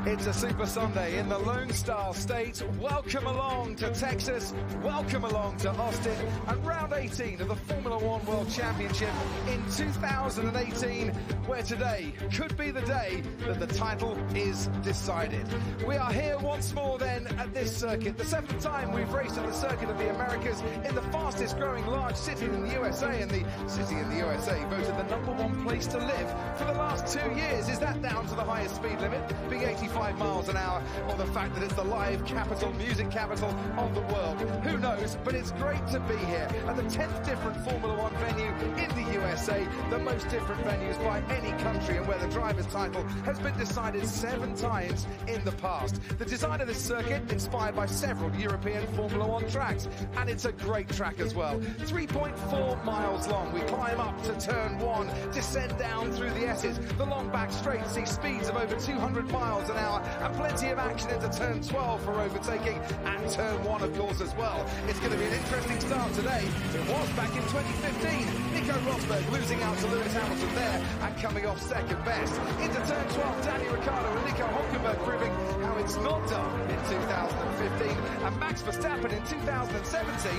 It's a Super Sunday in the Lone Star State. Welcome along to Texas. Welcome along to Austin. And round 18 of the Formula One World Championship in 2018, where today could be the day that the title is decided. We are here once more then at this circuit. The seventh time we've raced at the Circuit of the Americas in the fastest growing large city in the USA. And the city in the USA voted the #1 place to live for the last 2 years. Is that down to the highest speed limit, being 85 miles an hour, or the fact that it's the live capital, music capital of the world? Who knows, but it's great to be here at the 10th different Formula One venue in the USA, the most different venues by any country, and where the driver's title has been decided 7 times in the past. The design of this circuit inspired by several European Formula One tracks, and it's a great track as well. 3.4 miles long. We climb up to turn 1, descend down through the S's. The long back straight sees speeds of over 200 miles an hour, and plenty of action into turn 12 for overtaking, and turn 1 of course as well. It's going to be an interesting start today. It was back in 2015. Nico Rosberg losing out to Lewis Hamilton there and coming off second best. Into turn 12, Danny Ricciardo and Nico Hülkenberg proving how it's not done in 2015, and Max Verstappen in 2017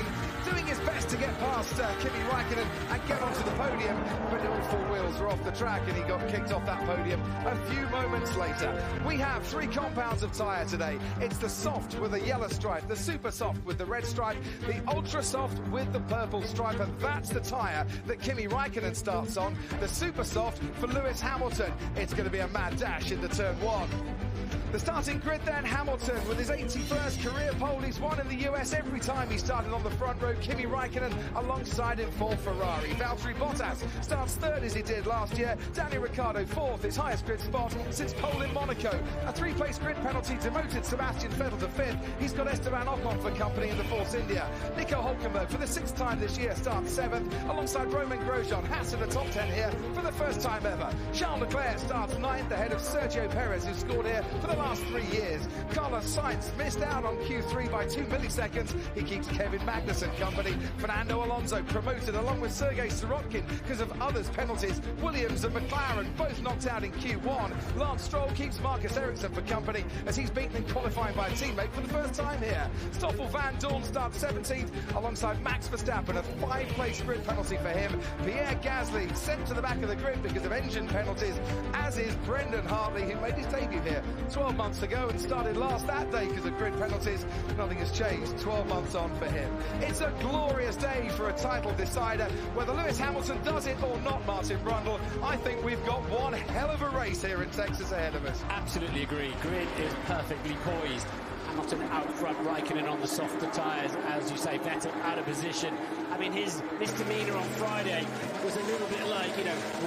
doing his best to get past Kimi Räikkönen and get onto the podium, but all 4 wheels were off the track and he got kicked off that podium a few moments later. We have 3 compounds of tyre today. It's the soft with the yellow stripe, the super soft with the red stripe, the ultra soft with the purple stripe, and that's the tyre that Kimi Räikkönen starts on. The super soft for Lewis Hamilton. It's going to be a mad dash into turn 1. The starting grid then, Hamilton with his 81st career pole. He's won in the US every time he started on the front row. Kimi Räikkönen alongside him for Ferrari. Valtteri Bottas starts 3rd as he did last year. Danny Ricciardo 4th, his highest grid spot since pole in Monaco. A 3-place grid penalty demoted Sebastian Vettel to 5th. He's got Esteban Ocon for company in the Force India. Nico Hülkenberg for the 6th time this year starts 7th alongside Romain Grosjean. Haas in the top 10 here for the first time ever. Charles Leclerc starts 9th ahead of Sergio Perez, who scored here for the last 3 years. Carlos Sainz missed out on Q3 by 2 milliseconds. He keeps Kevin Magnussen company. Fernando Alonso promoted along with Sergei Sirotkin because of others' penalties. Williams and McLaren both knocked out in Q1. Lance Stroll keeps Marcus Ericsson for company as he's beaten in qualifying by a teammate for the first time here. Stoffel Van Dorn starts 17th alongside Max Verstappen. A 5-place grid penalty for him. Pierre Gasly sent to the back of the grid because of engine penalties, as is Brendan Hartley, who made his debut here 12 months ago and started last that day because of grid penalties. Nothing has changed 12 months on for him. It's a glorious day for a title decider. Whether Lewis Hamilton does it or not, Martin Brundle, I think we've got one hell of a race here in Texas ahead of us. Absolutely agree. Grid is perfectly poised. Hamilton out front, Räikkönen on the softer tyres, as you say. Vettel out of position. I mean, his misdemeanour on Friday was a little bit like,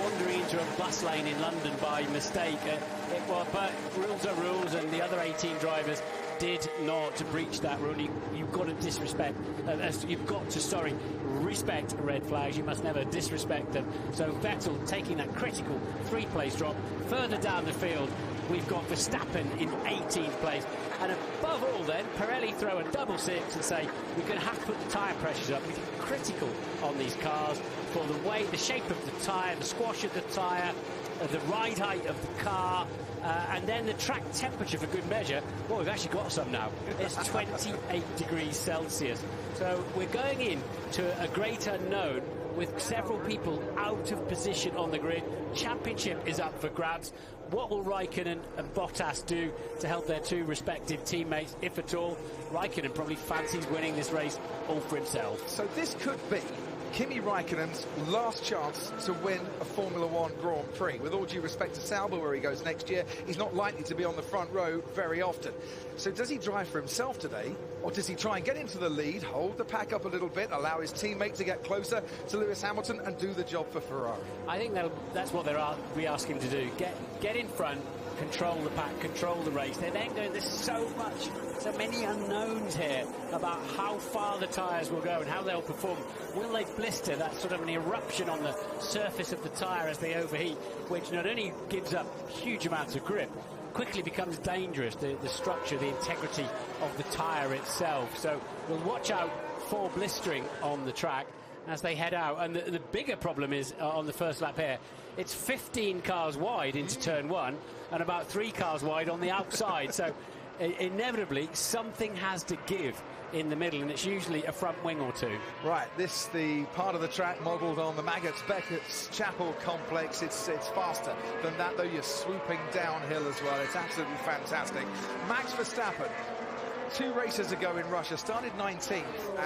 wandering into a bus lane in London by mistake. It was, but rules are rules, and the other 18 drivers did not breach that rule. You've got to respect red flags. You must never disrespect them. So Vettel taking that critical 3-place drop. Further down the field, we've got Verstappen in 18th place. And above all then, Pirelli throw a double 6 and say, we're going to have to put the tyre pressures up. We're critical on these cars for the shape of the tyre, the squash of the tyre, the ride height of the car, and then the track temperature for good measure. Well, we've actually got some now. It's 28 degrees Celsius. So we're going in to a great unknown with several people out of position on the grid. Championship is up for grabs. What will Räikkönen and Bottas do to help their 2 respective teammates, if at all? Räikkönen probably fancies winning this race all for himself. So this could be Kimi Räikkönen's last chance to win a Formula One Grand Prix. With all due respect to Sauber, where he goes next year, he's not likely to be on the front row very often. So does he drive for himself today, or does he try and get into the lead, hold the pack up a little bit, allow his teammate to get closer to Lewis Hamilton and do the job for Ferrari? I think that's what we ask him to do. Get in front, control the pack, control the race. They're then going, there's so many unknowns here about how far the tyres will go and how they'll perform. Will they blister? That's sort of an eruption on the surface of the tyre as they overheat, which not only gives up huge amounts of grip, quickly becomes dangerous, the structure, the integrity of the tyre itself. So we'll watch out for blistering on the track. as they head out. And the bigger problem is on the first lap here, it's 15 cars wide into turn 1 and about 3 cars wide on the outside. So inevitably something has to give in the middle, and it's usually a front wing or two. Right, this the part of the track modelled on the Beckett's Chapel complex. It's faster than that, though. You're swooping downhill as well. It's absolutely fantastic. Max Verstappen, 2 races ago in Russia, started 19th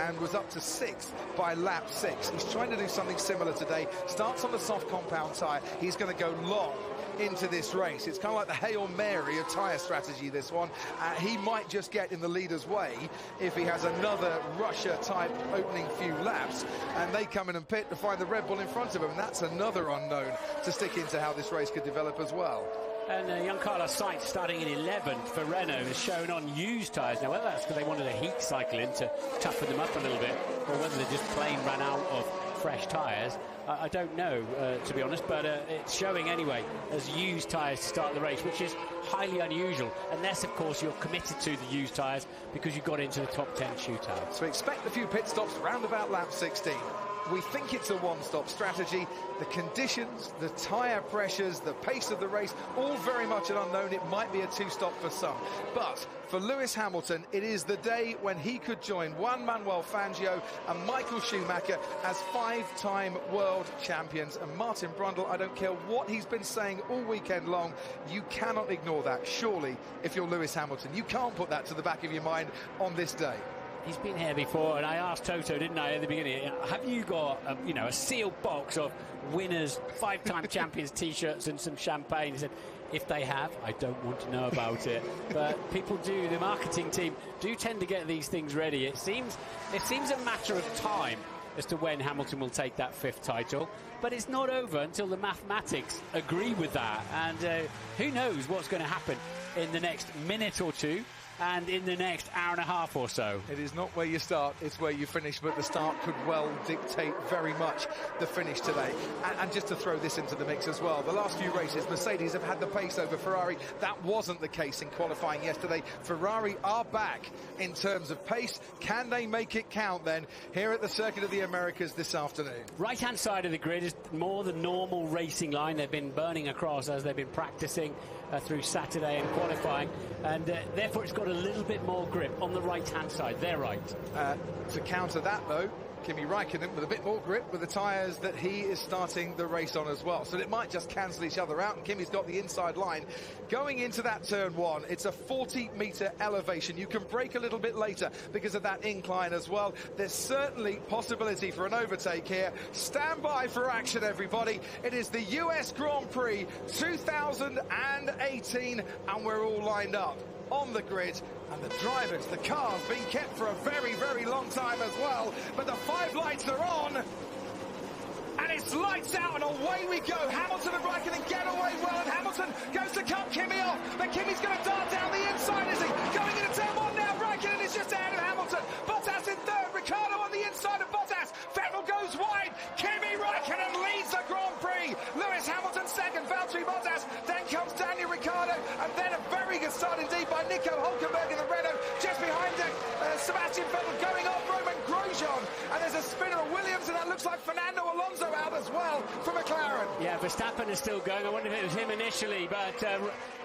and was up to 6th by lap 6. He's trying to do something similar today. Starts on the soft compound tyre. He's going to go long into this race. It's kind of like the Hail Mary of tyre strategy, this one. He might just get in the leader's way if he has another Russia-type opening few laps, and they come in and pit to find the Red Bull in front of him. And that's another unknown to stick into how this race could develop as well. And young Carlos Sainz, starting in 11th for Renault, is shown on used tyres. Now, whether that's because they wanted a heat cycle in to toughen them up a little bit, or whether they just plain ran out of fresh tyres, I don't know, to be honest, but it's showing anyway as used tyres to start the race, which is highly unusual, unless, of course, you're committed to the used tyres because you got into the top 10 shootout. So expect a few pit stops round about lap 16. We think it's a one-stop strategy. The conditions, the tyre pressures, the pace of the race, all very much an unknown. It might be a 2-stop for some. But for Lewis Hamilton, it is the day when he could join Juan Manuel Fangio and Michael Schumacher as 5-time world champions. And Martin Brundle, I don't care what he's been saying all weekend long, you cannot ignore that, surely, if you're Lewis Hamilton. You can't put that to the back of your mind on this day. He's been here before, and I asked Toto, didn't I, at the beginning, have you got, a sealed box of winners, 5-time champions T-shirts and some champagne? He said, if they have, I don't want to know about it. But people do, the marketing team do tend to get these things ready. It seems a matter of time as to when Hamilton will take that 5th title, but it's not over until the mathematics agree with that. And who knows what's going to happen in the next minute or two, and in the next hour and a half or so. It is not where you start, it's where you finish, but the start could well dictate very much the finish today. And just to throw this into the mix as well, the last few races, Mercedes have had the pace over Ferrari. That wasn't the case in qualifying yesterday. Ferrari are back in terms of pace. Can they make it count then here at the Circuit of the Americas this afternoon? Right-hand side of the grid is more the normal racing line they've been burning across as they've been practicing through Saturday and qualifying, and therefore it's got a little bit more grip on the right-hand side. They're right. To counter that, though, Kimi Räikkönen with a bit more grip with the tyres that he is starting the race on as well. So it might just cancel each other out, and Kimi's got the inside line. Going into that turn 1, it's a 40-metre elevation. You can brake a little bit later because of that incline as well. There's certainly possibility for an overtake here. Stand by for action, everybody. It is the US Grand Prix 2018, and we're all lined up on the grid, and the drivers, the cars being kept for a very, very long time as well. But the 5 lights are on, and it's lights out, and away we go. Hamilton and Räikkönen get away well, and Hamilton goes to cut Kimi off, but Kimi's going to dart down the inside, is he? Going into turn 1 now, Räikkönen is just ahead of Hamilton. Bottas in 3rd, Ricciardo on the inside of Bottas. Vettel goes wide, Kimi Räikkönen leads the Grand Prix. Lewis Hamilton 2nd, Valtteri Bottas, then comes Daniel Ricciardo, and then a very good start indeed by Nico Hülkenberg in the Renault. Just behind him, Sebastian Vettel going off Roman Grosjean, and there's a spinner of Williams, and that looks like Fernando Alonso out as well for McLaren. Yeah, Verstappen is still going. I wonder if it was him initially, but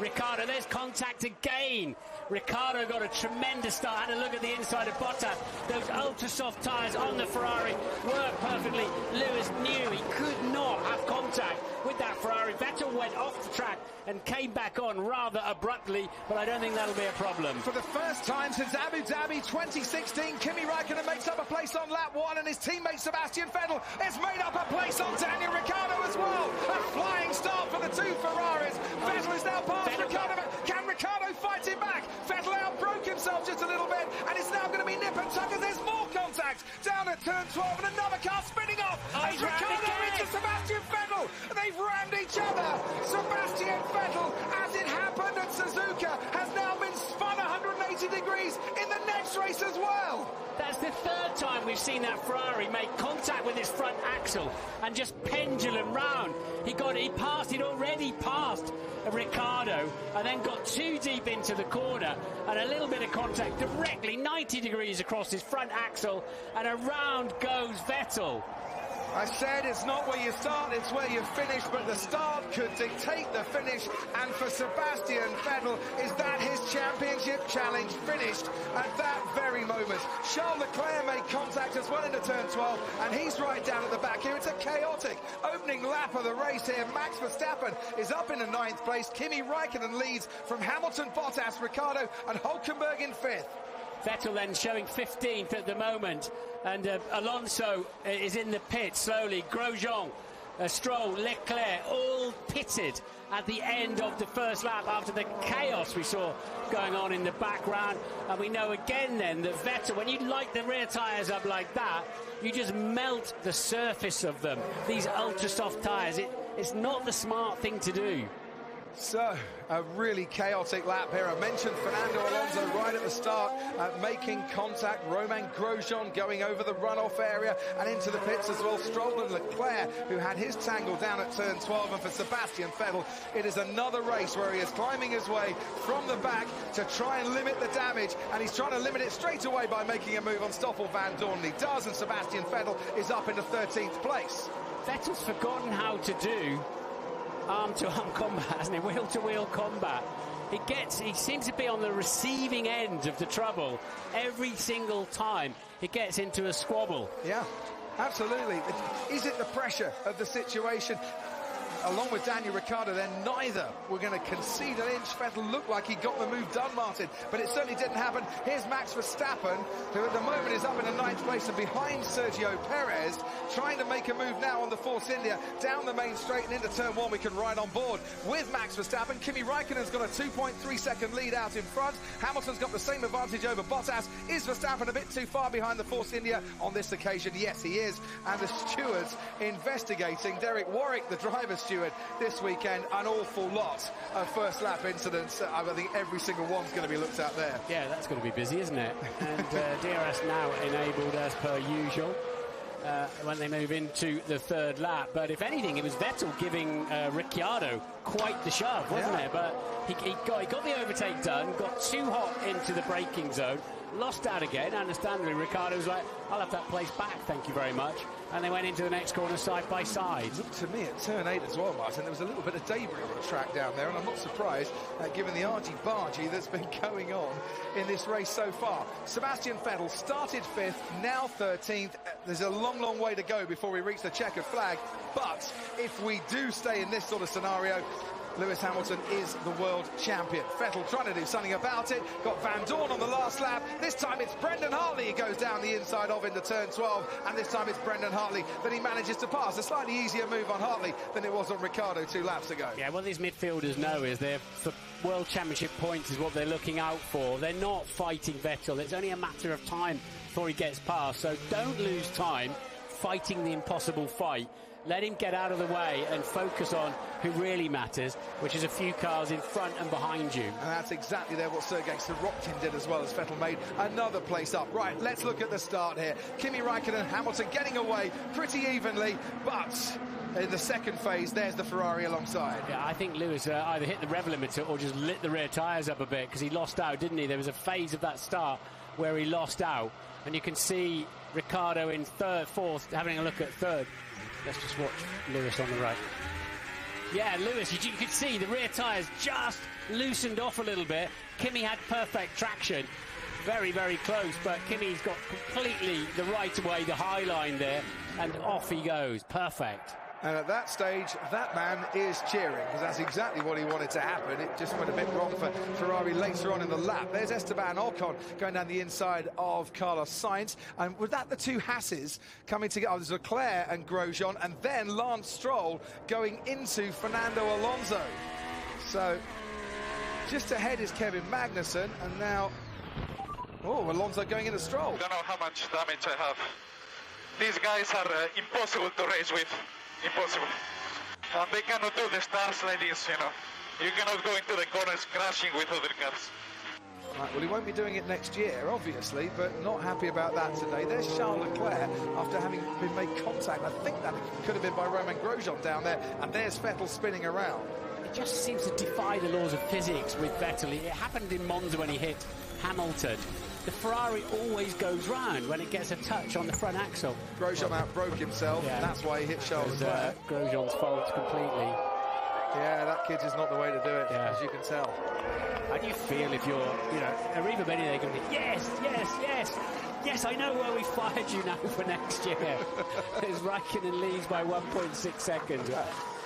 Ricciardo, there's contact again. Ricciardo got a tremendous start. Had a look at the inside of Bottas. Those ultra-soft tyres on the Ferrari work perfectly. Lewis knew he could not have contact with that Ferrari. Vettel went off the track and came back on rather abruptly, but I don't think that'll be a problem. For the first time since Abu Dhabi 2016, Kimi Räikkönen makes up a place on lap 1, and his teammate Sebastian Vettel has made up a place on Daniel Ricciardo as well. A flying start for the 2 Ferraris. Vettel is now past Ricciardo. Can Ricciardo fight him back? Vettel outbroke himself just a little bit, and it's now going to be nip and tuck as there's more contact down at turn 12, and another car spinning off. As Ricciardo into Sebastian Vettel. They've rammed each other. Sebastian Vettel, as it happened at Suzuka, has now been spun 180 degrees in the next race as well. That's the 3rd time we've seen that Ferrari make contact with his front axle and just pendulum round. He'd already passed Ricciardo, and then got too deep into the corner, and a little bit of contact directly 90 degrees across his front axle, and around goes Vettel. I said it's not where you start, it's where you finish, but the start could dictate the finish, and for Sebastian Vettel, is that his championship challenge finished at that very moment? Charles Leclerc made contact as well into turn 12, and he's right down at the back here. It's a chaotic opening lap of the race here. Max Verstappen is up in the 9th place. Kimi Räikkönen leads from Hamilton, Bottas, Ricciardo and Hülkenberg in 5th. Vettel then showing 15th at the moment, and Alonso is in the pit slowly. Grosjean, Stroll, Leclerc, all pitted at the end of the first lap after the chaos we saw going on in the background. And we know again then that Vettel, when you light the rear tyres up like that, you just melt the surface of them. These ultra soft tyres, it's not the smart thing to do. So, a really chaotic lap here. I mentioned Fernando Alonso right at the start, making contact. Romain Grosjean going over the runoff area and into the pits as well. Stroll and Leclerc, who had his tangle down at turn 12. And for Sebastian Vettel, it is another race where he is climbing his way from the back to try and limit the damage. And he's trying to limit it straight away by making a move on Stoffel van Dorn. He does, and Sebastian Vettel is up into 13th place. Vettel's forgotten how to do arm-to-arm combat, hasn't he? Wheel-to-wheel combat. He seems to be on the receiving end of the trouble every single time he gets into a squabble. Yeah, absolutely. Is it the pressure of the situation? Along with Daniel Ricciardo, then neither were going to concede an inch. Vettel looked like he got the move done, Martin, but it certainly didn't happen. Here's Max Verstappen, who at the moment is up in the 9th place and behind Sergio Perez, trying to make a move now on the Force India, down the main straight and into turn 1. We can ride on board with Max Verstappen. Kimi Räikkönen's got a 2.3 second lead out in front. Hamilton's got the same advantage over Bottas. Is Verstappen a bit too far behind the Force India on this occasion? Yes, he is. And the stewards investigating. Derek Warwick, the driver's steward, this weekend, an awful lot of first lap incidents. I think every single one's going to be looked at there. Yeah, that's going to be busy, isn't it? And DRS now enabled as per usual when they move into the 3rd lap. But if anything, it was Vettel giving Ricciardo quite the shove, wasn't it? But he got the overtake done, got too hot into the braking zone, lost out again. Understandably, Ricciardo was like, I'll have that place back, thank you very much. And they went into the next corner side by side. Looked to me at turn 8 as well, Martin. There was a little bit of debris on the track down there, and I'm not surprised given the argy-bargy that's been going on in this race so far. Sebastian Vettel started 5th, now 13th. There's a long, long way to go before we reach the checkered flag. But if we do stay in this sort of scenario, Lewis Hamilton is the world champion. Vettel trying to do something about it. Got Van Dorn on the last lap. This time it's Brendan Hartley who goes down the inside of into turn 12. And this time it's Brendan Hartley that he manages to pass. A slightly easier move on Hartley than it was on Ricciardo 2 laps ago. Yeah, what these midfielders know is they're for World Championship points is what they're looking out for. They're not fighting Vettel. It's only a matter of time before he gets past. So don't lose time fighting the impossible fight. Let him get out of the way and focus on who really matters, which is a few cars in front and behind you. And that's exactly there what Sergei Sorokin did as well, as Vettel made another place up. Right, let's look at the start here. Kimi Räikkönen, Hamilton getting away pretty evenly, but in the 2nd phase, there's the Ferrari alongside. Yeah, I think Lewis either hit the rev limiter or just lit the rear tyres up a bit, because he lost out, didn't he? There was a phase of that start where he lost out, and you can see Ricciardo in 3rd, 4th, having a look at 3rd. Let's just watch Lewis on the right. Yeah, Lewis, you could see the rear tyres just loosened off a little bit. Kimi had perfect traction. Very, very close, but Kimi's got completely the right away, the high line there, and off he goes. Perfect. And at that stage, that man is cheering, because that's exactly what he wanted to happen. It just went a bit wrong for Ferrari later on in the lap. There's Esteban Ocon going down the inside of Carlos Sainz. And with that, the two Hasses coming together. There's Leclerc and Grosjean, and then Lance Stroll going into Fernando Alonso. So just ahead is Kevin Magnussen, and now, Alonso going into Stroll. I don't know how much damage I have. These guys are impossible to race with. Impossible. And they cannot do the stars like this, you know. You cannot go into the corners crashing with other cars. Right, well, he won't be doing it next year, obviously, but not happy about that today. There's Charles Leclerc after having been made contact. I think that could have been by Romain Grosjean down there. And there's Vettel spinning around. It just seems to defy the laws of physics with Vettel. It happened in Monza when he hit Hamilton. the Ferrari always goes round when it gets a touch on the front axle. Grosjean outbroke himself, and that's why he hit Charles Leclerc. Grosjean's fault completely. Yeah, that kid is not the way to do it, as you can tell. How do you feel if you're, Arriva Bene, they're going to be, yes, I know where we fired you now for next year. As Raikkonen leads by 1.6 seconds.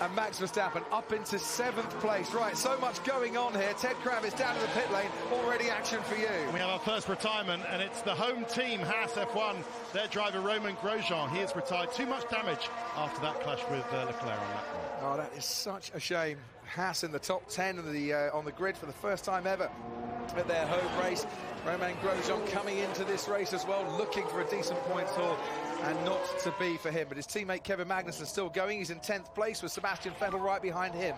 And Max Verstappen up into 7th place. Right, so much going on here. Ted Kravitz down to the pit lane. Already action for you. We have our first retirement, and it's the home team, Haas F1. Their driver, Romain Grosjean, he has retired. Too much damage after that clash with Leclerc on that one. Oh, that is such a shame. Haas in the top 10 of on the grid for the first time ever at their home race. Romain Grosjean coming into this race as well, looking for a decent points haul, and not to be for him. But his teammate Kevin Magnussen still going. He's in 10th place with Sebastian Vettel right behind him.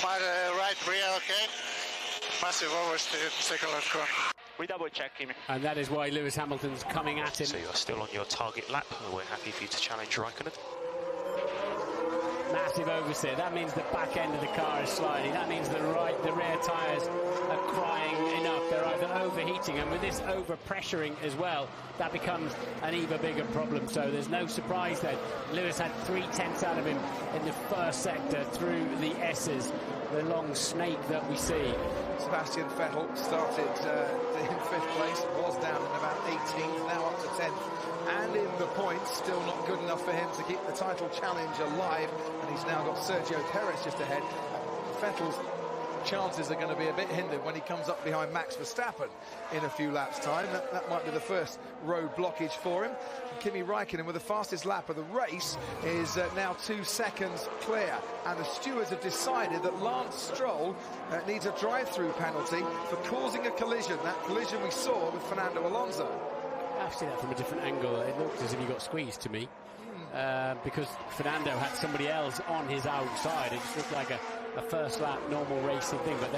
My right rear, okay. Massive oversteer, second left corner. We double check him. And that is why Lewis Hamilton's coming at him. So you're still on your target lap. We're happy for you to challenge Raikkonen. Massive oversteer. That means the back end of the car is sliding. That means the rear tyres are crying enough. They're either overheating, and with this over-pressuring as well, that becomes an even bigger problem. So there's no surprise then. Lewis had 3/10 out of him in the first sector through the S's, the long snake that we see. Sebastian Vettel started in 5th place, was down in about 18th, now up to 10th. And in the points, still not good enough for him to keep the title challenge alive. And he's now got Sergio Perez just ahead. Vettel's chances are going to be a bit hindered when he comes up behind Max Verstappen in a few laps' time. That might be the first road blockage for him. And Kimi Raikkonen, with the fastest lap of the race, is now 2 seconds clear. And the stewards have decided that Lance Stroll needs a drive-through penalty for causing a collision. That collision we saw with Fernando Alonso. I've seen that from a different angle. It looked as if he got squeezed to me. Because Fernando had somebody else on his outside. It just looked like a first lap normal racing thing, but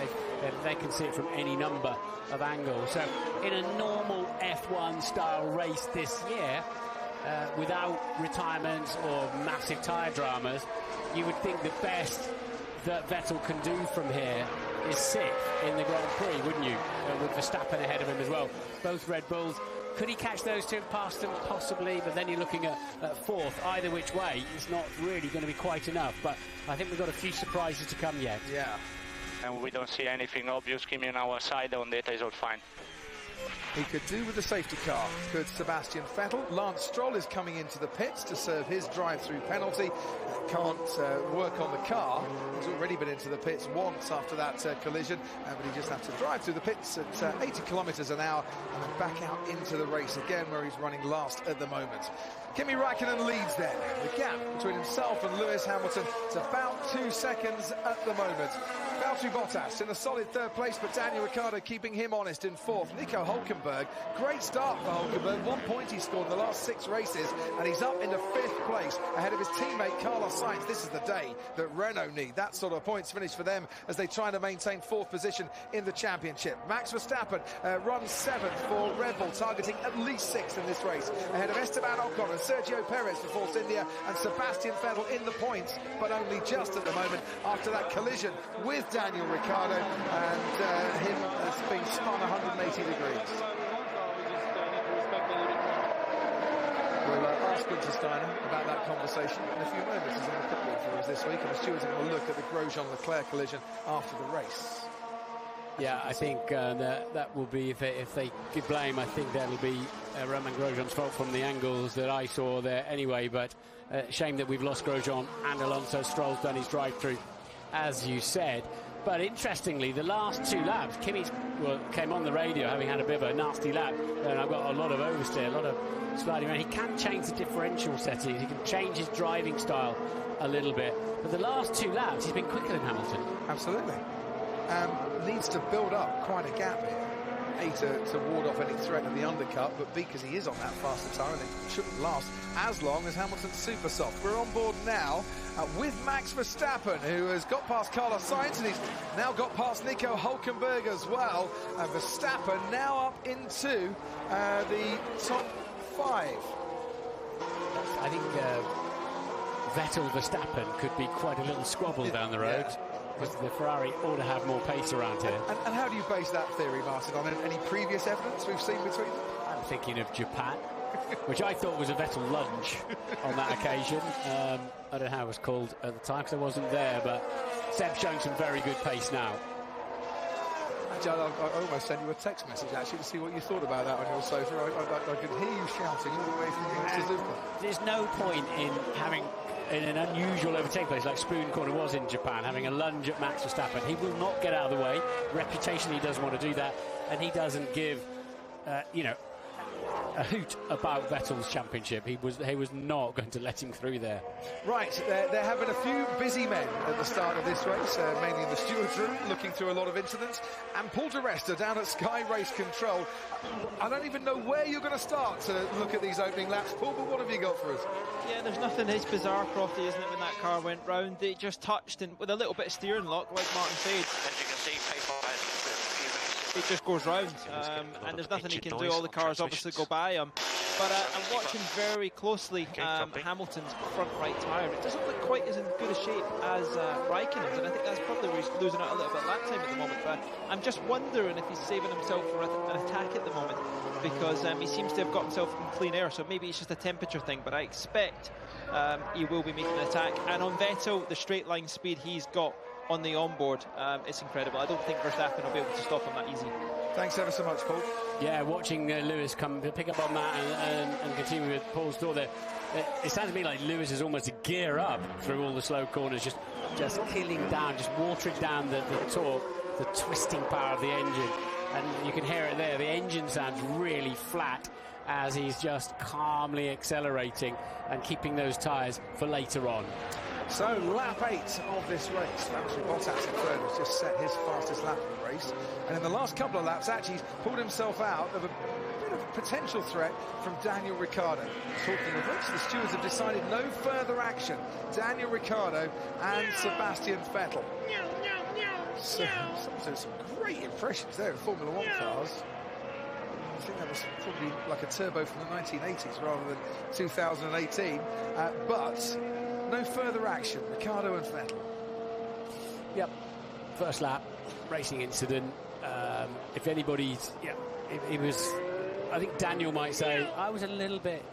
they can see it from any number of angles. So in a normal F1 style race this year, without retirements or massive tyre dramas, you would think the best that Vettel can do from here is 6th in the Grand Prix, wouldn't you? With Verstappen ahead of him as well. Both Red Bulls. Could he catch those two past them? Possibly, but then you're looking at 4th. Either which way, it's not really going to be quite enough. But I think we've got a few surprises to come yet. Yeah. And we don't see anything obvious. Kimi on our side, on data is all fine. He could do with the safety car, could Sebastian Vettel. Lance Stroll is coming into the pits to serve his drive-through penalty. Can't work on the car. He's already been into the pits once after that collision, but he just has to drive through the pits at 80 kilometres an hour and then back out into the race again, where he's running last at the moment. Kimi Raikkonen leads then. The gap between himself and Lewis Hamilton is about 2 seconds at the moment. Valtteri Bottas in a solid 3rd place, but Daniel Ricciardo keeping him honest in 4th. Nico Hülkenberg, great start for Hülkenberg. 1 point he scored in the last 6 races, and he's up into 5th place ahead of his teammate Carlos Sainz. This is the day that Renault need. That sort of points finish for them as they try to maintain 4th position in the championship. Max Verstappen runs 7th for Red Bull, targeting at least 6th in this race, ahead of Esteban Ocon and Sergio Perez for Force India, and Sebastian Vettel in the points, but only just at the moment after that collision with Daniel Ricciardo, and him has been spun 180 degrees. We'll ask Gunther Steiner about that conversation in a few moments. He's on the pit wall for us this week, and the stewards are going to look at the Grosjean-Leclerc collision after the race. Yeah, I think that will be, if they give blame, I think that'll be Romain Grosjean's fault from the angles that I saw there anyway. But shame that we've lost Grosjean and Alonso. Stroll's done his drive-through, as you said. But interestingly, the last 2 laps, Kimi came on the radio having had a bit of a nasty lap, and I've got a lot of oversteer, a lot of sliding around. He can change the differential settings, he can change his driving style a little bit. But the last 2 laps, he's been quicker than Hamilton. Absolutely. Needs to build up quite a gap here. A, to ward off any threat of the undercut, but B, because he is on that faster tyre, and it shouldn't last as long as Hamilton's super soft. We're on board now with Max Verstappen, who has got past Carlos Sainz, and he's now got past Nico Hülkenberg as well. And Verstappen now up into the top 5. I think Vettel-Verstappen could be quite a little squabble down the road. because the Ferrari ought to have more pace around here. And how do you base that theory, Martin, on any previous evidence we've seen between them? I'm thinking of Japan, which I thought was a Vettel lunge on that occasion. I don't know how it was called at the time because I wasn't there, but Seb's showing some very good pace now. I almost sent you a text message actually to see what you thought about that on your sofa. I could hear you shouting all the way from Suzuka. There's no point in having in an unusual overtaking place like Spoon Corner was in Japan, having a lunge at Max Verstappen. He will not get out of the way. Reputationally, he doesn't want to do that, and he doesn't give, a hoot about Vettel's championship. He was not going to let him through there. Right, they're having a few busy men at the start of this race, mainly in the stewards' room, looking through a lot of incidents. And Paul di Resta down at Sky Race Control. I don't even know where you're going to start to look at these opening laps, Paul, but what have you got for us? Yeah, there's nothing as bizarre, Crofty, isn't it, when that car went round? It just touched, and with a little bit of steering lock, like Martin said. As you can see, it just goes round, and there's nothing he can do. All the cars obviously go by him. But I'm watching very closely Hamilton's front right tyre. It doesn't look quite as in good a shape as Raikkonen's, and I think that's probably where he's losing out a little bit of lap time at the moment. But I'm just wondering if he's saving himself for an attack at the moment, because he seems to have got himself in clean air, so maybe it's just a temperature thing, but I expect he will be making an attack. And on Vettel, the straight line speed he's got on the onboard, it's incredible. I don't think Verstappen will be able to stop him that easy. Thanks ever so much, Paul. Yeah, watching Lewis come pick up on that and continue with Paul's thought there. It sounds to me like Lewis is almost a gear up through all the slow corners, just killing down, just watering down the torque, the twisting power of the engine. And you can hear it there. The engine sounds really flat as he's just calmly accelerating and keeping those tyres for later on. So, lap 8 of this race. Valtteri Bottas in third has just set his fastest lap of the race. And in the last couple of laps, actually, he's pulled himself out of a bit of a potential threat from Daniel Ricciardo. Talking of which, the stewards have decided no further action. Daniel Ricciardo and Sebastian Vettel. So, some great impressions there of Formula One cars. I think that was probably like a turbo from the 1980s rather than 2018. But no further action. Ricciardo and Vettel. Yep. First lap, racing incident. If anybody's, it was. I think Daniel might say I was a little bit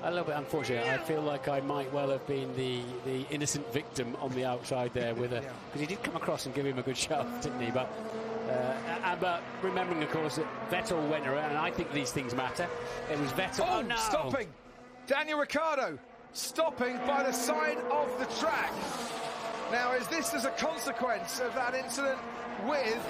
unfortunate. I feel like I might well have been the innocent victim on the outside there with a, because he did come across and give him a good shove, didn't he? But remembering, of course, that Vettel went around, and I think these things matter. It was Vettel. Oh no! Stopping. Daniel Ricciardo stopping by the side of the track. Now, is this as a consequence of that incident with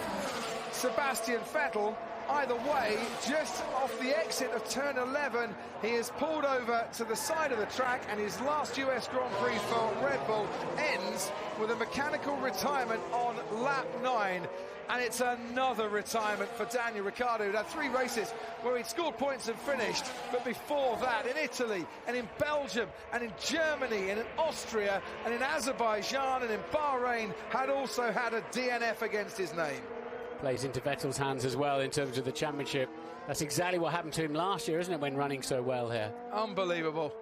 Sebastian Vettel? Either way, just off the exit of turn 11, he is pulled over to the side of the track, and his last US Grand Prix for Red Bull ends with a mechanical retirement on lap 9. And it's another retirement for Daniel Ricciardo, who'd had 3 races where he'd scored points and finished. But before that, in Italy, and in Belgium, and in Germany, and in Austria, and in Azerbaijan, and in Bahrain, had also had a DNF against his name. Plays into Vettel's hands as well in terms of the championship. That's exactly what happened to him last year, isn't it, when running so well here? Unbelievable.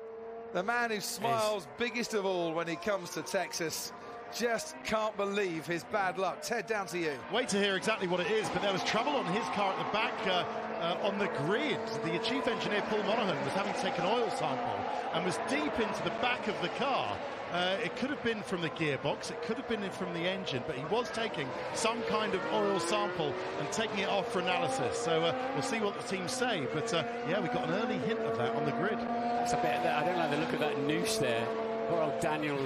The man who smiles biggest of all when he comes to Texas. Just can't believe his bad luck. Ted, down to you. Wait to hear exactly what it is, but there was trouble on his car at the back on the grid. The chief engineer, Paul Monaghan, was having to take an oil sample and was deep into the back of the car. It could have been from the gearbox, it could have been from the engine, but he was taking some kind of oil sample and taking it off for analysis. So we'll see what the teams say. But yeah, we got an early hint of that on the grid. It's a bit. I don't like the look of that noose there. Poor old Daniel.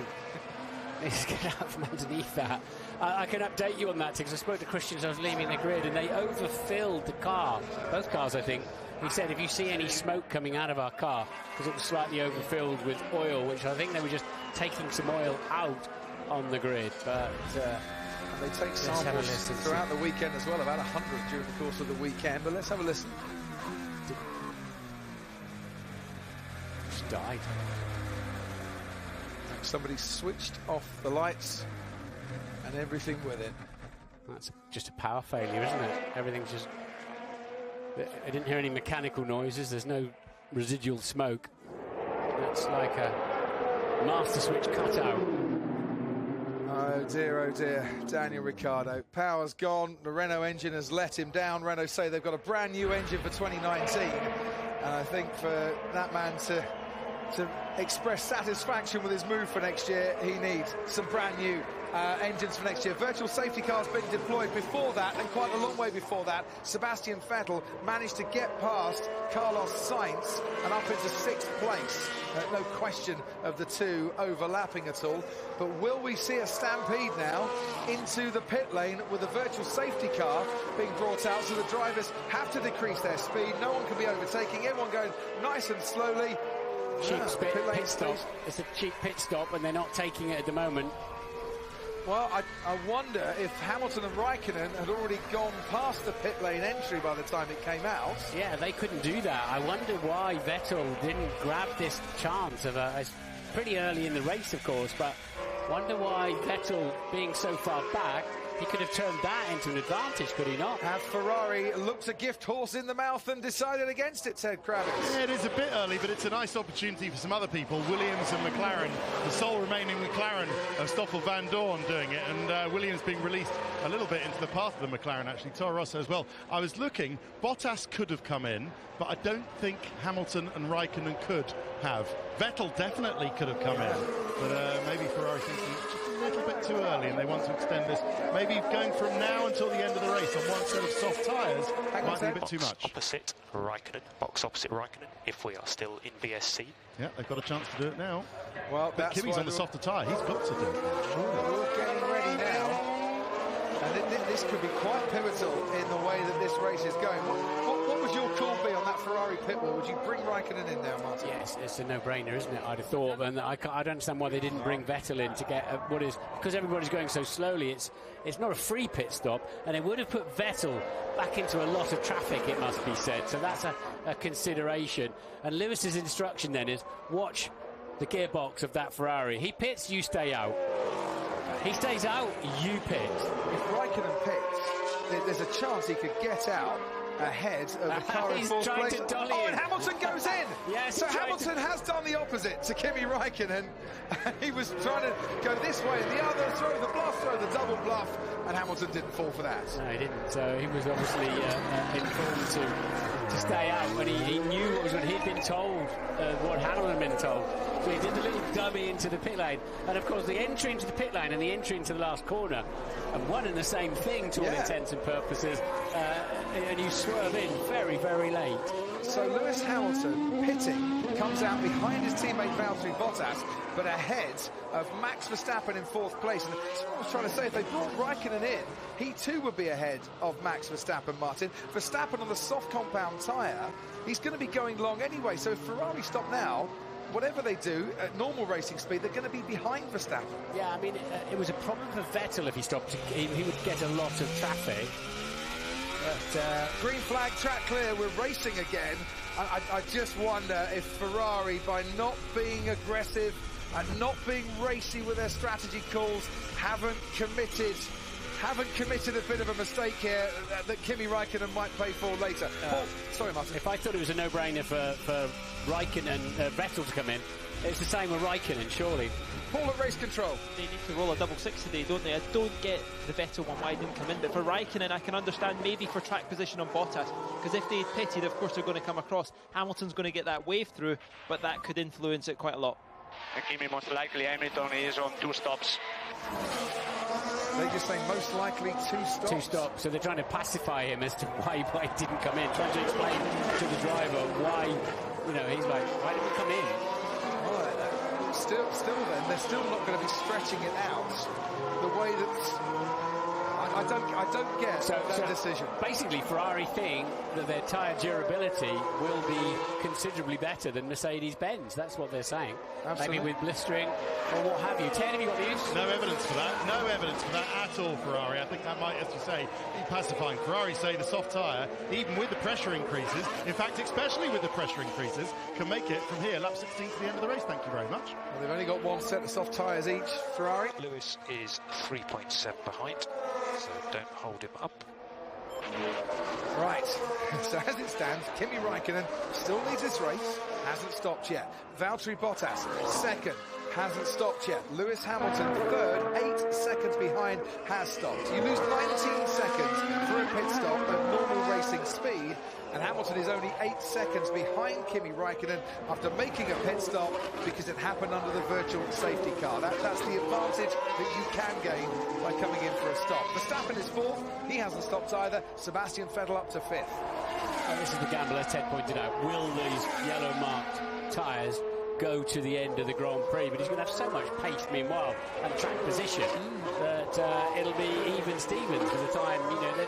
He's get out from underneath that. I can update you on that because I spoke to Christian as I was leaving the grid, and they overfilled the car. Both cars, I think. He said, if you see any smoke coming out of our car, because it was slightly overfilled with oil, which I think they were just taking some oil out on the grid. But they take samples throughout the weekend as well, about 100 during the course of the weekend. But let's have a listen. Just died. Somebody switched off the lights and everything with it. That's just a power failure, isn't it? Everything's just... I didn't hear any mechanical noises. There's no residual smoke. That's like a master switch cutout. dear, oh dear, Daniel Ricciardo. Power's gone, the Renault engine has let him down. Renault say they've got a brand new engine for 2019. And I think for that man to express satisfaction with his move for next year, he needs some brand new engines for next year. Virtual safety cars been deployed before that, and quite a long way before that. Sebastian Vettel managed to get past Carlos Sainz and up into 6th place. No question of the two overlapping at all. But will we see a stampede now into the pit lane with a virtual safety car being brought out, so the drivers have to decrease their speed? No one can be overtaking, everyone going nice and slowly. Cheap pit stop. It's a cheap pit stop, and they're not taking it at the moment. Well, I wonder if Hamilton and Raikkonen had already gone past the pit lane entry by the time it came out. Yeah, they couldn't do that. I wonder why Vettel didn't grab this chance of it's pretty early in the race, of course, but wonder why Vettel, being so far back, he could have turned that into an advantage, could he not? Have Ferrari looked a gift horse in the mouth and decided against it, Ted Kravitz? Yeah, it is a bit early, but it's a nice opportunity for some other people. Williams and McLaren, the sole remaining McLaren of Stoffel Van Dorn doing it, and Williams being released a little bit into the path of the McLaren, actually. Toro Rosso as well. I was looking, Bottas could have come in, but I don't think Hamilton and Raikkonen could have. Vettel definitely could have come in, but maybe Ferrari thinking just a little bit too early and they want to extend this. Maybe going from now until the end of the race on one set of soft tyres might be a bit too much. Opposite Raikkonen, box opposite Raikkonen, if we are still in VSC. Yeah, they've got a chance to do it now. Well, but Kimi's on the softer tyre, he's got to do it. We're getting ready now. And this could be quite pivotal in the way that this race is going. What would your call be on that Ferrari pit wall? Would you bring Raikkonen in now, Martin? Yes, it's a no-brainer, isn't it? I'd have thought, and I don't understand why they didn't bring Vettel in to get what is, because everybody's going so slowly. It's not a free pit stop, and it would have put Vettel back into a lot of traffic, it must be said. So that's a consideration. And Lewis's instruction then is watch the gearbox of that Ferrari. He pits, you stay out. He stays out, you pit. If Raikkonen pits, there's a chance he could get out ahead of the car in fourth place. And Hamilton goes in. Yes, so Hamilton has done the opposite to Kimi Raikkonen. He was trying to go this way and the other, throw the bluff, throw the double bluff, and Hamilton didn't fall for that. No, he didn't. So he was obviously informed to stay out, but he knew what was what he'd been told, what Hamilton had been told. So he did a little dummy into the pit lane, and of course the entry into the pit lane and the entry into the last corner are one and the same thing to all intents and purposes, and you swerve in very, very late. So Lewis Hamilton pitting comes out behind his teammate Valtteri Bottas, but ahead of Max Verstappen in fourth place. And that's what I was trying to say, if they brought Raikkonen in, he too would be ahead of Max Verstappen, Martin. Verstappen on the soft compound tyre, he's going to be going long anyway, so if Ferrari stop now, whatever they do at normal racing speed, they're going to be behind Verstappen. Yeah, I mean, it was a problem for Vettel if he stopped. He would get a lot of traffic. But green flag, track clear, we're racing again. I just wonder if Ferrari, by not being aggressive and not being racy with their strategy calls, haven't committed a bit of a mistake here that Kimi Raikkonen might pay for later. Paul, sorry, Martin. If I thought it was a no-brainer for Raikkonen, Vettel to come in, it's the same with Raikkonen, surely. Paul at race control. They need to roll a double six today, don't they? I don't get the Vettel one, why he didn't come in. But for Raikkonen, I can understand maybe for track position on Bottas, because if they pitted, of course they're going to come across. Hamilton's going to get that wave through, but that could influence it quite a lot. Kimi, most likely Hamilton is on 2 stops. They just say most likely 2 stops. 2 stops, so they're trying to pacify him as to why he didn't come in, trying to explain to the driver why, he's like, why didn't he come in? Still then, they're still not going to be stretching it out the way that I don't get that decision. Basically, Ferrari think that their tyre durability will be considerably better than Mercedes-Benz. That's what they're saying. Absolutely. Maybe with blistering or what have you. Ted, have you got news? No evidence for that. No evidence for that at all, Ferrari. I think that might, as you say, be pacifying. Ferrari say the soft tyre, even with the pressure increases, in fact, especially with the pressure increases, can make it from here, lap 16 to the end of the race. Thank you very much. Well, they've only got 1 set of soft tyres each, Ferrari. Lewis is 3.7 behind, so don't hold him up. Right, so as it stands, Kimi Raikkonen still leads this race, hasn't stopped yet. Valtteri Bottas, second. hasn't stopped yet. Lewis Hamilton, third, 8 seconds behind, has stopped. You lose 19 seconds for a pit stop at normal racing speed, and Hamilton is only 8 seconds behind Kimi Räikkönen after making a pit stop because it happened under the virtual safety car. That's the advantage that you can gain by coming in for a stop. Verstappen is fourth, he hasn't stopped either. Sebastian Vettel up to fifth. And this is the gamble, as Ted pointed out. Will these yellow marked tyres go to the end of the Grand Prix? But he's going to have so much pace meanwhile and track position that it'll be even Stevens for the time, you know,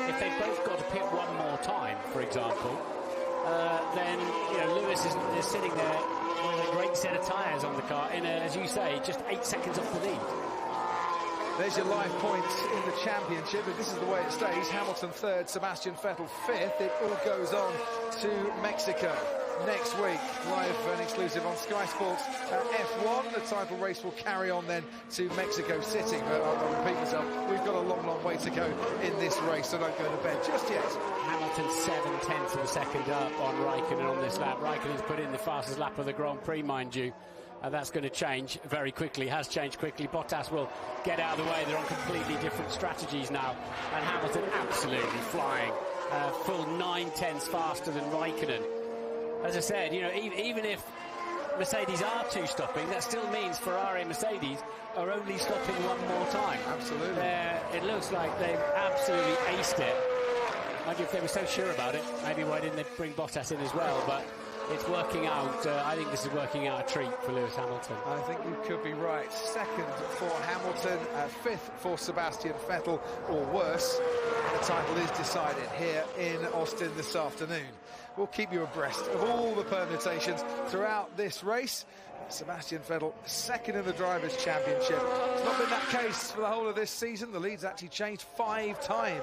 if they've both got to pit one more time, for example, then, you know, Lewis is sitting there with a great set of tyres on the car in, as you say, just 8 seconds off the lead. There's your live points in the championship, and this is the way it stays. Hamilton third, Sebastian Vettel fifth. It all goes on to Mexico next week, live and exclusive on Sky Sports F1. The title race will carry on then to Mexico City, but I'll repeat myself, we've got a long way to go in this race, so don't go to bed just yet. Hamilton 7/10 of a second up on Räikkönen on this lap. Räikkönen's put in the fastest lap of the Grand Prix, mind you. That's going to change very quickly, has changed quickly. Bottas will get out of the way. They're on completely different strategies now, and Hamilton absolutely flying, full 9/10 faster than Räikkönen. As I said, you know, even if Mercedes are two stopping, that still means Ferrari and Mercedes are only stopping one more time. Absolutely. It looks like they've absolutely aced it. Mind you, if they were so sure about it, maybe why didn't they bring Bottas in as well? But it's working out. I think this is working out a treat for Lewis Hamilton. I think you could be right. Second for Hamilton, fifth for Sebastian Vettel, or worse. The title is decided here in Austin this afternoon. We'll keep you abreast of all the permutations throughout this race. Sebastian Vettel second in the Drivers' Championship. It's not been that case for the whole of this season. The lead's actually changed 5 times.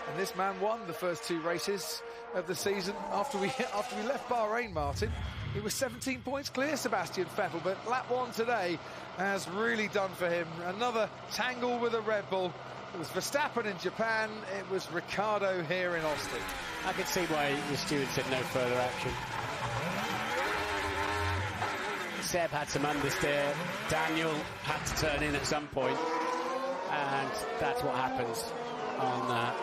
And this man won the first 2 races of the season. After we left Bahrain, Martin, he was 17 points clear, Sebastian Vettel, but lap 1 today has really done for him. Another tangle with a Red Bull. It was Verstappen in Japan, it was Ricciardo here in Austin. I could see why the steward said no further action. Seb had some understeer, Daniel had to turn in at some point, and that's what happens on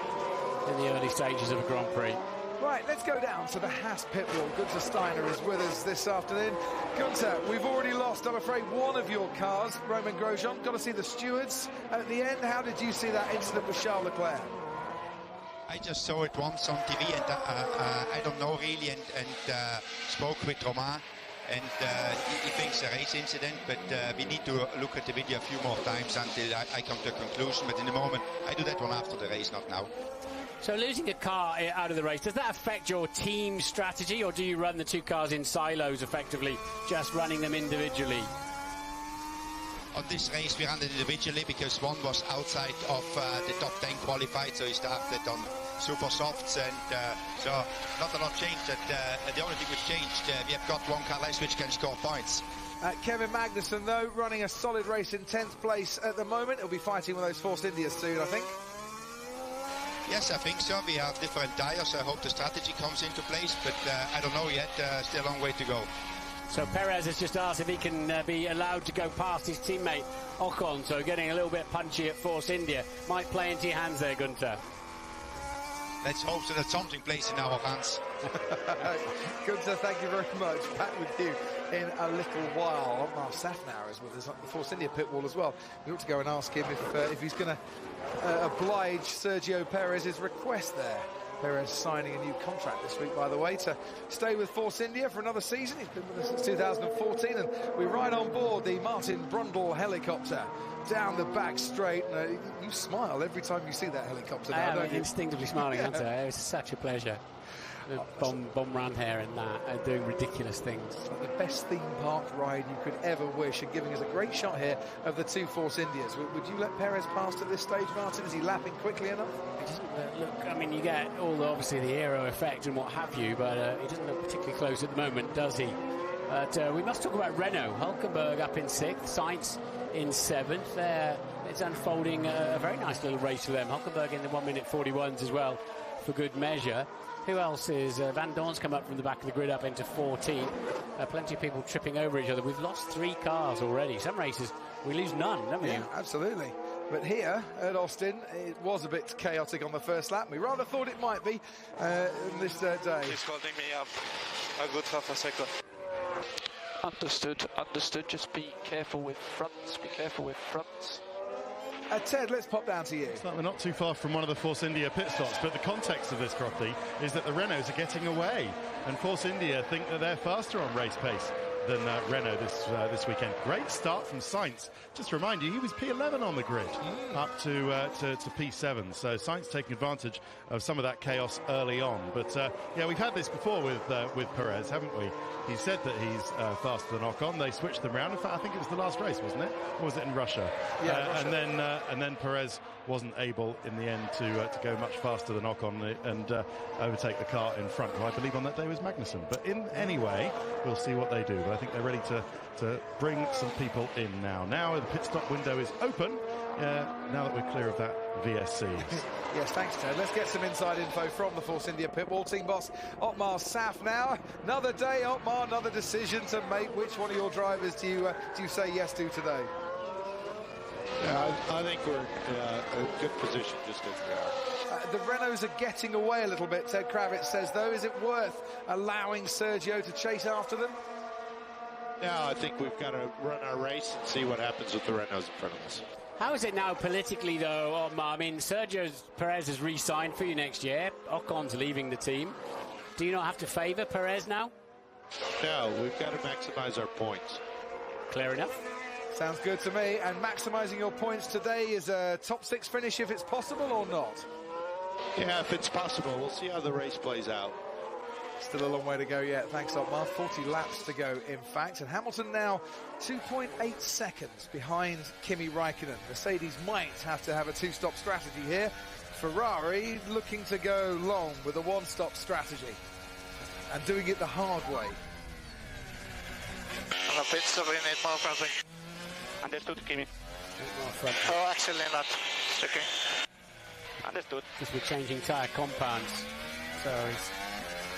in the early stages of a Grand Prix. Right, let's go down to the Haas pit wall. Gunther Steiner is with us this afternoon. Gunther, we've already lost, I'm afraid, one of your cars, Romain Grosjean. Got to see the stewards at the end. How did you see that incident with Charles Leclerc? I just saw it once on TV, and I don't know really, and spoke with Romain, and he thinks a race incident, but we need to look at the video a few more times until I come to a conclusion. But in the moment, I do that one after the race, not now. So losing a car out of the race, does that affect your team strategy, or do you run the 2 cars in silos effectively, just running them individually? On this race we ran it individually because one was outside of the top 10 qualified, so he started on super softs, and so not a lot changed. The only thing which changed, we have got 1 car less which can score points. Kevin Magnussen, though, running a solid race in 10th place at the moment. He'll be fighting with those Force Indias soon, I think. Yes, I think so. We have different tyres. I hope the strategy comes into place, but I don't know yet. Still a long way to go. So Perez has just asked if he can be allowed to go past his teammate Ocon, so getting a little bit punchy at Force India. Might play into your hands there, Gunther. Let's hope so that something plays in our hands. Gunther, thank you very much. Back with you in a little while. Mark Safnauer is with us at the Force India pit wall as well. We ought to go and ask him if he's going to oblige Sergio Perez's request there. Perez signing a new contract this week, by the way, to stay with Force India for another season. He's been with us since 2014, and we ride on board the Martin Brundle helicopter down the back straight. You smile every time you see that helicopter now, don't you? Instinctively smiling, aren't I? It was such a pleasure. Bomb round here and that, doing ridiculous things. The best theme park ride you could ever wish, and giving us a great shot here of the 2 Force Indias. Would you let Perez past at this stage, Martin? Is he lapping quickly enough? He doesn't look, I mean, you get all obviously the aero effect and what have you, but he doesn't look particularly close at the moment, does he? But we must talk about Renault. Hülkenberg up in 6th, Sainz in 7th. It's unfolding a very nice little race for them. Hülkenberg in the 1:41s as well, for good measure. Who else is? Van Dorn's come up from the back of the grid up into 14. Plenty of people tripping over each other. We've lost 3 cars already. Some races we lose none, don't we? Yeah, absolutely. But here at Austin, it was a bit chaotic on the first lap. We rather thought it might be in this day. He's holding me up a good half a second. Understood. Just be careful with fronts. Ted, let's pop down to you. It's like we're not too far from one of the Force India pit stops, but the context of this, Crofty, is that the Renaults are getting away, and Force India think that they're faster on race pace than Renault this weekend. Great start from Sainz. Just to remind you, he was P11 on the grid up to P7. So Sainz taking advantage of some of that chaos early on. But yeah, we've had this before with Perez, haven't we? He said that he's faster than Ocon. They switched them around. In fact, I think it was the last race, wasn't it? Or was it in Russia? Yeah, Russia. And then Perez wasn't able in the end to go much faster than Ocon and overtake the car in front, who I believe on that day was Magnussen. But anyway, we'll see what they do. But I think they're ready to bring some people in now. Now the pit stop window is open, now that we're clear of that VSC. Yes, thanks, Ted. Let's get some inside info from the Force India pit wall. Team boss Otmar Saf now. Another day, Otmar, another decision to make. Which one of your drivers do you say yes to today? Yeah, I think we're in a good position just as we are. The Renaults are getting away a little bit, Ted Kravitz says, though. Is it worth allowing Sergio to chase after them? Yeah, I think we've got to run our race and see what happens with the Renaults in front of us. How is it now politically, though, Otmar? I mean, Sergio Perez has re-signed for you next year. Ocon's leaving the team. Do you not have to favour Perez now? No, we've got to maximise our points. Clear enough. Sounds good to me. And maximising your points today is a top 6 finish if it's possible or not? Yeah, if it's possible. We'll see how the race plays out. Still a long way to go yet. Thanks, Otmar. 40 laps to go, in fact. And Hamilton now 2.8 seconds behind Kimi Räikkönen. Mercedes might have to have a 2-stop strategy here. Ferrari looking to go long with a 1-stop strategy and doing it the hard way. On the pit stop, we need more fronting. Understood, Kimi. Oh, actually not. It's okay. Understood. Because we're changing tyre compounds. So he's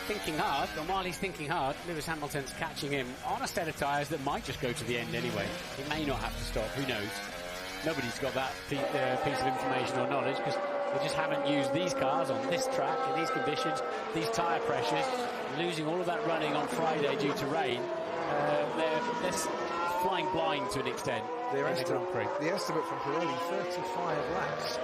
thinking hard, and while he's thinking hard, Lewis Hamilton's catching him on a set of tyres that might just go to the end anyway. He may not have to stop, who knows? Nobody's got that piece of information or knowledge, because they just haven't used these cars on this track, in these conditions, these tyre pressures, losing all of that running on Friday due to rain. They're flying blind to an extent. The estimate from Pirelli, 35 laps.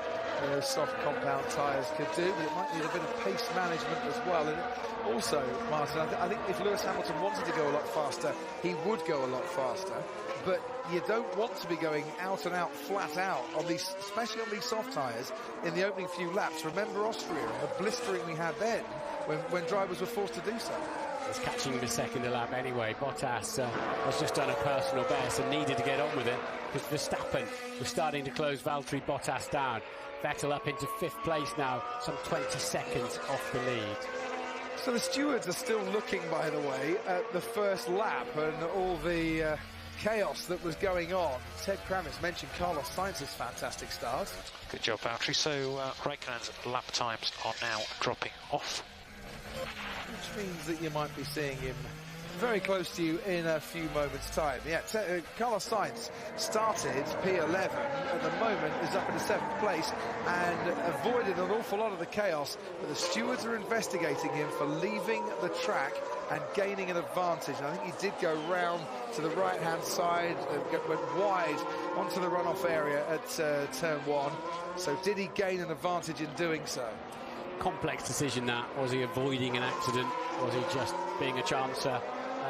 Those soft compound tyres could do, but it might need a bit of pace management as well. And also, Martin, I think if Lewis Hamilton wanted to go a lot faster, he would go a lot faster. But you don't want to be going out and out, flat out, on these, especially on these soft tyres, in the opening few laps. Remember Austria and the blistering we had then, when drivers were forced to do so. He's catching the second lap anyway. Bottas has just done a personal best and needed to get on with it, because Verstappen was starting to close Valtteri Bottas down. Vettel up into 5th place now, some 20 seconds off the lead. So the stewards are still looking, by the way, at the first lap and all the chaos that was going on. Ted Kravitz mentioned Carlos Sainz's fantastic start. Good job, Valtteri. So Raikkonen's lap times are now dropping off. Which means that you might be seeing him very close to you in a few moments' time. Yeah, Carlos Sainz started P11, at the moment is up in the 7th place and avoided an awful lot of the chaos, but the stewards are investigating him for leaving the track and gaining an advantage. And I think he did go round to the right-hand side, went wide onto the runoff area at turn 1. So did he gain an advantage in doing so? Complex decision that. Was he avoiding an accident? Was he just being a chancer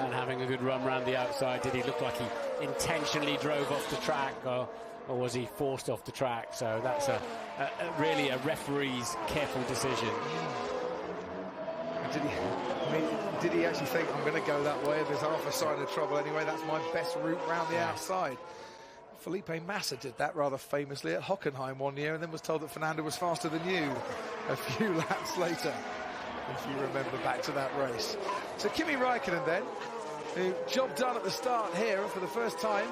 and having a good run around the outside? Did he look like he intentionally drove off the track, or was he forced off the track? So that's really a referee's careful decision. Did he actually think, I'm going to go that way, there's half a sign of trouble anyway, that's my best route round the outside? Felipe Massa did that rather famously at Hockenheim one year, and then was told that Fernando was faster than you a few laps later, if you remember back to that race. So Kimi Räikkönen then, who job done at the start here, and for the first time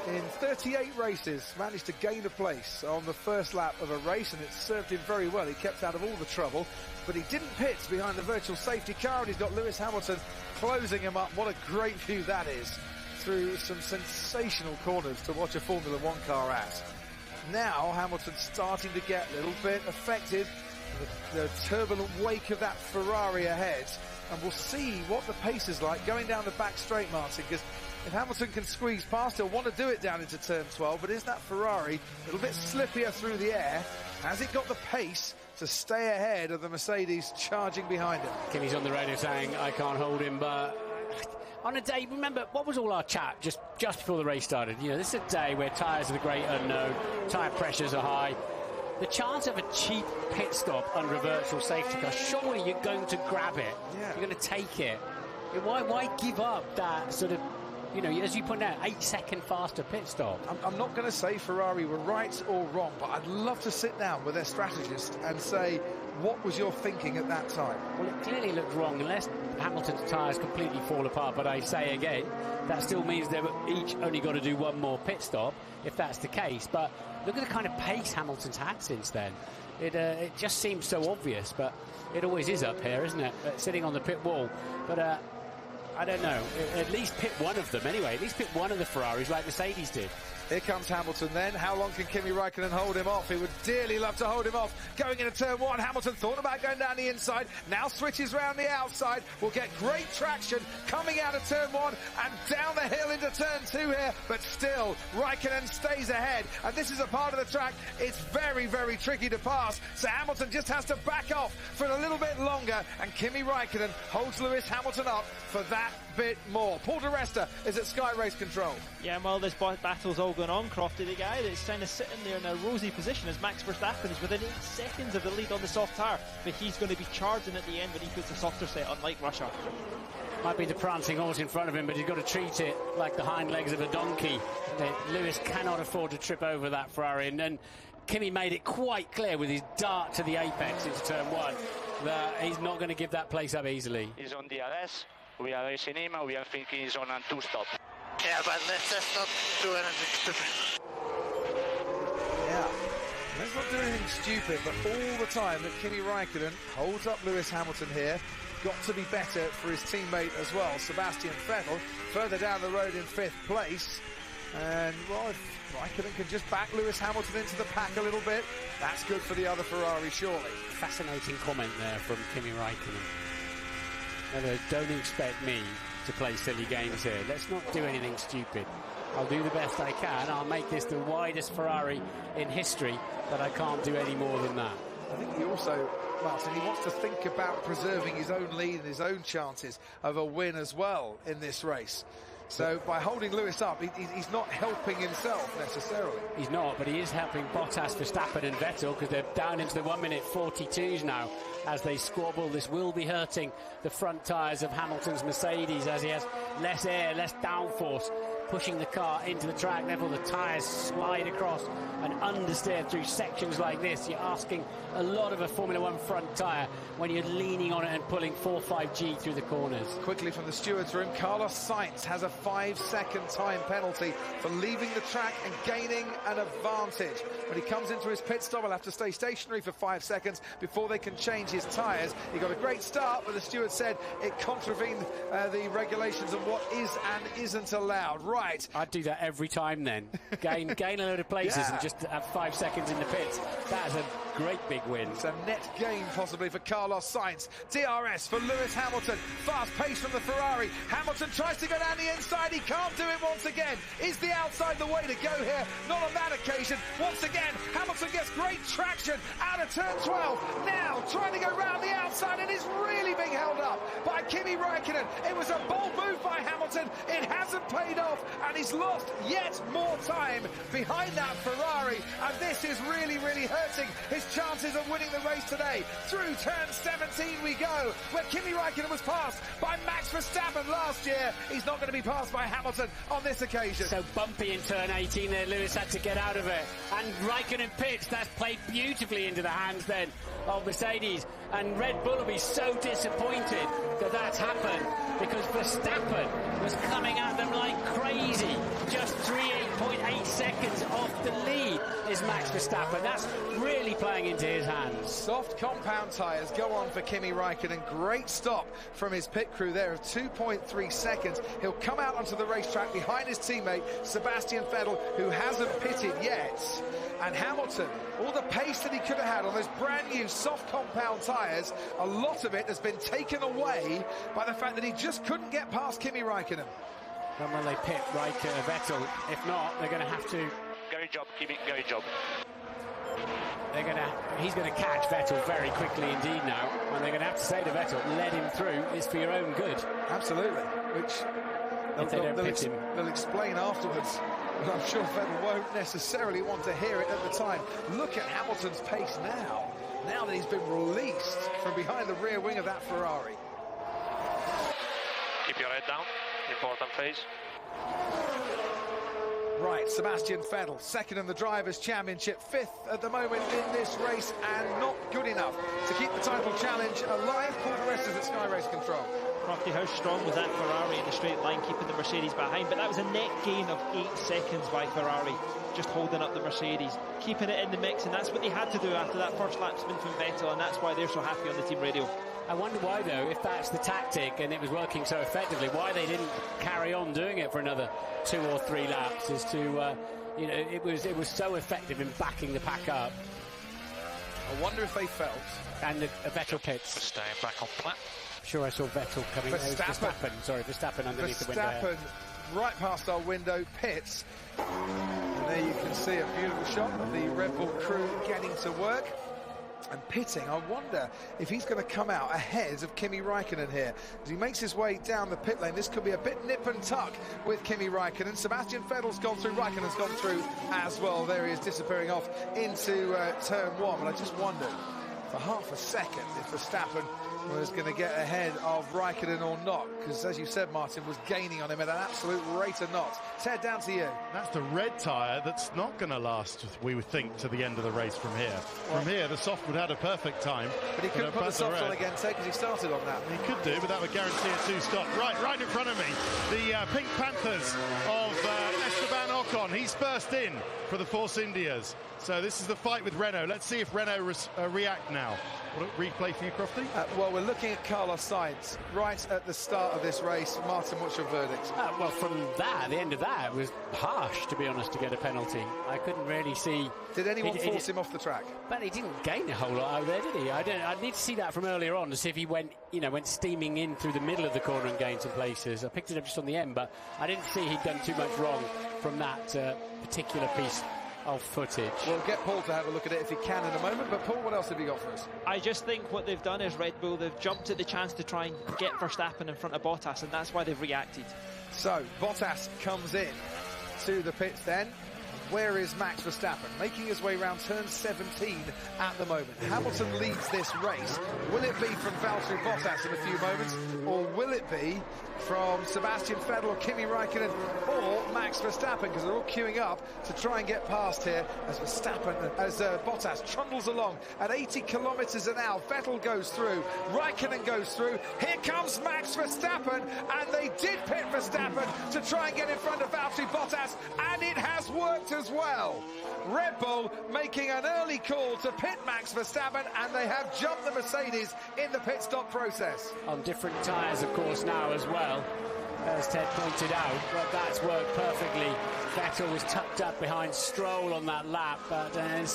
in 38 races managed to gain a place on the first lap of a race, and it served him very well. He kept out of all the trouble, but he didn't pit behind the virtual safety car, and he's got Lewis Hamilton closing him up. What a great view that is, through some sensational corners to watch a Formula One car at. Now Hamilton's starting to get a little bit affected, the turbulent wake of that Ferrari ahead, and we'll see what the pace is like going down the back straight, Martin, because if Hamilton can squeeze past, he'll want to do it down into turn 12, but is that Ferrari a little bit slippier through the air? Has it got the pace to stay ahead of the Mercedes charging behind him? Kimi's on the radio saying, I can't hold him, but on a day, remember, what was all our chat just before the race started? You know, this is a day where tyres are the great unknown, tyre pressures are high. The chance of a cheap pit stop under a virtual safety car, surely you're going to grab it. Yeah. You're going to take it. Why give up that sort of, you know, as you point out, 8-second faster pit stop? I'm not going to say Ferrari were right or wrong, but I'd love to sit down with their strategist and say, what was your thinking at that time? Well, it clearly looked wrong, unless Hamilton's tyres completely fall apart. But I say again, that still means they've each only got to do one more pit stop, if that's the case. But look at the kind of pace Hamilton's had since then. It just seems so obvious, but it always is up here, isn't it? Sitting on the pit wall. But I don't know. At least pit one of them anyway. At least pit one of the Ferraris like Mercedes did. Here comes Hamilton then. How long can Kimi Räikkönen hold him off? He would dearly love to hold him off. Going into turn 1, Hamilton thought about going down the inside. Now switches round the outside. Will get great traction coming out of turn 1 and down the hill into turn 2 here. But still, Räikkönen stays ahead. And this is a part of the track it's very, very tricky to pass. So Hamilton just has to back off for a little bit longer. And Kimi Räikkönen holds Lewis Hamilton up for that bit more. Paul di Resta is at Sky Race Control. Yeah, well, this battle's all going on. Crofty, the guy that's kind of sitting there in a rosy position as Max Verstappen is within 8 seconds of the lead on the soft tyre, but he's going to be charging at the end when he puts the softer set, unlike Russia. Might be the prancing horse in front of him, but he's got to treat it like the hind legs of a donkey. Lewis cannot afford to trip over that Ferrari, and then Kimi made it quite clear with his dart to the apex into turn 1 that he's not going to give that place up easily. He's on DRS. We are racing him, and we are thinking he's on a 2-stop. Yeah, but let's just not do anything stupid. Yeah, let's not do anything stupid, but all the time that Kimi Räikkönen holds up Lewis Hamilton here, got to be better for his teammate as well, Sebastian Vettel, further down the road in 5th place. And, well, if Räikkönen can just back Lewis Hamilton into the pack a little bit, that's good for the other Ferrari, surely. Fascinating comment there from Kimi Räikkönen. No, don't expect me to play silly games here. Let's not do anything stupid. I'll do the best I can. I'll make this the widest Ferrari in history, but I can't do any more than that. I think he also, Martin, he wants to think about preserving his own lead and his own chances of a win as well in this race. So by holding Lewis up, he's not helping himself necessarily. He's not, but he is helping Bottas, Verstappen and Vettel, because they're down into the 1-minute 42s now as they squabble. This will be hurting the front tyres of Hamilton's Mercedes as he has less air, less downforce, pushing the car into the track. Therefore the tyres slide across and understeer through sections like this. You're asking a lot of a Formula One front tyre when you're leaning on it and pulling 4-5G through the corners. Quickly from the stewards room, Carlos Sainz has a 5-second time penalty for leaving the track and gaining an advantage. When he comes into his pit stop, he'll have to stay stationary for 5 seconds before they can change his tyres. He got a great start, but the steward said it contravened the regulations of what is and isn't allowed. Right. I'd do that every time then. Gain a load of places and just have 5 seconds in the pits. That is a great big win. It's a net gain possibly for Carlos Sainz. DRS for Lewis Hamilton. Fast pace from the Ferrari. Hamilton tries to go down the inside. He can't do it once again. Is the outside the way to go here? Not on that occasion. Once again, Hamilton gets great traction out of turn 12. Now trying to go round the outside and is really being held up by Kimi Räikkönen. It was a bold move by Hamilton. It hasn't paid off and he's lost yet more time behind that Ferrari. And this is really, really hurting his chances of winning the race today. Through turn 17 we go, where Kimi Räikkönen was passed by Max Verstappen last year. He's not going to be passed by Hamilton on this occasion. So bumpy in turn 18 there. Lewis had to get out of it. And Räikkönen pits. That's played beautifully into the hands then of Mercedes. And Red Bull will be so disappointed that that's happened because Verstappen was coming at them like crazy just 3/8 0.8 seconds off the lead is Max Verstappen. That's really playing into his hands. Soft compound tyres go on for Kimi Räikkönen. Great stop from his pit crew there of 2.3 seconds. He'll come out onto the racetrack behind his teammate Sebastian Vettel, who hasn't pitted yet. And Hamilton, all the pace that he could have had on those brand new soft compound tyres, a lot of it has been taken away by the fact that he just couldn't get past Kimi Räikkönen. And when they pit Vettel, if not, they're going to have to... Great job, Kimi, great job. He's going to catch Vettel very quickly indeed now, and they're going to have to say to Vettel, let him through, it's for your own good. Absolutely, which they'll explain afterwards. But I'm sure Vettel won't necessarily want to hear it at the time. Look at Hamilton's pace now that he's been released from behind the rear wing of that Ferrari. Keep your head down, important phase. Right, Sebastian Vettel, second in the Drivers' Championship, fifth at the moment in this race, and not good enough to keep the title challenge alive. Paul the rest is at Sky Race Control. Crofty, how strong was that Ferrari in the straight line, keeping the Mercedes behind? But that was a net gain of 8 seconds by Ferrari, just holding up the Mercedes, keeping it in the mix, and that's what they had to do after that first lap spin from Vettel, and that's why they're so happy on the team radio. I wonder why, though, if that's the tactic and it was working so effectively, why they didn't carry on doing it for another 2 or 3 laps, as to, you know, it was so effective in backing the pack up. I wonder if they felt... And the Vettel pits. Staying back on plan. I'm sure I saw Vettel coming. Verstappen underneath the window. Verstappen right past our window, pits. And there you can see a beautiful shot of the Red Bull crew getting to work. And pitting, I wonder if he's going to come out ahead of Kimi Räikkönen here. As he makes his way down the pit lane, this could be a bit nip and tuck with Kimi Räikkönen. Sebastian Vettel's gone through, Räikkönen's gone through as well. There he is, disappearing off into turn 1. And I just wondered for half a second if Verstappen was going to get ahead of Räikkönen or not, because as you said, Martin, was gaining on him at an absolute rate of knots. Ted, down to you. That's the red tyre that's not going to last, we would think, to the end of the race from here. From here, the soft would have had a perfect time. But he couldn't put the soft on again, Ted, because he started on that. He could do, but that would guarantee a 2-stop. Right in front of me, the Pink Panthers of Esteban Ocon. He's first in for the Force Indias. So this is the fight with Renault. Let's see if Renault react now. What a replay for you, Crofty? Well, we're looking at Carlos Sainz right at the start of this race. Martin, what's your verdict? Well, from the end of that, it was harsh, to be honest, to get a penalty. I couldn't really see... Did anyone force him off the track? But he didn't gain a whole lot out there, did he? I'd need to see that from earlier on to see if he went steaming in through the middle of the corner and gained some places. I picked it up just on the end, but I didn't see he'd done too much wrong from that particular piece of footage. We'll get Paul to have a look at it if he can in a moment, but Paul, what else have you got for us? I just think what they've done is Red Bull, they've jumped at the chance to try and get Verstappen in front of Bottas, and that's why they've reacted. So, Bottas comes in to the pits then. Where is Max Verstappen? Making his way around turn 17 at the moment. Hamilton leads this race. Will it be from Valtteri Bottas in a few moments, or will it be from Sebastian Vettel, Kimi Räikkönen, or Max Verstappen? Because they're all queuing up to try and get past here as Bottas trundles along at 80 kilometres an hour. Vettel goes through, Räikkönen goes through. Here comes Max Verstappen, and they did pit Verstappen to try and get in front of Valtteri Bottas, and it has worked as well. Red Bull making an early call to pit Max Verstappen, and they have jumped the Mercedes in the pit stop process. On different tyres, of course, now as well, as Ted pointed out, but that's worked perfectly. Vettel was tucked up behind Stroll on that lap, and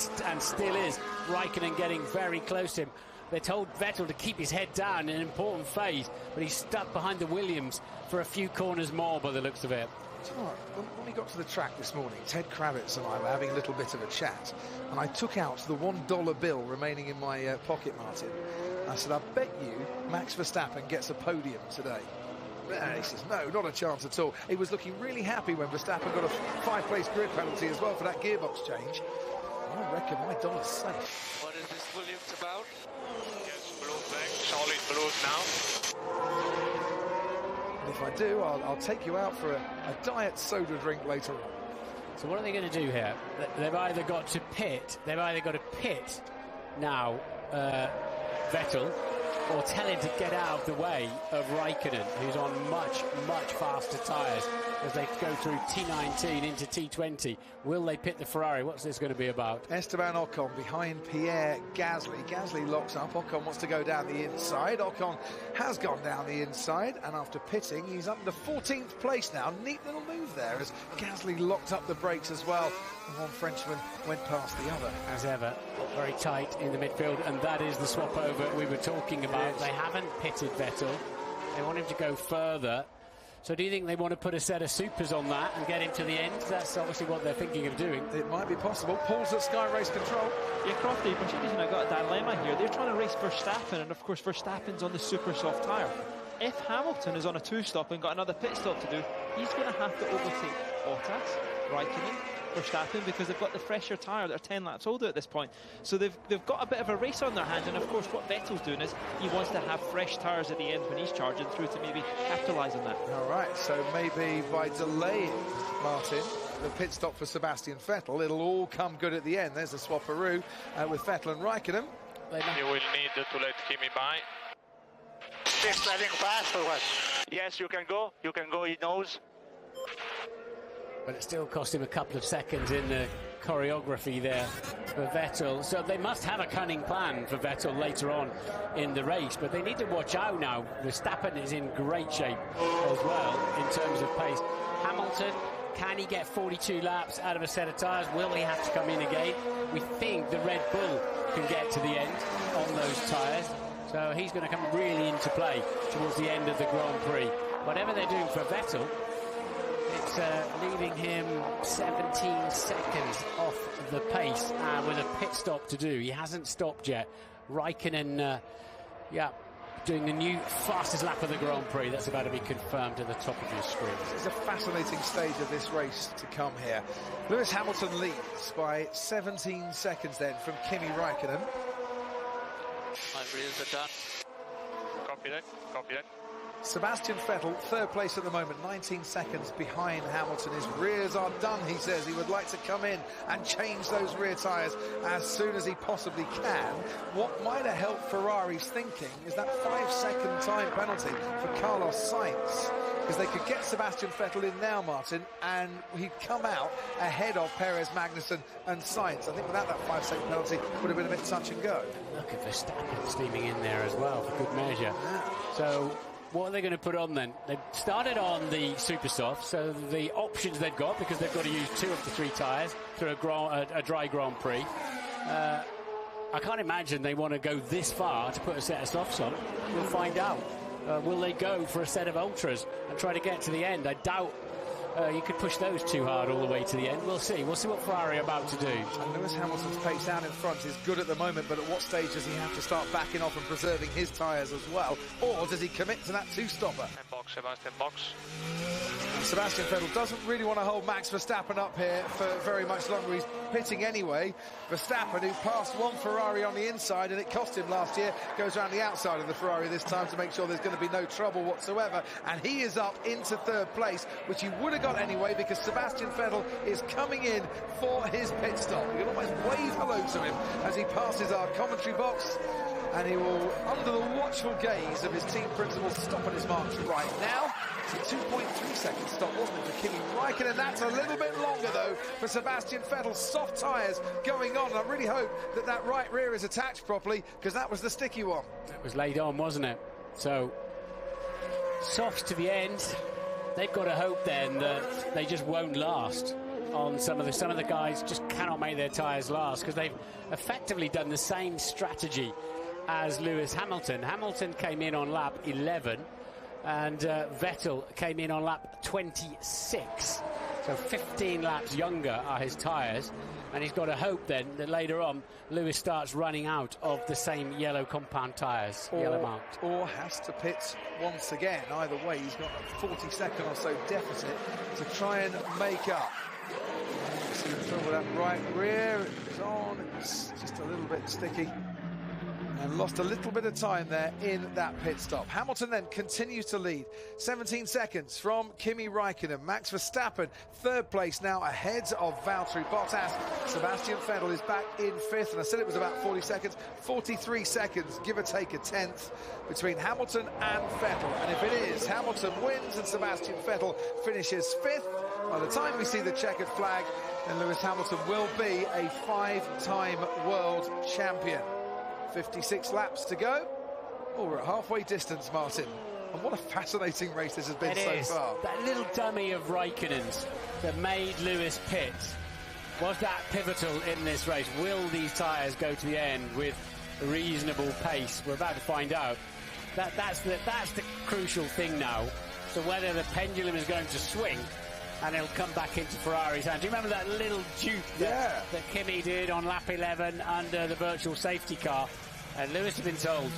still is. Räikkönen getting very close to him. They told Vettel to keep his head down in an important phase, but he's stuck behind the Williams for a few corners more by the looks of it. When we got to the track this morning, Ted Kravitz and I were having a little bit of a chat, and I took out the $1 bill remaining in my pocket, Martin. I said, I bet you Max Verstappen gets a podium today. He says, no, not a chance at all. He was looking really happy when Verstappen got a 5-place grid penalty as well for that gearbox change. I reckon my dollar's safe. What is this Williams about? Yes, blue flag, solid blues now. And if I do, I'll take you out for a diet soda drink later on. So what are they going to do here? They've either got to pit now, Vettel, or tell him to get out of the way of Raikkonen, who's on much, much faster tyres as they go through T19 into T20. Will they pit the Ferrari? What's this going to be about? Esteban Ocon behind Pierre Gasly. Gasly locks up. Ocon wants to go down the inside. Ocon has gone down the inside, and after pitting, he's up to 14th place now. Neat little move there as Gasly locked up the brakes as well. And one Frenchman went past the other. As ever, very tight in the midfield, and that is the swap over we were talking about. Yes. They haven't pitted Vettel. They want him to go further. So do you think they want to put a set of supers on that and get him to the end? That's obviously what they're thinking of doing. It might be possible. Paul's at Sky Race Control. Yeah, Crofty, Mercedes and I got a dilemma here. They're trying to race Verstappen, and of course Verstappen's on the super soft tyre. If Hamilton is on a two-stop and got another pit stop to do, he's going to have to overtake Bottas, Raikkonen, Verstappen, because they've got the fresher tyre. They're 10 laps older at this point. So they've got a bit of a race on their hands, and of course what Vettel's doing is he wants to have fresh tyres at the end when he's charging through to maybe capitalise on that. All right, so maybe by delaying, Martin, the pit stop for Sebastian Vettel, it'll all come good at the end. There's a swapperoo with Vettel and Raikkonen. You will need to let Kimi by. Still driving fast or what? Yes, you can go, he knows. But it still cost him a couple of seconds in the choreography there for Vettel. So they must have a cunning plan for Vettel later on in the race. But they need to watch out now. Verstappen is in great shape as well in terms of pace. Hamilton, can he get 42 laps out of a set of tyres? Will he have to come in again? We think the Red Bull can get to the end on those tyres. So he's going to come really into play towards the end of the Grand Prix. Whatever they're doing for Vettel, it's leaving him 17 seconds off the pace with a pit stop to do. He hasn't stopped yet. Raikkonen, doing the new fastest lap of the Grand Prix. That's about to be confirmed at the top of your screen. This is a fascinating stage of this race to come here. Lewis Hamilton leads by 17 seconds then from Kimi Raikkonen. My rears are done. Copy that. Sebastian Vettel, third place at the moment, 19 seconds behind Hamilton. His rears are done, he says. He would like to come in and change those rear tyres as soon as he possibly can. What might have helped Ferrari's thinking is that 5-second time penalty for Carlos Sainz, because they could get Sebastian Vettel in now, Martin, and he'd come out ahead of Perez, Magnussen and Sainz. I think without that 5-second penalty, would have been a bit touch and go. Look at Verstappen steaming in there as well, for good measure. So what are they going to put on then? They've started on the super soft, so the options they've got, because they've got to use 2 of the 3 tyres through a dry Grand Prix. I can't imagine they want to go this far to put a set of softs on. We'll find out. Will they go for a set of ultras and try to get to the end? I doubt you could push those too hard all the way to the end. We'll see. We'll see what Ferrari are about to do. And Lewis Hamilton's pace down in front is good at the moment, but at what stage does he have to start backing off and preserving his tyres as well? Or does he commit to that two-stopper? Sebastian box. Sebastian Vettel doesn't really want to hold Max Verstappen up here for very much longer. He's pitting anyway. Verstappen, who passed one Ferrari on the inside, and it cost him last year, goes around the outside of the Ferrari this time to make sure there's going to be no trouble whatsoever. And he is up into third place, which he would have got anyway, because Sebastian Vettel is coming in for his pit stop. You can almost wave hello to him as he passes our commentary box. And he will, under the watchful gaze of his team principal, stop on his march right now. It's a 2.3 second stop, wasn't it, for Kimi Raikkonen? That's a little bit longer, though, for Sebastian Vettel. Soft tyres going on. And I really hope that that right rear is attached properly, because that was the sticky one. It was laid on, wasn't it? So, softs to the end. They've got to hope then that they just won't last on some of the guys just cannot make their tyres last, because they've effectively done the same strategy as Lewis Hamilton. Hamilton came in on lap 11 and Vettel came in on lap 26. So 15 laps younger are his tyres, and he's got to hope then that later on Lewis starts running out of the same yellow compound tyres, yellow marked. Or has to pit once again. Either way, he's got a 40-second or so deficit to try and make up. See the trouble with that right rear. It's on. It's just a little bit sticky. and lost a little bit of time there in that pit stop. Hamilton then continues to lead, 17 seconds from Kimi Räikkönen. Max Verstappen, third place now, ahead of Valtteri Bottas. Sebastian Vettel is back in fifth, and I said it was about 40 seconds, 43 seconds, give or take a tenth, between Hamilton and Vettel. And if it is, Hamilton wins and Sebastian Vettel finishes fifth. By the time we see the checkered flag, then Lewis Hamilton will be a 5-time world champion. 56 laps to go. Oh, we're at halfway distance, Martin. And what a fascinating race this has been so far. That little dummy of Räikkönen's that made Lewis pit was that pivotal in this race. Will these tyres go to the end with a reasonable pace? We're about to find out. That's the crucial thing now. So whether the pendulum is going to swing and it'll come back into Ferrari's hands. Do you remember that little dupe that Kimi did on lap 11 under the virtual safety car? And Lewis has been told,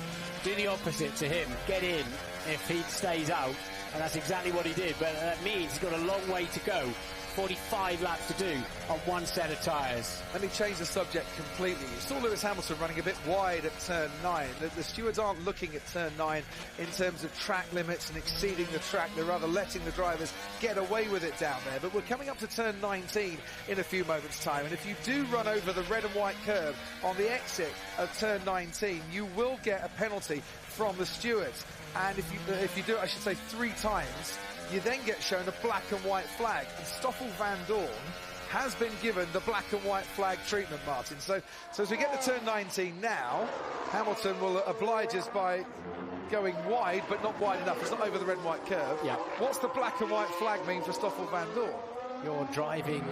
do the opposite to him, get in if he stays out, and that's exactly what he did. But that means he's got a long way to go, 45 laps to do on one set of tyres. Let me change the subject completely. You saw Lewis Hamilton running a bit wide at turn 9. The stewards aren't looking at turn 9 in terms of track limits and exceeding the track. They're rather letting the drivers get away with it down there. But we're coming up to turn 19 in a few moments' time. And if you do run over the red and white curve on the exit of turn 19, you will get a penalty from the stewards. And if you do it, I should say, 3 times, you then get shown a black and white flag. And Stoffel van Dorn has been given the black and white flag treatment, Martin. So as we get to turn 19 now, Hamilton will oblige us by going wide, but not wide enough. It's not over the red and white curve. Yeah. What's the black and white flag mean for Stoffel van Dorn? Your driving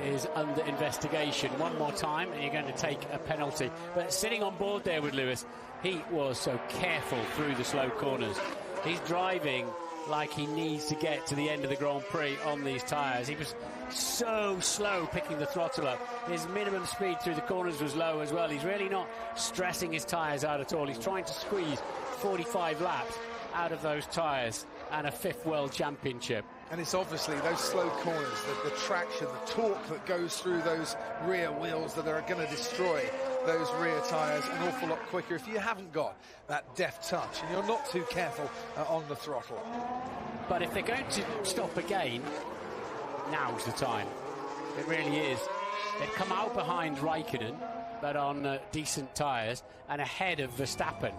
is under investigation. One more time and you're going to take a penalty. But sitting on board there with Lewis, he was so careful through the slow corners. He's driving like he needs to get to the end of the Grand Prix on these tyres. He was so slow picking the throttle up. His minimum speed through the corners was low as well. He's really not stressing his tyres out at all. He's trying to squeeze 45 laps out of those tyres and a 5th World Championship. And it's obviously those slow corners, the traction, the torque that goes through those rear wheels that are going to destroy those rear tyres an awful lot quicker if you haven't got that deft touch and you're not too careful on the throttle. But if they're going to stop again, now's the time. It really is. They've come out behind Räikkönen, but on decent tyres, and ahead of Verstappen.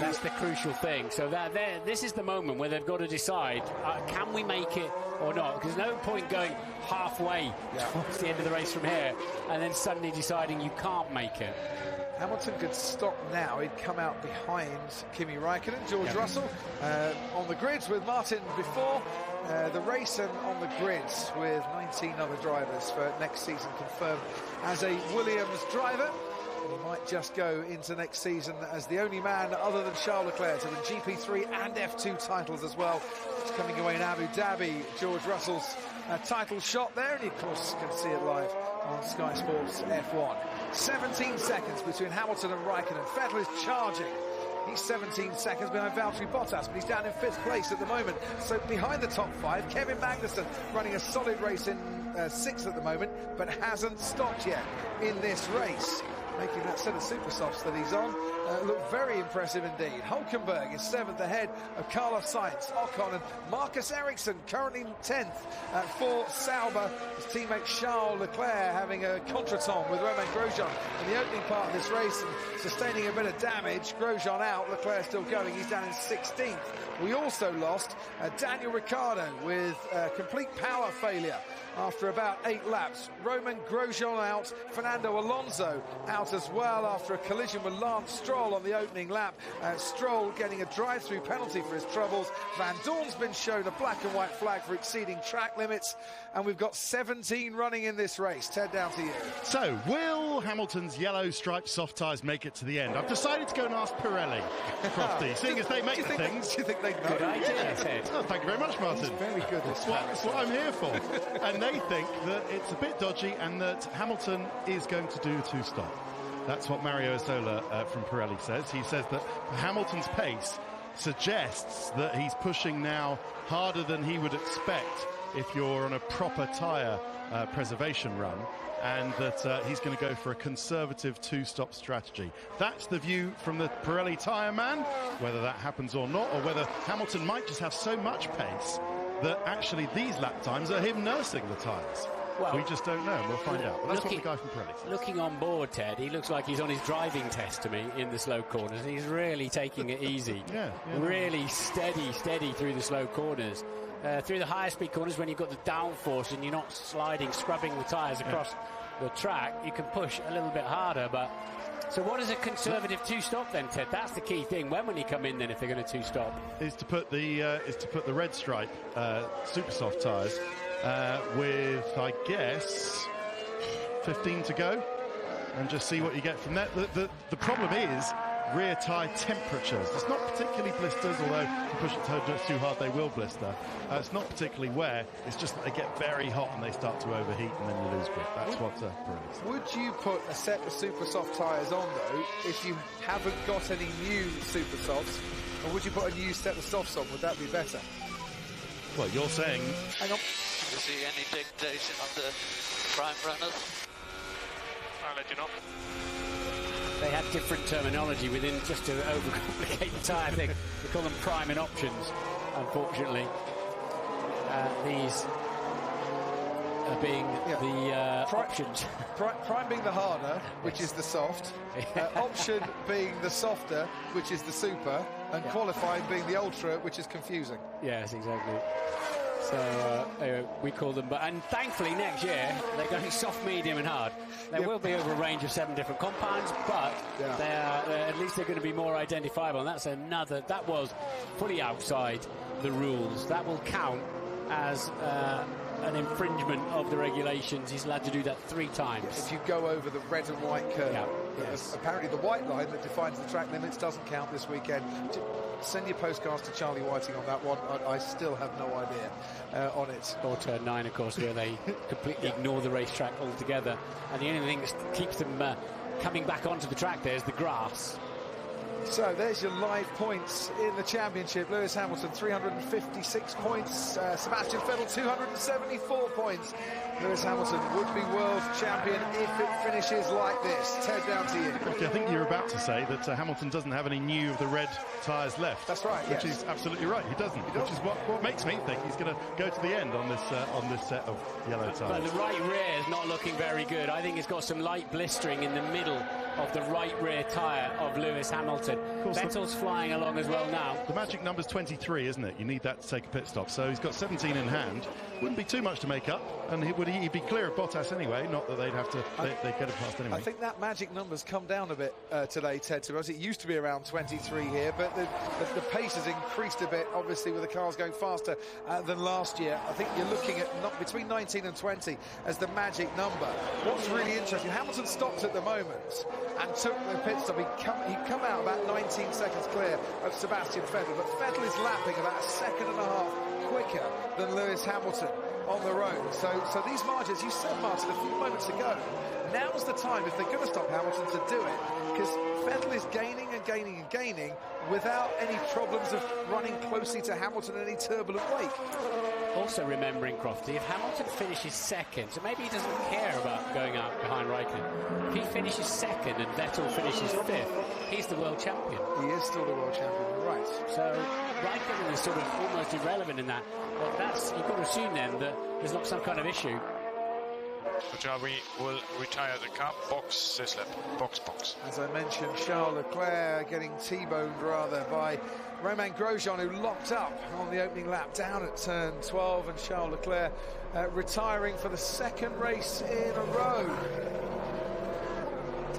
That's the crucial thing. So this is the moment where they've got to decide, can we make it or not? Because there's no point going halfway towards the end of the race from here and then suddenly deciding you can't make it. Hamilton could stop now. He'd come out behind Kimi Räikkönen. George Russell on the grids with Martin before the race, and on the grids with 19 other drivers for next season confirmed as a Williams driver. He might just go into next season as the only man other than Charles Leclerc to win GP3 and F2 titles as well. It's coming away in Abu Dhabi. George Russell's title shot there, and you of course can see it live on Sky Sports F1. 17 seconds between Hamilton and Räikkönen. Vettel is charging. He's 17 seconds behind Valtteri Bottas, but he's down in 5th place at the moment. So behind the top 5, Kevin Magnussen running a solid race in 6th at the moment, but hasn't stopped yet in this race, making that set of super softs that he's on look very impressive indeed. Hülkenberg is 7th ahead of Carlos Sainz, Ocon and Marcus Ericsson, currently 10th for Sauber. His teammate Charles Leclerc having a contretemps with Romain Grosjean in the opening part of this race and sustaining a bit of damage. Grosjean out, Leclerc still going, he's down in 16th. We also lost Daniel Ricciardo with complete power failure after about 8 laps. Romain Grosjean out, Fernando Alonso out as well after a collision with Lance Stroll on the opening lap. Stroll getting a drive-through penalty for his troubles. Van Dorn's been shown a black and white flag for exceeding track limits, and we've got 17 running in this race. Ted, down to you. So, will Hamilton's yellow striped soft tyres make it to the end? I've decided to go and ask Pirelli, Crofty, seeing as they make the things. Do you think they know? Good idea, Ted. Oh, thank you very much, Martin. He's very good. That's what I'm here for. And they think that it's a bit dodgy and that Hamilton is going to do a 2-stop. That's what Mario Isola from Pirelli says. He says that Hamilton's pace suggests that he's pushing now harder than he would expect if you're on a proper tyre preservation run, and that he's going to go for a conservative two-stop strategy. That's the view from the Pirelli tyre man. Whether that happens or not, or whether Hamilton might just have so much pace that actually these lap times are him nursing the tyres. Well, we just don't know, and we'll find out. But that's what the guy from Prix says. Looking on board, Ted, he looks like he's on his driving test to me in the slow corners. He's really taking it easy. Really steady through the slow corners. Through the higher speed corners, when you've got the downforce and you're not scrubbing the tyres across the track, you can push a little bit harder. But so what is a conservative two-stop then, Ted? That's the key thing. When will he come in then if they're going to two-stop? Is to put the red stripe super soft tyres with, I guess, 15 to go, and just see what you get from that. The problem is rear tyre temperatures. It's not particularly blisters, although if you push it too hard they will blister. It's not particularly wear, it's just that they get very hot and they start to overheat and then you lose grip. That's what Pirelli says. Would you put a set of super soft tyres on though if you haven't got any new super softs, or would you put a new set of softs on? Would that be better? Well, you're saying... Hang on. Do you see any degradation on the prime runners? I'll let you know. They have different terminology within, just to overcomplicate the tyre thing. We call them prime and options, unfortunately. These are being the options. Prime being the harder, which is the soft. Option being the softer, which is the super. And qualifying being the ultra, which is confusing. Yes, exactly. So anyway, we call them, and thankfully next year they're going soft, medium and hard. There will be over a range of 7 different compounds, but they are, at least they're going to be more identifiable, and that's another, that was fully outside the rules. That will count as an infringement of the regulations. He's allowed to do that 3 times. If you go over the red and white curve. Apparently the white line that defines the track limits doesn't count this weekend. Send your postcards to Charlie Whiting on that one. I still have no idea on it. Or turn 9, of course, where they completely ignore the racetrack altogether. And the only thing that keeps them coming back onto the track there is the grass. So there's your live points in the championship. Lewis Hamilton 356 points, Sebastian Vettel 274 points. Lewis Hamilton would be world champion if it finishes like this. Ted, down to you. Okay, I think you're about to say that Hamilton doesn't have any new of the red tyres left. That's right, which is absolutely right. He doesn't. Which is what makes me think he's going to go to the end on this set of yellow tyres. But the right rear is not looking very good. I think it's got some light blistering in the middle of the right rear tyre of Lewis Hamilton. Vettel's flying along as well now. The magic number's 23, isn't it? You need that to take a pit stop. So he's got 17 in hand. Wouldn't be too much to make up, and he'd be clear of Bottas anyway. Not that they'd have to, they'd get it past anyway. I think that magic number's come down a bit today, Ted. To us, it used to be around 23 here, but the pace has increased a bit. Obviously, with the cars going faster than last year, I think you're looking at between 19 and 20 as the magic number. What's really interesting, Hamilton stopped at the moment and took the pit stop. He'd come out about 19 seconds clear of Sebastian Vettel, but Vettel is lapping about 1.5 seconds quicker than Lewis Hamilton on the road. So these margins, you said, Martin, a few moments ago, now's the time, if they're going to stop Hamilton, to do it, because Vettel is gaining and gaining and gaining without any problems of running closely to Hamilton in any turbulent wake. Also remembering, Crofty, if Hamilton finishes second, so maybe he doesn't care about going out behind Raikkonen. If he finishes second and Vettel finishes 5th, he's the world champion. He is still the world champion, right. So Raikkonen is sort of almost irrelevant in that. But you've got to assume then that there's not some kind of issue. We will retire the car. Box this lap. Box. As I mentioned, Charles Leclerc getting T-boned rather by Romain Grosjean, who locked up on the opening lap down at turn 12, and Charles Leclerc retiring for the 2nd race in a row.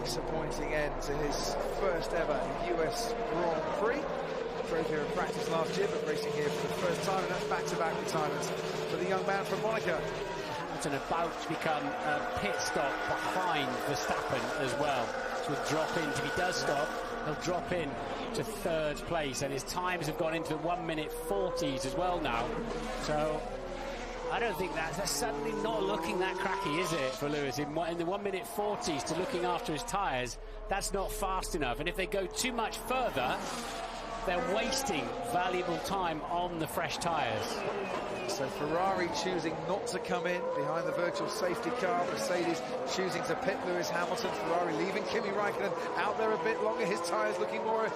Disappointing end to his first ever US Grand Prix. Drove here in practice last year, but racing here for the first time, and that's back-to-back retirements for the young man from Monaco. Hamilton about to become a pit stop behind Verstappen as well. So he'll drop in. If he does stop, he'll drop in to 3rd place, and his times have gone into the 1:40s as well now. So I don't think that's suddenly not looking that cracky, is it, for Lewis? In the 1:40s to looking after his tyres, that's not fast enough. And if they go too much further, they're wasting valuable time on the fresh tyres. So Ferrari choosing not to come in behind the virtual safety car. Mercedes choosing to pit Lewis Hamilton. Ferrari leaving Kimi Raikkonen out there a bit longer. His tyres looking more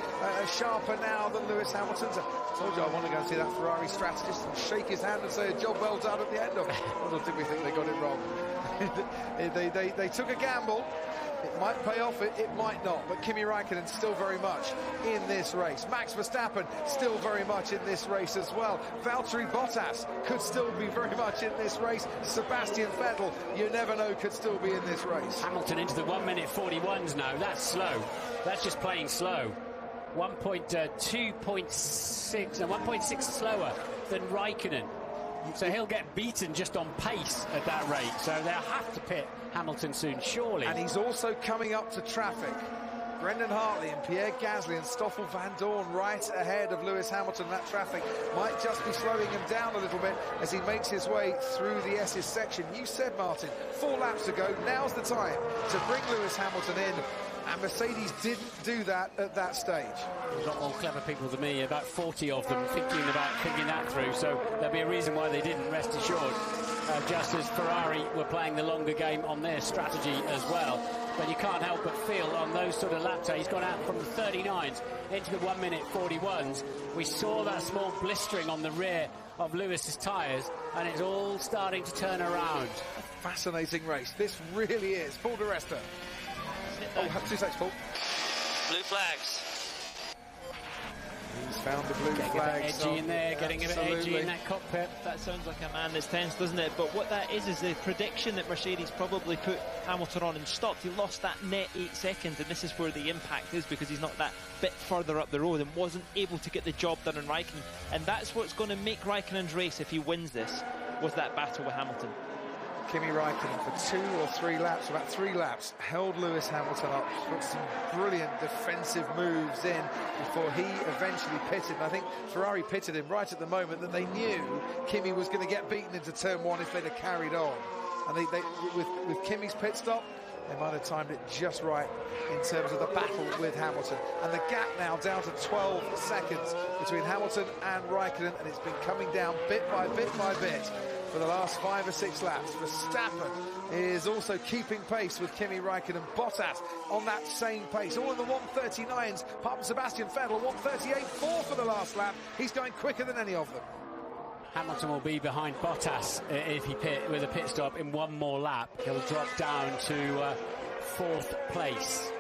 sharper now than Lewis Hamilton's. I told you I want to go and see that Ferrari strategist and shake his hand and say a job well done at the end of it. Or did we think they got it wrong? they took a gamble. It might pay off, it might not, but Kimi Raikkonen still very much in this race. Max Verstappen still very much in this race as well. Valtteri Bottas could still be very much in this race. Sebastian Vettel, you never know, could still be in this race. Hamilton into the 1:41s now. That's slow. That's just plain slow. 1.6 slower than Raikkonen. So he'll get beaten just on pace at that rate. So they'll have to pit Hamilton soon, surely. And he's also coming up to traffic. Brendan Hartley and Pierre Gasly and Stoffel Van Dorn right ahead of Lewis Hamilton. That traffic might just be slowing him down a little bit as he makes his way through the S's section. You said, Martin, 4 laps to go. Now's the time to bring Lewis Hamilton in. And Mercedes didn't do that at that stage. There's a lot more clever people than me, about 40 of them, thinking that through. So there'll be a reason why they didn't, rest assured. Just as Ferrari were playing the longer game on their strategy as well. But you can't help but feel on those sort of laps, he's gone out from the 39s into the 1:41s. We saw that small blistering on the rear of Lewis's tyres, and it's all starting to turn around. Fascinating race. This really is. Paul Di Resta. Oh, 2 seconds, Paul. Blue flags. He's found the blue flags. Getting a bit edgy in there, getting a bit edgy in that cockpit. That sounds like a man that's tense, doesn't it? But what that is the prediction that Mercedes probably put Hamilton on and stopped. He lost that net 8 seconds, and this is where the impact is, because he's not that bit further up the road and wasn't able to get the job done in Raikkonen. And that's what's going to make Raikkonen's race, if he wins this, was that battle with Hamilton. Kimi Raikkonen for 2 or 3 laps, about 3 laps, held Lewis Hamilton up, put some brilliant defensive moves in before he eventually pitted. And I think Ferrari pitted him right at the moment that they knew Kimi was going to get beaten into turn 1 if they'd have carried on. And with Kimi's pit stop, they might have timed it just right in terms of the battle with Hamilton. And the gap now down to 12 seconds between Hamilton and Raikkonen, and it's been coming down bit by bit by bit for the last 5 or 6 laps. Verstappen is also keeping pace with Kimi Raikkonen. Bottas on that same pace, all in the 1:39s. Apart from Sebastian Vettel, 1:38.4 for the last lap. He's going quicker than any of them. Hamilton will be behind Bottas if he with a pit stop in one more lap. He'll drop down to 4th place.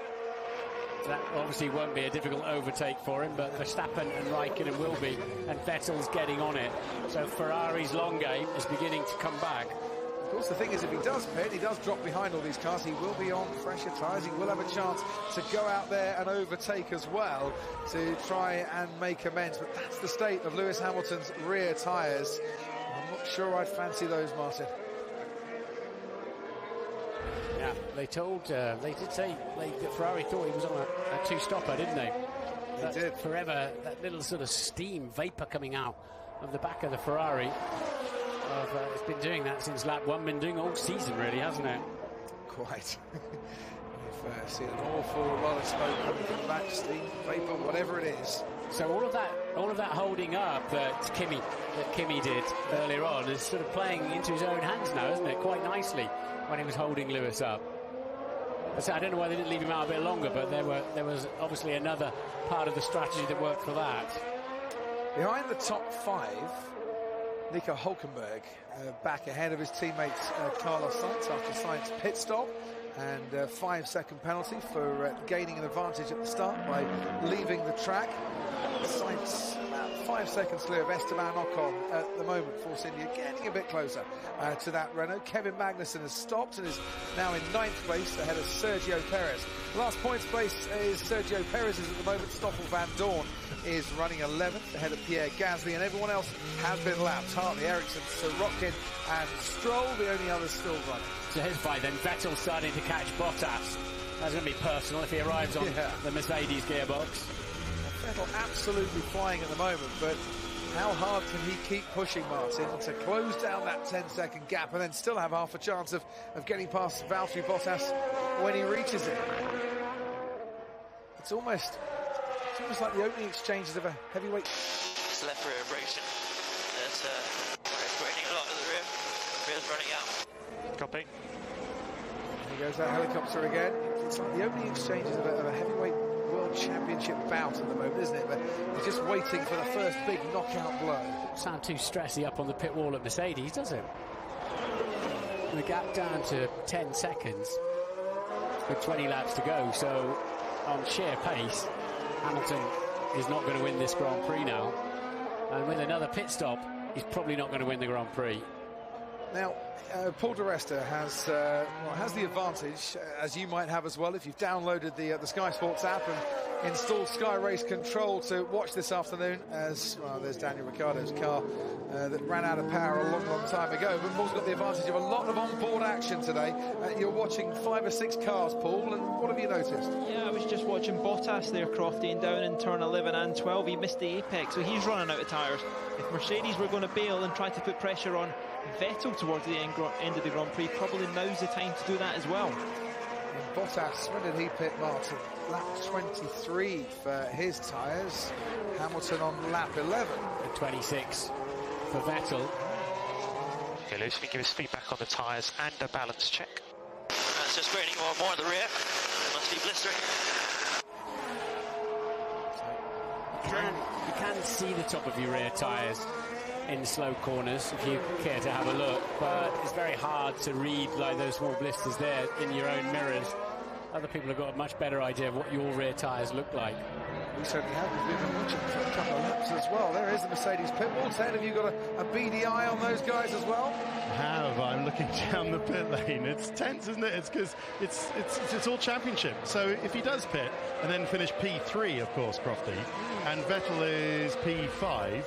That obviously won't be a difficult overtake for him, but Verstappen and Raikkonen will be, and Vettel's getting on it. So Ferrari's long game is beginning to come back. Of course, the thing is, if he does pit, he does drop behind all these cars, he will be on fresher tyres, he will have a chance to go out there and overtake as well to try and make amends. But that's the state of Lewis Hamilton's rear tyres. I'm not sure I'd fancy those, Martin. Yeah, they did say that Ferrari thought he was on a 2-stopper, didn't they? They did. Forever, that little sort of steam vapour coming out of the back of the Ferrari. It's been doing that since lap 1, been doing all season really, hasn't it? Quite. We've seen an awful lot of smoke coming from the back, steam, vapour, whatever it is. So all of that holding up that Kimi did earlier on is sort of playing into his own hands now, isn't it? Quite nicely when he was holding Lewis up. So I don't know why they didn't leave him out a bit longer, but there was obviously another part of the strategy that worked for that. Behind the top 5, Nico Hülkenberg back ahead of his teammates Carlos Sainz after Sainz pit stop, and a 5-second penalty for gaining an advantage at the start by leaving the track. Sainz about 5 seconds clear of Esteban Ocon at the moment. Force India getting a bit closer to that Renault. Kevin Magnussen has stopped and is now in 9th place ahead of Sergio Perez. Last points place is Sergio Perez's at the moment. Stoffel Van Dorn is running 11th ahead of Pierre Gasly, and everyone else has been lapped. Hartley, Ericsson, Sorokin and Stroll, the only others still running. So here's by then Vettel starting to catch Bottas. That's going to be personal if he arrives on the Mercedes gearbox. Vettel absolutely flying at the moment, but how hard can he keep pushing, Martin, to close down that 10-second gap and then still have half a chance of getting past Valtteri Bottas when he reaches it? It's almost It's almost like the opening exchanges of a heavyweight. It's left rear abrasion. There's burning a lot of the rear. Rear's running out. Copy. Here goes that helicopter again. It's like the opening exchanges of a heavyweight World Championship bout at the moment, isn't it? But he's just waiting for the first big knockout blow. Doesn't sound too stressy up on the pit wall at Mercedes, does it? The gap down to 10 seconds with 20 laps to go, so on sheer pace, Hamilton is not going to win this Grand Prix now. And with another pit stop, he's probably not going to win the Grand Prix. Now, Paul di Resta has the advantage, as you might have as well, if you've downloaded the Sky Sports app and installed Sky Race Control to watch this afternoon, as well, there's Daniel Ricciardo's car that ran out of power a long time ago. But Paul's got the advantage of a lot of on-board action today. You're watching 5 or 6 cars, Paul, and what have you noticed? Yeah, I was just watching Bottas there, Crofty, and down in turn 11 and 12. He missed the apex, so he's running out of tyres. If Mercedes were going to bail and try to put pressure on Vettel towards the end of the Grand Prix, probably now's the time to do that as well. And Bottas, when did he pit, Martin? Lap 23 for his tyres. Hamilton on lap 11. At 26 for Vettel. Okay, Lewis, if you give us feedback on the tyres and a balance check. That's just burning more at the rear. It must be blistering. You can see the top of your rear tyres in slow corners if you care to have a look, but it's very hard to read like those small blisters there in your own mirrors. Other people have got a much better idea of what your rear tyres look like. We certainly have. We've been watching for a couple of laps as well. There is the Mercedes pit wall. Ted, have you got a beady eye on those guys as well? I'm looking down the pit lane. It's tense, isn't it? It's because it's all championship. So if he does pit and then finish P3, of course, Crofty, and Vettel is P5,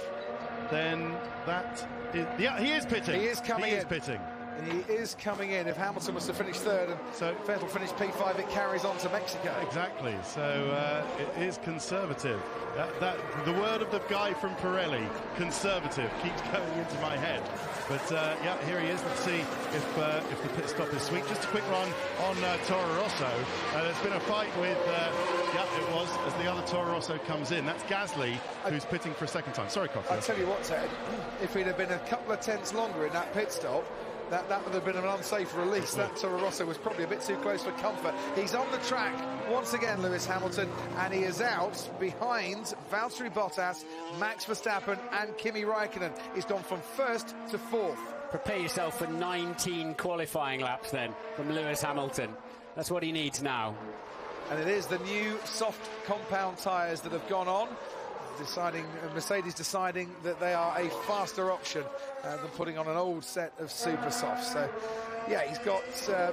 then that is, yeah, he is pitting. He is coming in. He is pitting. He is coming in. If Hamilton was to finish third and so Vettel finished P5, it carries on to Mexico. Exactly. So it is conservative. The word of the guy from Pirelli, conservative, keeps going into my head. But yeah, here he is. Let's see if the pit stop is sweet. Just a quick run on Toro Rosso. There's been a fight with, yeah, it was, as the other Toro Rosso comes in. That's Gasly, who's pitting for a second time. Sorry, Coffey. I'll tell you what, Ted, if he'd have been a couple of tenths longer in that pit stop, that would have been an unsafe release. That Toro Rosso was probably a bit too close for comfort. He's on the track once again, Lewis Hamilton, and he is out behind Valtteri Bottas, Max Verstappen and Kimi Raikkonen. He's gone from first to fourth. Prepare yourself for 19 qualifying laps then from Lewis Hamilton. That's what he needs now. And it is the new soft compound tyres that have gone on. Mercedes deciding that they are a faster option than putting on an old set of super softs. So yeah, he's got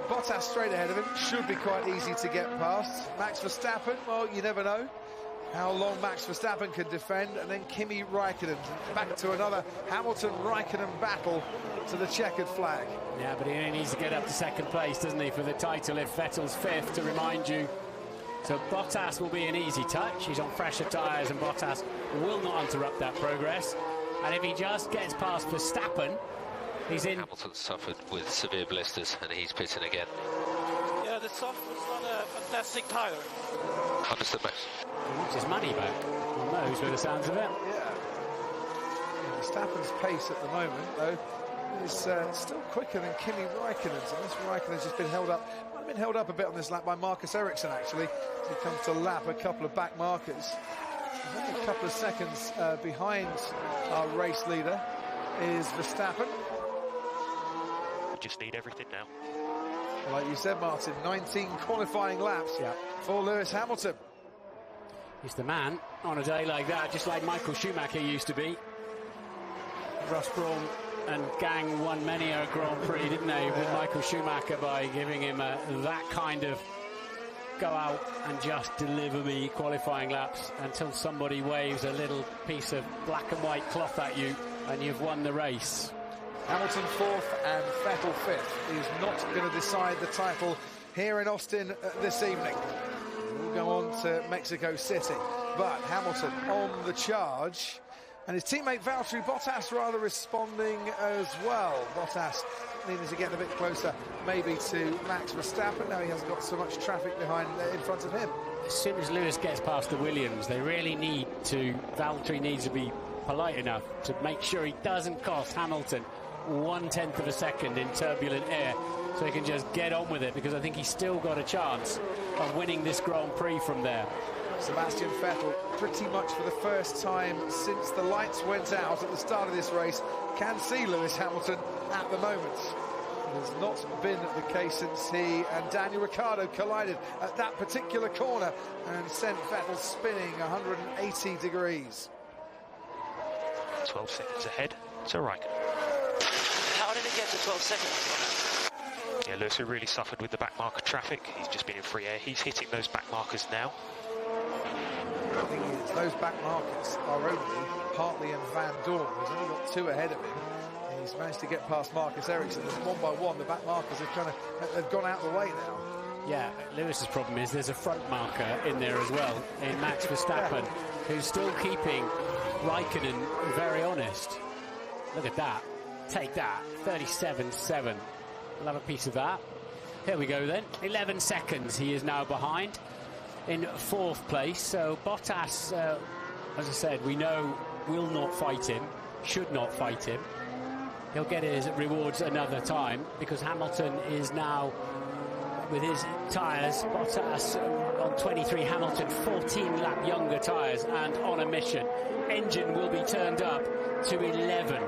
Bottas straight ahead of him. Should be quite easy to get past. Max Verstappen, well, you never know how long Max Verstappen can defend. And then Kimi Raikkonen, back to another Hamilton-Raikkonen battle to the checkered flag. Yeah, but he only needs to get up to second place, doesn't he, for the title if Vettel's fifth, to remind you. So Bottas will be an easy touch. He's on fresher tyres and Bottas will not interrupt that progress. And if he just gets past Verstappen, he's in. Hamilton suffered with severe blisters and he's pitting again. Yeah, the soft was not a fantastic tyre. Understood, Max. He wants his money back on those, by the sounds of it. Yeah. Verstappen's pace at the moment, though, is still quicker than Kimi Raikkonen's. And this Raikkonen's just been held up. Might have been held up a bit on this lap by Marcus Ericsson, actually. He comes to lap a couple of back markers. He's only a couple of seconds behind our race leader is Verstappen. We just need everything now. Like you said, Martin, 19 qualifying laps for Lewis Hamilton. He's the man on a day like that, just like Michael Schumacher used to be. Ross Brawn and gang won many a Grand Prix, didn't they, with Michael Schumacher by giving him that kind of go out and just deliver me qualifying laps until somebody waves a little piece of black and white cloth at you and you've won the race. Hamilton fourth and Vettel fifth. He is not going to decide the title here in Austin this evening. We'll go on to Mexico City, but Hamilton on the charge. And his teammate Valtteri Bottas rather responding as well. Bottas needing to get a bit closer maybe to Max Verstappen. Now he hasn't got so much traffic behind in front of him. As soon as Lewis gets past the Williams, they really need to, Valtteri needs to be polite enough to make sure he doesn't cost Hamilton 1/10 of a second in turbulent air, so he can just get on with it, because I think he's still got a chance of winning this Grand Prix from there. Sebastian Vettel, pretty much for the first time since the lights went out at the start of this race, can see Lewis Hamilton at the moment. It has not been the case since he and Daniel Ricciardo collided at that particular corner and sent Vettel spinning 180 degrees. 12 seconds ahead to Raikkonen. How did it get to 12 seconds? Yeah, Lewis really suffered with the back marker traffic. He's just been in free air. He's hitting those back markers now. The thing is, those back markers are only Hartley and Van Dorn. He's only got 2 ahead of him. He's managed to get past Marcus Ericsson. And one by one, the back markers have gone out of the way now. Yeah, Lewis's problem is there's a front marker in there as well, in Max Verstappen, who's still keeping Raikkonen very honest. Look at that. Take that. 37.7. We'll have a piece of that. Here we go then. 11 seconds he is now behind in 4th place. So Bottas, as I said, we know will not fight him, should not fight him. He'll get his rewards another time, because Hamilton is now, with his tyres, Bottas on 23, Hamilton 14 lap younger tyres and on a mission. Engine will be turned up to 11.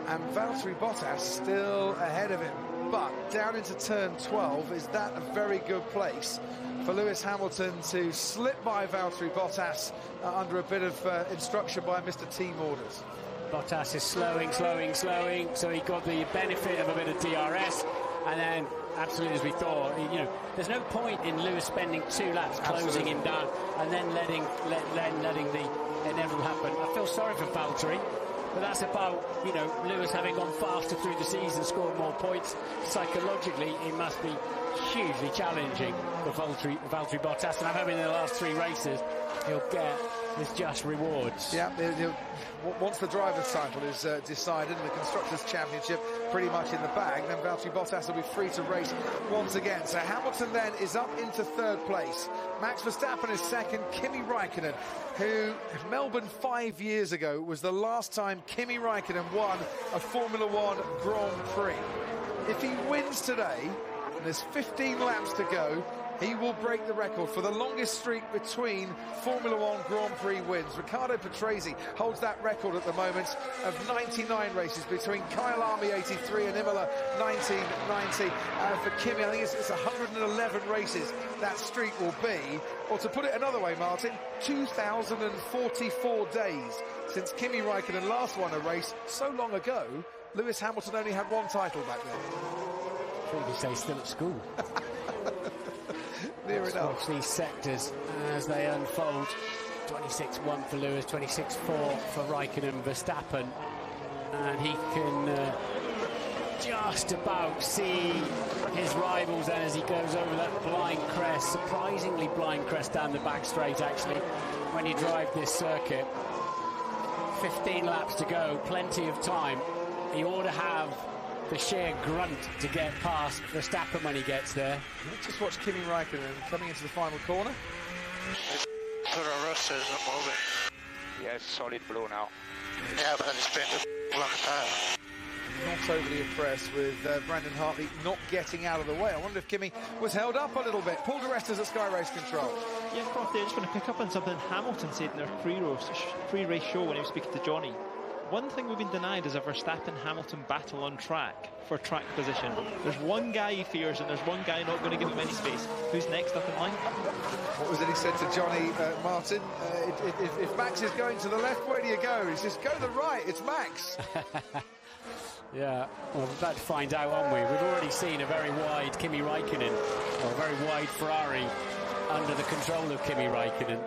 And Valtteri Bottas still ahead of him. But down into turn 12, is that a very good place for Lewis Hamilton to slip by Valtteri Bottas under a bit of instruction by Mr. Team Orders? Bottas is slowing, so he got the benefit of a bit of DRS, and then, absolutely as we thought, there's no point in Lewis spending 2 laps closing him down and then letting the inevitable happen. I feel sorry for Valtteri, but that's about, Lewis having gone faster through the season, scored more points. Psychologically, it must be hugely challenging for Valtteri Bottas, and I'm hoping in the last 3 races he'll get his just rewards. Yeah, once the driver's title is decided and the Constructors' Championship pretty much in the bag, then Valtteri Bottas will be free to race once again. So Hamilton then is up into 3rd place. Max Verstappen is 2nd. Kimi Raikkonen, who Melbourne 5 years ago was the last time Kimi Raikkonen won a Formula 1 Grand Prix. If he wins today, and there's 15 laps to go, he will break the record for the longest streak between Formula 1 Grand Prix wins. Riccardo Patrese holds that record at the moment of 99 races between Kyle Army 83 and Imola 1990. For Kimi, I think it's 111 races that streak will be. Or to put it another way, Martin, 2,044 days since Kimi Raikkonen last won a race so long ago. Lewis Hamilton only had 1 title back then. I think you say still at school. Let's watch these sectors as they unfold. 26.1 for Lewis, 26.4 for Raikkonen, Verstappen, and he can just about see his rivals then as he goes over that blind crest, surprisingly blind crest down the back straight actually when you drive this circuit. 15 laps to go, plenty of time. He ought to have the sheer grunt to get past Verstappen when he gets there. Let's just watch Kimi Raikkonen coming into the final corner. Rust is not moving. Yes, solid blue now. Yeah, but it's been a long time. Not overly impressed with Brandon Hartley not getting out of the way. I wonder if Kimi was held up a little bit. Paul DeResta's at Sky Race Control. Yeah, Crofty, I just want to pick up on something Hamilton said in their pre-race show when he was speaking to Johnny. One thing we've been denied is a Verstappen-Hamilton battle on track for track position. There's one guy he fears and there's one guy not going to give him any space. Who's next up in line? What was it he said to Johnny, Martin? If Max is going to the left, where do you go? He says, go to the right, it's Max. Yeah, well, we're about to find out, aren't we? We've already seen a very wide Kimi Raikkonen, or a very wide Ferrari under the control of Kimi Raikkonen.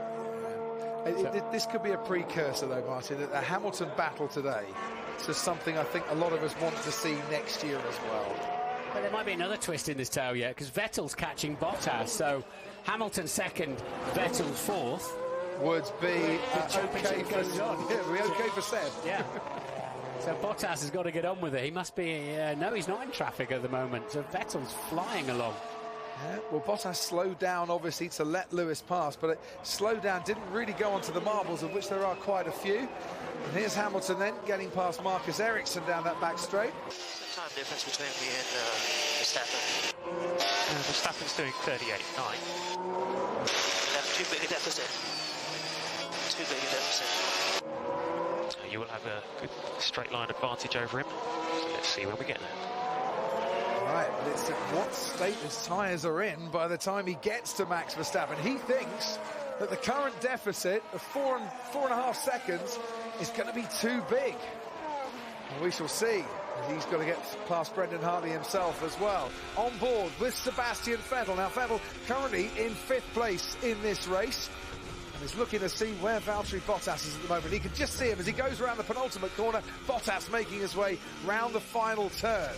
This could be a precursor, though, Martin. A Hamilton battle today to something I think a lot of us want to see next year as well. But there might be another twist in this tale yet, because Vettel's catching Bottas. So Hamilton 2nd, Vettel 4th. would be okay for Seb. Yeah. So Bottas has got to get on with it. He must be... no, he's not in traffic at the moment. So Vettel's flying along. Yeah, well, Bottas slowed down, obviously, to let Lewis pass, but it slowed down, didn't really go onto the marbles, of which there are quite a few. And here's Hamilton then, getting past Marcus Ericsson down that back straight. What's the time difference between me and Verstappen? Verstappen's doing 38.9. That's too big a deficit. Too big a deficit. You will have a good straight line advantage over him. So let's see when we get there. Right, but it's what state his tyres are in by the time he gets to Max Verstappen. He thinks that the current deficit of 4.5 seconds is going to be too big. And we shall see. He's got to get past Brendan Hartley himself as well. On board with Sebastian Vettel. Now, Vettel currently in 5th place in this race. And is looking to see where Valtteri Bottas is at the moment. He can just see him as he goes around the penultimate corner. Bottas making his way round the final turn.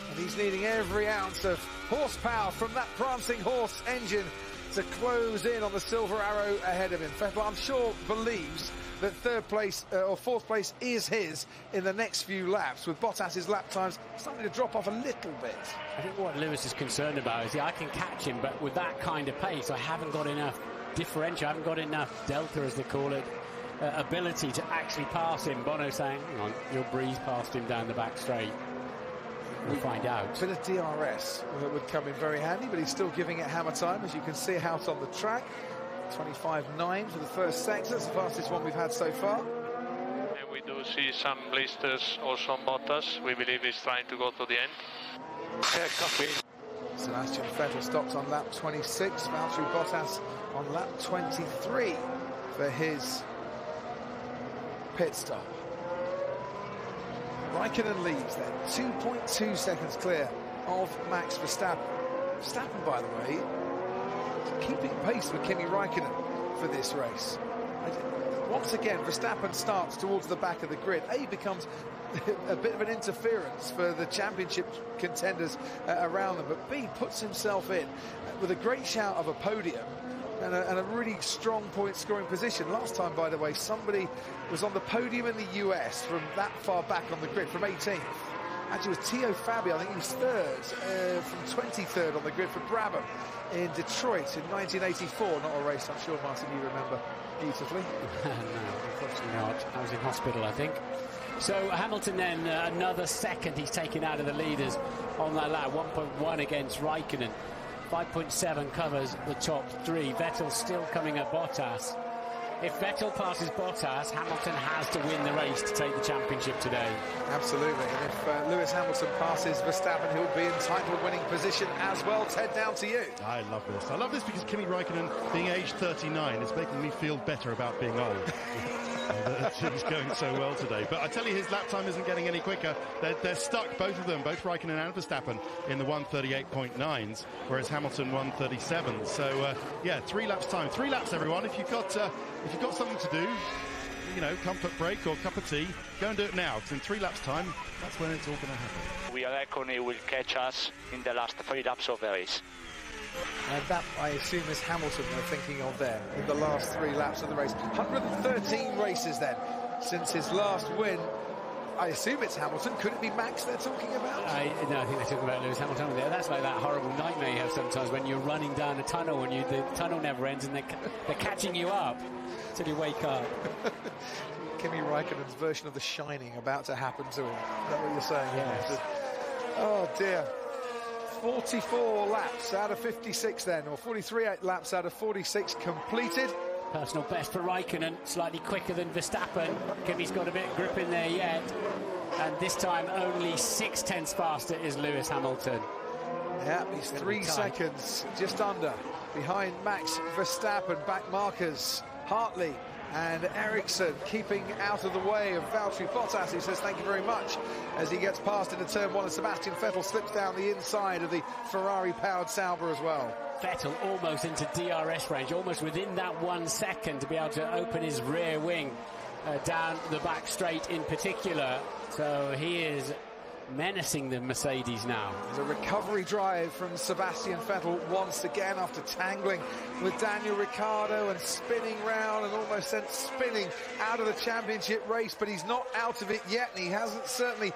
And he's needing every ounce of horsepower from that prancing horse engine to close in on the silver arrow ahead of him. Vettel, I'm sure, believes that 3rd place or 4th place is his in the next few laps, with Bottas's lap times starting to drop off a little bit. I think what Lewis is concerned about is, I can catch him, but with that kind of pace, I haven't got enough differential, I haven't got enough delta, as they call it, ability to actually pass him. Bono saying, hang on, you'll breeze past him down the back straight. We'll find out. A bit of DRS would come in very handy, but he's still giving it hammer time, as you can see out on the track. 25.9 for the first sector. That's the fastest one we've had so far. And we do see some blisters also on Bottas. We believe he's trying to go to the end. Yeah, copy. Sebastian Vettel stopped on lap 26. Valtteri Bottas on lap 23 for his pit stop. Raikkonen leads then, 2.2 seconds clear of Max Verstappen. Verstappen, by the way, keeping pace with Kimi Raikkonen for this race. Once again, Verstappen starts towards the back of the grid. A becomes a bit of an interference for the championship contenders around them, but B puts himself in with a great shout of a podium and a really strong point-scoring position. Last time, by the way, somebody was on the podium in the US from that far back on the grid, from 18th. Actually, it was Tio Fabio, I think he was 3rd, from 23rd on the grid for Brabham in Detroit in 1984. Not a race I'm sure, Martin, you remember beautifully. No, unfortunately not. I was in hospital, I think. So Hamilton then, another second he's taken out of the leaders on that lap. 1.1 against Raikkonen. 5.7 covers the top 3. Vettel still coming at Bottas. If Vettel passes Bottas, Hamilton has to win the race to take the championship today. Absolutely. And if Lewis Hamilton passes Verstappen, he'll be in title winning position as well. Ted, down to you. I love this. I love this because Kimi Raikkonen, being aged 39, is making me feel better about being old. He's going so well today. But I tell you, his lap time isn't getting any quicker. They're stuck, both of them, both Raikkonen and Verstappen, in the 1:38.9s, whereas Hamilton 1:37. So, yeah, 3 laps time. 3 laps, everyone. If you've got something to do, you know, comfort break or cup of tea, go and do it now, because in 3 laps time, that's when it's all going to happen. We reckon he will catch us in the last 3 laps of the race. And that, I assume, is Hamilton they're thinking of there in the last 3 laps of the race. 113 races then since his last win. I assume it's Hamilton. Could it be Max they're talking about? No, I think they're talking about Lewis Hamilton. That's like that horrible nightmare you have sometimes when you're running down a tunnel and the tunnel never ends and they're catching you up until you wake up. Kimi Raikkonen's version of The Shining about to happen to him. Is that what you're saying? Yes. Oh, dear. 44 laps out of 56 then, or 43 laps out of 46 completed. Personal best for Raikkonen, slightly quicker than Verstappen. Kimi's got a bit of grip in there yet. And this time only 0.6 faster is Lewis Hamilton. Yeah, he's 3 seconds, just under, behind Max Verstappen. Back markers, Hartley and Ericsson keeping out of the way of Valtteri Bottas, who says thank you very much as he gets past into turn 1, and Sebastian Vettel slips down the inside of the Ferrari-powered Sauber as well. Vettel almost into DRS range, almost within that 1 second to be able to open his rear wing down the back straight in particular. So he is menacing the Mercedes now. There's a recovery drive from Sebastian Vettel once again after tangling with Daniel Ricciardo and spinning round and almost sent spinning out of the championship race, but he's not out of it yet, and he hasn't certainly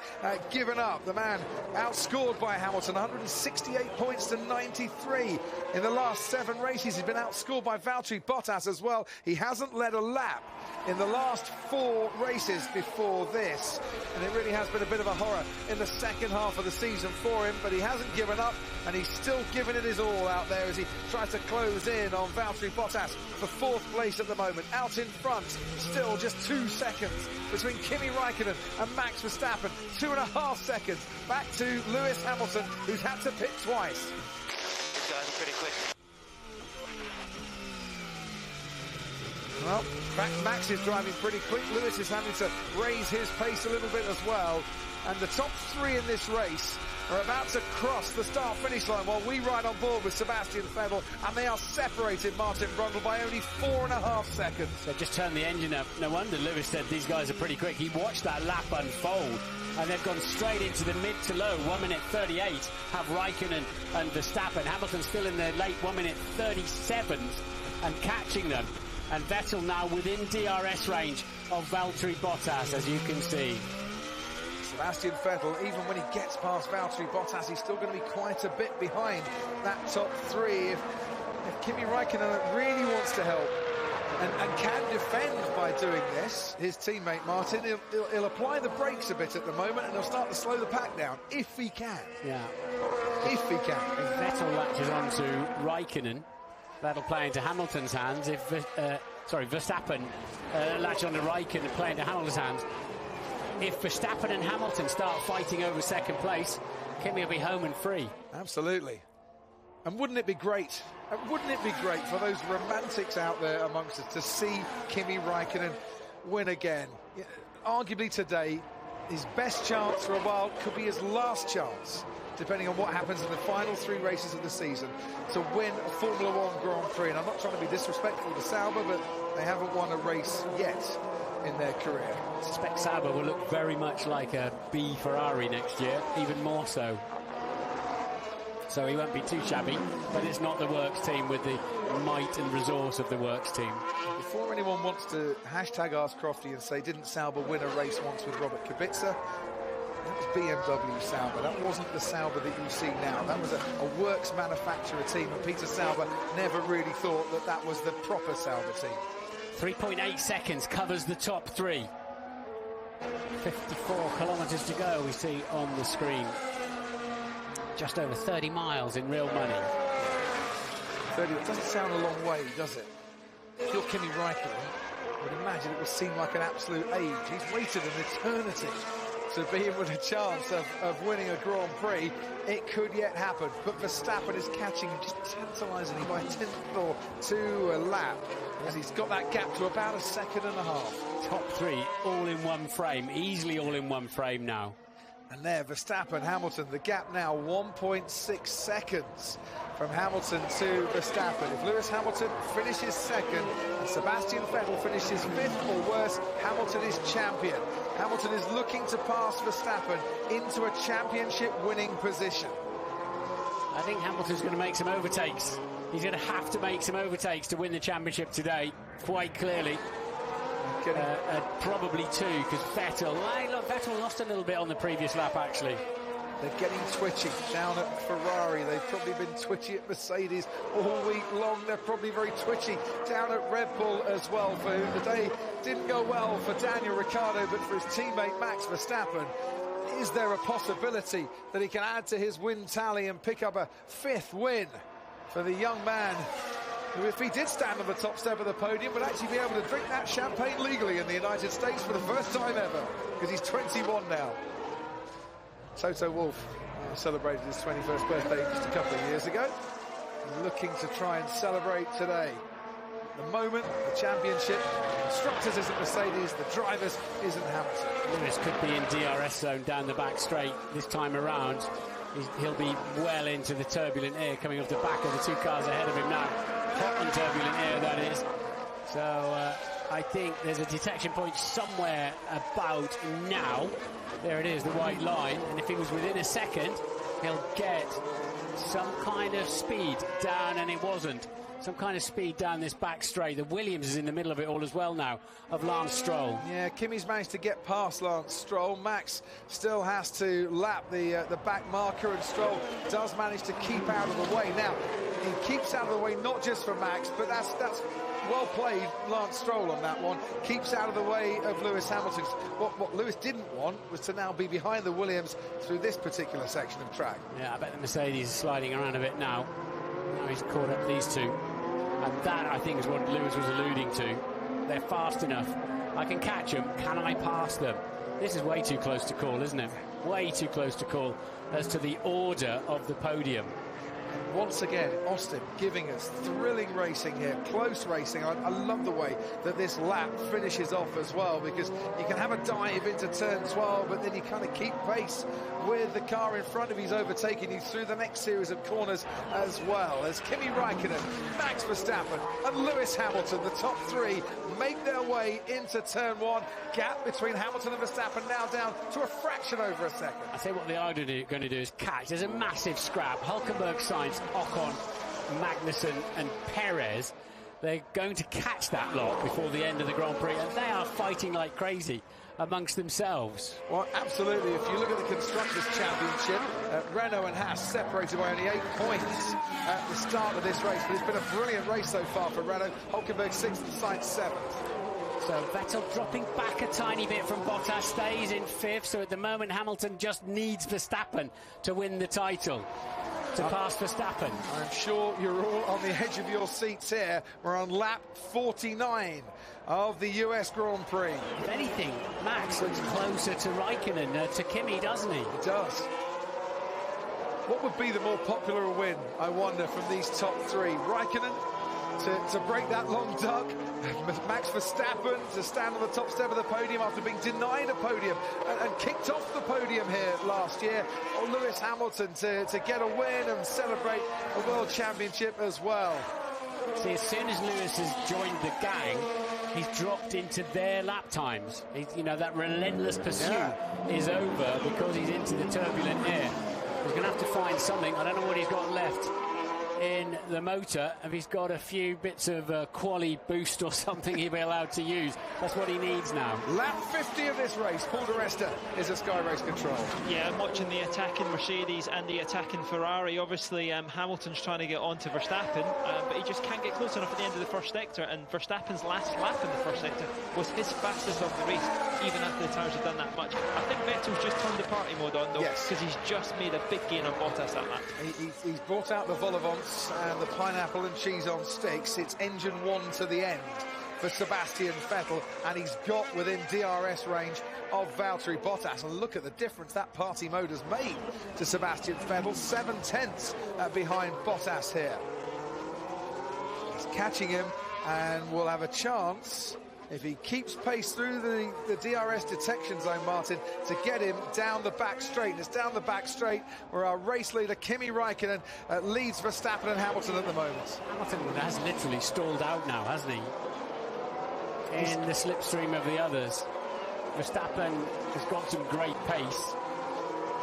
given up. The man outscored by Hamilton, 168 points to 93 in the last 7 races. He's been outscored by Valtteri Bottas as well. He hasn't led a lap in the last 4 races before this, and it really has been a bit of a horror in the second half of the season for him, but he hasn't given up, and he's still giving it his all out there as he tries to close in on Valtteri Bottas for 4th place at the moment. Out in front, still just 2 seconds between Kimi Raikkonen and Max Verstappen. 2.5 seconds back to Lewis Hamilton, who's had to pit twice. These guys are pretty quick. Well, Max is driving pretty quick. Lewis is having to raise his pace a little bit as well. And the top 3 in this race are about to cross the start-finish line while we ride on board with Sebastian Vettel, and they are separated, Martin Brundle, by only 4.5 seconds. They just turned the engine up. No wonder Lewis said these guys are pretty quick. He watched that lap unfold, and they've gone straight into the mid to low. 1 minute 38 have Raikkonen and Verstappen. Hamilton still in the late 1 minute 37s and catching them. And Vettel now within DRS range of Valtteri Bottas, as you can see. Sebastian Vettel, even when he gets past Valtteri Bottas, he's still going to be quite a bit behind that top 3. If Kimi Raikkonen really wants to help and can defend by doing this, his teammate Martin, he'll apply the brakes a bit at the moment, and he'll start to slow the pack down, if he can. Yeah. If he can. If Vettel latches on to Raikkonen, that'll play into Hamilton's hands. If Verstappen latch on to Raikkonen and play into Hamilton's hands. If Verstappen and Hamilton start fighting over 2nd place, Kimi will be home and free. Absolutely. And wouldn't it be great? Wouldn't it be great for those romantics out there amongst us to see Kimi Raikkonen win again? Arguably today, his best chance for a while could be his last chance, depending on what happens in the final 3 races of the season, to win a Formula 1 Grand Prix. And I'm not trying to be disrespectful to Sauber, but they haven't won a race yet in their career. I suspect Sauber will look very much like a B Ferrari next year, even more so. So he won't be too shabby, but it's not the works team with the might and resource of the works team. Before anyone wants to hashtag Ask Crofty and say, didn't Sauber win a race once with Robert Kubica? That was BMW Sauber. That wasn't the Sauber that you see now. That was a works manufacturer team, and Peter Sauber never really thought that that was the proper Sauber team. 3.8 seconds covers the top 3. 54 kilometres to go, we see on the screen. Just over 30 miles in real money. 30, it doesn't sound a long way, does it? If you're Kimi Raikkonen, I would imagine it would seem like an absolute age. He's waited an eternity to be in with a chance of winning a Grand Prix. It could yet happen, but Verstappen is catching him just tantalisingly by 1/10 or 2 a lap, as he's got that gap to about 1.5 seconds. Top 3 all in one frame, easily all in one frame now. And there, Verstappen, Hamilton, the gap now 1.6 seconds from Hamilton to Verstappen. If Lewis Hamilton finishes 2nd and Sebastian Vettel finishes 5th or worse, Hamilton is champion. Hamilton is looking to pass Verstappen into a championship winning position. I think Hamilton's going to make some overtakes. He's going to have to make some overtakes to win the championship today, quite clearly. Probably 2, because Vettel lost a little bit on the previous lap, actually. They're getting twitchy down at Ferrari. They've probably been twitchy at Mercedes all week long. They're probably very twitchy down at Red Bull as well, for whom the day didn't go well for Daniel Ricciardo, but for his teammate Max Verstappen. Is there a possibility that he can add to his win tally and pick up a 5th win for the young man, who, if he did stand on the top step of the podium, would actually be able to drink that champagne legally in the United States for the first time ever, because he's 21 now. Toto Wolff celebrated his 21st birthday just a couple of years ago. He's looking to try and celebrate today. At the moment, the championship, the constructors isn't Mercedes, the drivers isn't Hamilton. Lewis could be in DRS zone down the back straight this time around. He'll be well into the turbulent air coming off the back of the 2 cars ahead of him now. Hot and turbulent air, that is. So I think there's a detection point somewhere about now. There it is, the white line. And if he was within a second, he'll get some kind of speed down, and it wasn't. Some kind of speed down this back straight. The Williams is in the middle of it all as well now, of Lance Stroll. Yeah, Kimi's managed to get past Lance Stroll. Max still has to lap the back marker, and Stroll does manage to keep out of the way. Now, he keeps out of the way not just for Max, but that's well played, Lance Stroll on that one. Keeps out of the way of Lewis Hamilton. What Lewis didn't want was to now be behind the Williams through this particular section of track. Yeah, I bet the Mercedes is sliding around a bit now. Now he's caught up these two. And that, I think, is what Lewis was alluding to. They're fast enough. I can catch them. Can I pass them? This is way too close to call, isn't it? Way too close to call as to the order of the podium. Once again, Austin giving us thrilling racing here, close racing. I love the way that this lap finishes off as well, because you can have a dive into turn 12, but then you kind of keep pace with the car in front of you, overtaking you through the next series of corners as well. As Kimi Räikkönen, Max Verstappen and Lewis Hamilton, the top three, make their way into turn 1. Gap between Hamilton and Verstappen now down to a fraction over a second. I say what they are going to do is catch. There's a massive scrap. Hulkenberg, Sainz, Ocon, Magnussen and Perez. They're going to catch that lot before the end of the Grand Prix, and they are fighting like crazy amongst themselves. Well, absolutely. If you look at the Constructors' Championship, Renault and Haas separated by only 8 points at the start of this race, but it's been a brilliant race so far for Renault. Hulkenberg 6th and Sainz 7th. So Vettel dropping back a tiny bit from Bottas, stays in 5th. So at the moment, Hamilton just needs Verstappen to win the title, to pass Verstappen. I'm sure you're all on the edge of your seats here. We're on lap 49 of the US Grand Prix. If anything, Max looks closer to Räikkönen, to Kimi, doesn't he? He does. What would be the more popular win, I wonder, from these top three? Räikkönen to break that long duck, Max Verstappen to stand on the top step of the podium after being denied a podium and kicked off the podium here last year, or Lewis Hamilton to get a win and celebrate a World Championship as well. See, as soon as Lewis has joined the gang, he's dropped into their lap times. You know, that relentless pursuit is over because he's into the turbulent air. He's going to have to find something. I don't know what he's got left in the motor. If he's got a few bits of quali boost or something he'll be allowed to use. That's what he needs now. Lap 50 of this race. Paul di Resta is at Sky Race Control. Yeah, I'm watching the attacking Mercedes and the attacking Ferrari. Obviously, Hamilton's trying to get onto Verstappen, but he just can't get close enough at the end of the first sector, and Verstappen's last lap in the first sector was his fastest of the race, even after the tyres had done that much. I think Vettel's just turned the party mode on, though, because he's just made a big gain on Bottas that lap. He's brought out the vol-au-vents and the pineapple and cheese on sticks. It's engine 1 to the end for Sebastian Vettel, and he's got within DRS range of Valtteri Bottas. And look at the difference that party mode has made to Sebastian Vettel. 7/10 behind Bottas here. He's catching him and will have a chance, if he keeps pace through the DRS detection zone, Martin, to get him down the back straight. And it's down the back straight where our race leader, Kimi Räikkönen, leads Verstappen and Hamilton at the moment. Hamilton has literally stalled out now, hasn't he? In the slipstream of the others. Verstappen has got some great pace.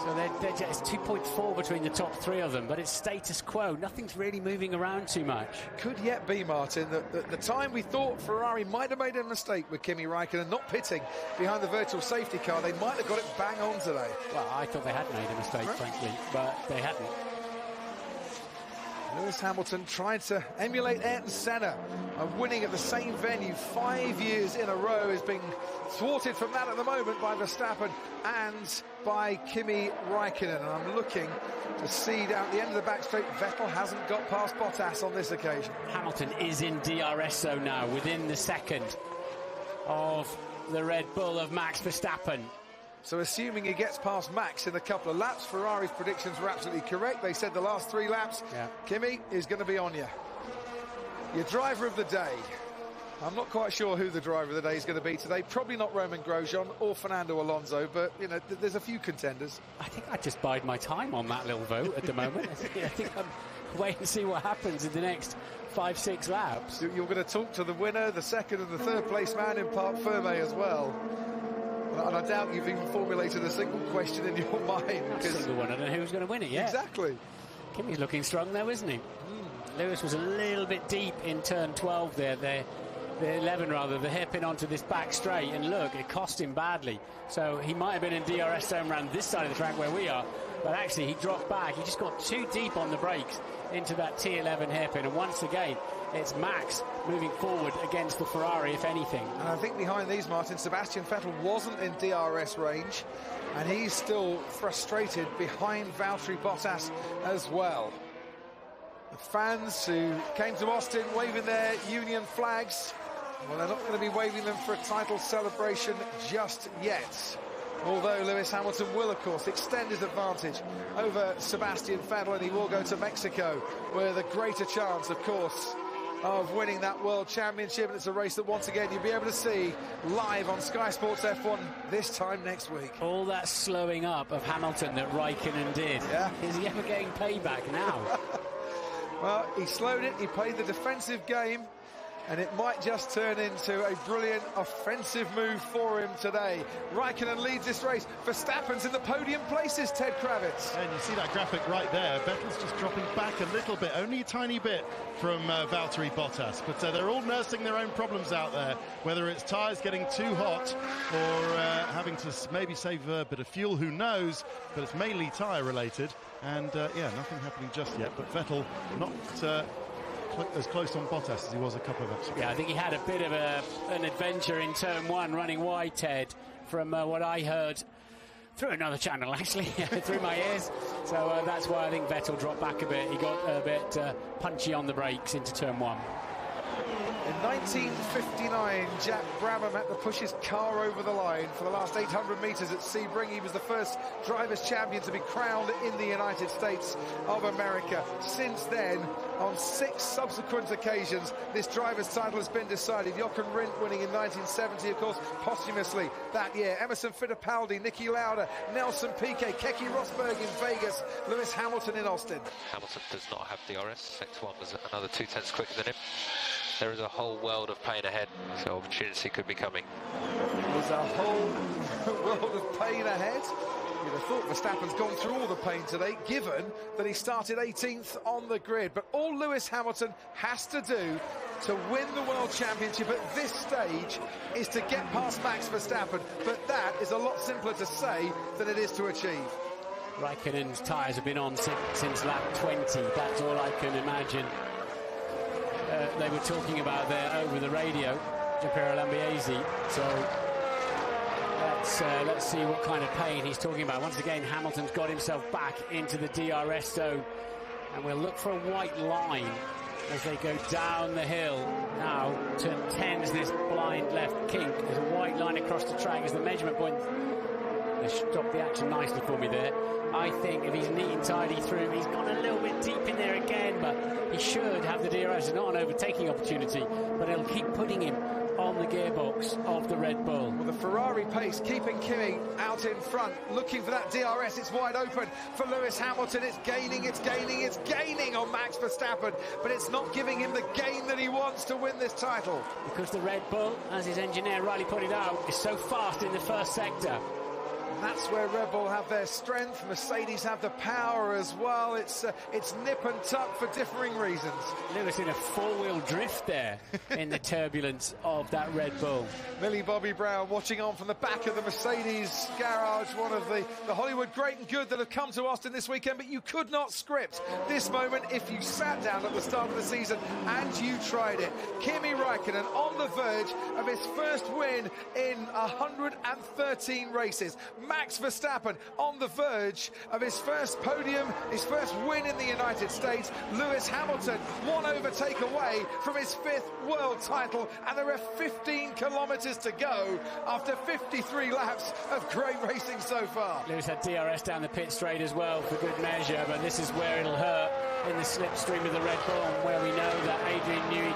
So it's 2.4 between the top three of them, but it's status quo. Nothing's really moving around too much. Could yet be, Martin, that the time we thought Ferrari might have made a mistake with Kimi Räikkönen not pitting behind the virtual safety car, they might have got it bang on today. Well, I thought they had made a mistake, frankly, but they hadn't. Lewis Hamilton tried to emulate Ayrton Senna, winning at the same venue 5 years in a row, is being thwarted from that at the moment by Verstappen and by Kimi Räikkönen. And I'm looking to see down at the end of the back straight, Vettel hasn't got past Bottas on this occasion. Hamilton is in DRS zone now, within the second of the Red Bull of Max Verstappen. So assuming he gets past Max in a couple of laps, Ferrari's predictions were absolutely correct. They said the last 3 laps, Kimi is going to be on you. Your driver of the day. I'm not quite sure who the driver of the day is going to be today. Probably not Romain Grosjean or Fernando Alonso, but, you know, there's a few contenders. I think I just bide my time on that little vote at the moment. I think I'm wait and see what happens in the next 5-6 laps. You're going to talk to the winner, the second and the third place man in Parc Fermé as well. And I doubt you've even formulated a single question in your mind. Not a single one. I don't know who's going to win it yet. Exactly. Kimi's looking strong though, isn't he? Lewis was a little bit deep in turn 12 there. The 11 rather, the hairpin onto this back straight, and look, it cost him badly. So he might have been in DRS zone around this side of the track where we are, but actually he dropped back. He just got too deep on the brakes into that T11 hairpin, and once again it's Max moving forward against the Ferrari, if anything. And I think behind these, Martin, Sebastian Vettel wasn't in DRS range, and he's still frustrated behind Valtteri Bottas as well. The fans who came to Austin waving their union flags, well, they're not going to be waving them for a title celebration just yet. Although Lewis Hamilton will, of course, extend his advantage over Sebastian Vettel, and he will go to Mexico with a greater chance, of course, of winning that World Championship. And it's a race that, once again, you'll be able to see live on Sky Sports F1 this time next week. All that slowing up of Hamilton that Raikkonen did. Yeah. Is he ever getting payback now? Well, he slowed it, he played the defensive game, and it might just turn into a brilliant offensive move for him today. Raikkonen leads this race. Verstappen's in the podium places, Ted Kravitz. And you see that graphic right there. Vettel's just dropping back a little bit, only a tiny bit from Valtteri Bottas. But they're all nursing their own problems out there, whether it's tyres getting too hot or having to maybe save a bit of fuel, who knows. But it's mainly tyre related. And, yeah, nothing happening just yet. But Vettel not as close on Bottas as he was a couple of laps ago. Yeah, I think he had a bit of an adventure in turn 1 running wide, Ted, from what I heard through another channel, actually, through my ears. So that's why I think Vettel dropped back a bit. He got a bit punchy on the brakes into turn 1. In 1959, Jack Brabham had to push his car over the line for the last 800 metres at Sebring. He was the first Drivers' Champion to be crowned in the United States of America. Since then, on 6 subsequent occasions, this driver's title has been decided. Jochen Rindt winning in 1970, of course, posthumously that year. Emerson Fittipaldi, Niki Lauda, Nelson Piquet, Keke Rosberg in Vegas, Lewis Hamilton in Austin. Hamilton does not have DRS. X1 was another 2/10 quicker than him. There is a whole world of pain ahead, so opportunity could be coming. There's a whole world of pain ahead. You'd have thought Verstappen's gone through all the pain today, given that he started 18th on the grid. But all Lewis Hamilton has to do to win the World Championship at this stage is to get past Max Verstappen. But that is a lot simpler to say than it is to achieve. Raikkonen's tyres have been on since lap 20. That's all I can imagine. They were talking about there over the radio, Gianpiero Lambiase. So let's see what kind of pain he's talking about. Once again, Hamilton's got himself back into the DRS zone, and we'll look for a white line as they go down the hill. Now, turn 10's this blind left kink. There's a white line across the track as the measurement point. They stopped the action nicely for me there. I think if he's neat and tidy through, he's gone a little bit deep in there again, but he should have the DRS. It's not an overtaking opportunity, but it'll keep putting him on the gearbox of the Red Bull. Well, the Ferrari pace keeping Kimi out in front, looking for that DRS. It's wide open for Lewis Hamilton. It's gaining on Max Verstappen, but it's not giving him the gain that he wants to win this title. Because the Red Bull, as his engineer rightly pointed out, is so fast in the first sector. And that's where Red Bull have their strength. Mercedes have the power as well. It's nip and tuck for differing reasons. Lewis in a four-wheel drift there in the turbulence of that Red Bull. Millie Bobby Brown watching on from the back of the Mercedes garage, one of the Hollywood great and good that have come to Austin this weekend, but you could not script this moment if you sat down at the start of the season and you tried it. Kimi Raikkonen on the verge of his first win in 113 races. Max Verstappen on the verge of his first podium, his first win in the United States. Lewis Hamilton one overtake away from his 5th world title, and there are 15 kilometres to go after 53 laps of great racing so far. Lewis had DRS down the pit straight as well for good measure, but this is where it'll hurt in the slipstream of the Red Bull, where we know that Adrian Newey,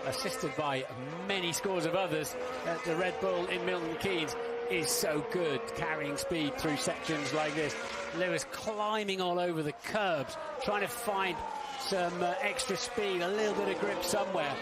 assisted by many scores of others at the Red Bull in Milton Keynes, is so good carrying speed through sections like this. Lewis climbing all over the curbs, trying to find some extra speed, a little bit of grip somewhere.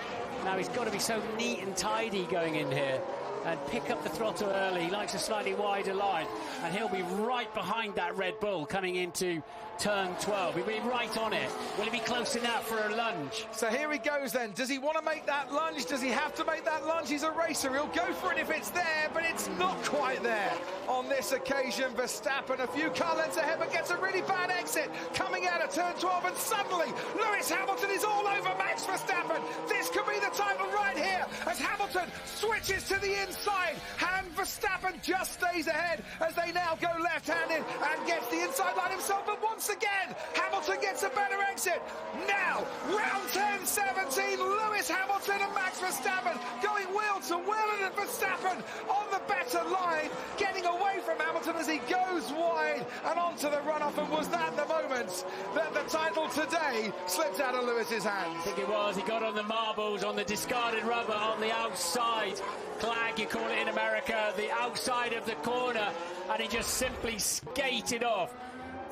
Now he's got to be so neat and tidy going in here and pick up the throttle early. He likes a slightly wider line, and he'll be right behind that Red Bull coming into turn 12. He'll be right on it. Will he be close enough for a lunge? So here he goes then. Does he want to make that lunge? Does he have to make that lunge? He's a racer. He'll go for it if it's there, but it's not quite there. On this occasion, Verstappen a few car lengths ahead, but gets a really bad exit coming out of turn 12, and suddenly Lewis Hamilton is all over Max Verstappen. This could be the title right here as Hamilton switches to the inside, and Verstappen just stays ahead as they now go left-handed and gets the inside line himself, but once again Hamilton gets a better exit. Now round 10-17, Lewis Hamilton and Max Verstappen going wheel to wheel, and Verstappen on the better line, getting away from Hamilton as he goes wide and onto the runoff. And was that the moment that the title today slipped out of Lewis's hands? I think it was. He got on the marbles, on the discarded rubber, on the outside clag, you call it in America, the outside of the corner, and he just simply skated off.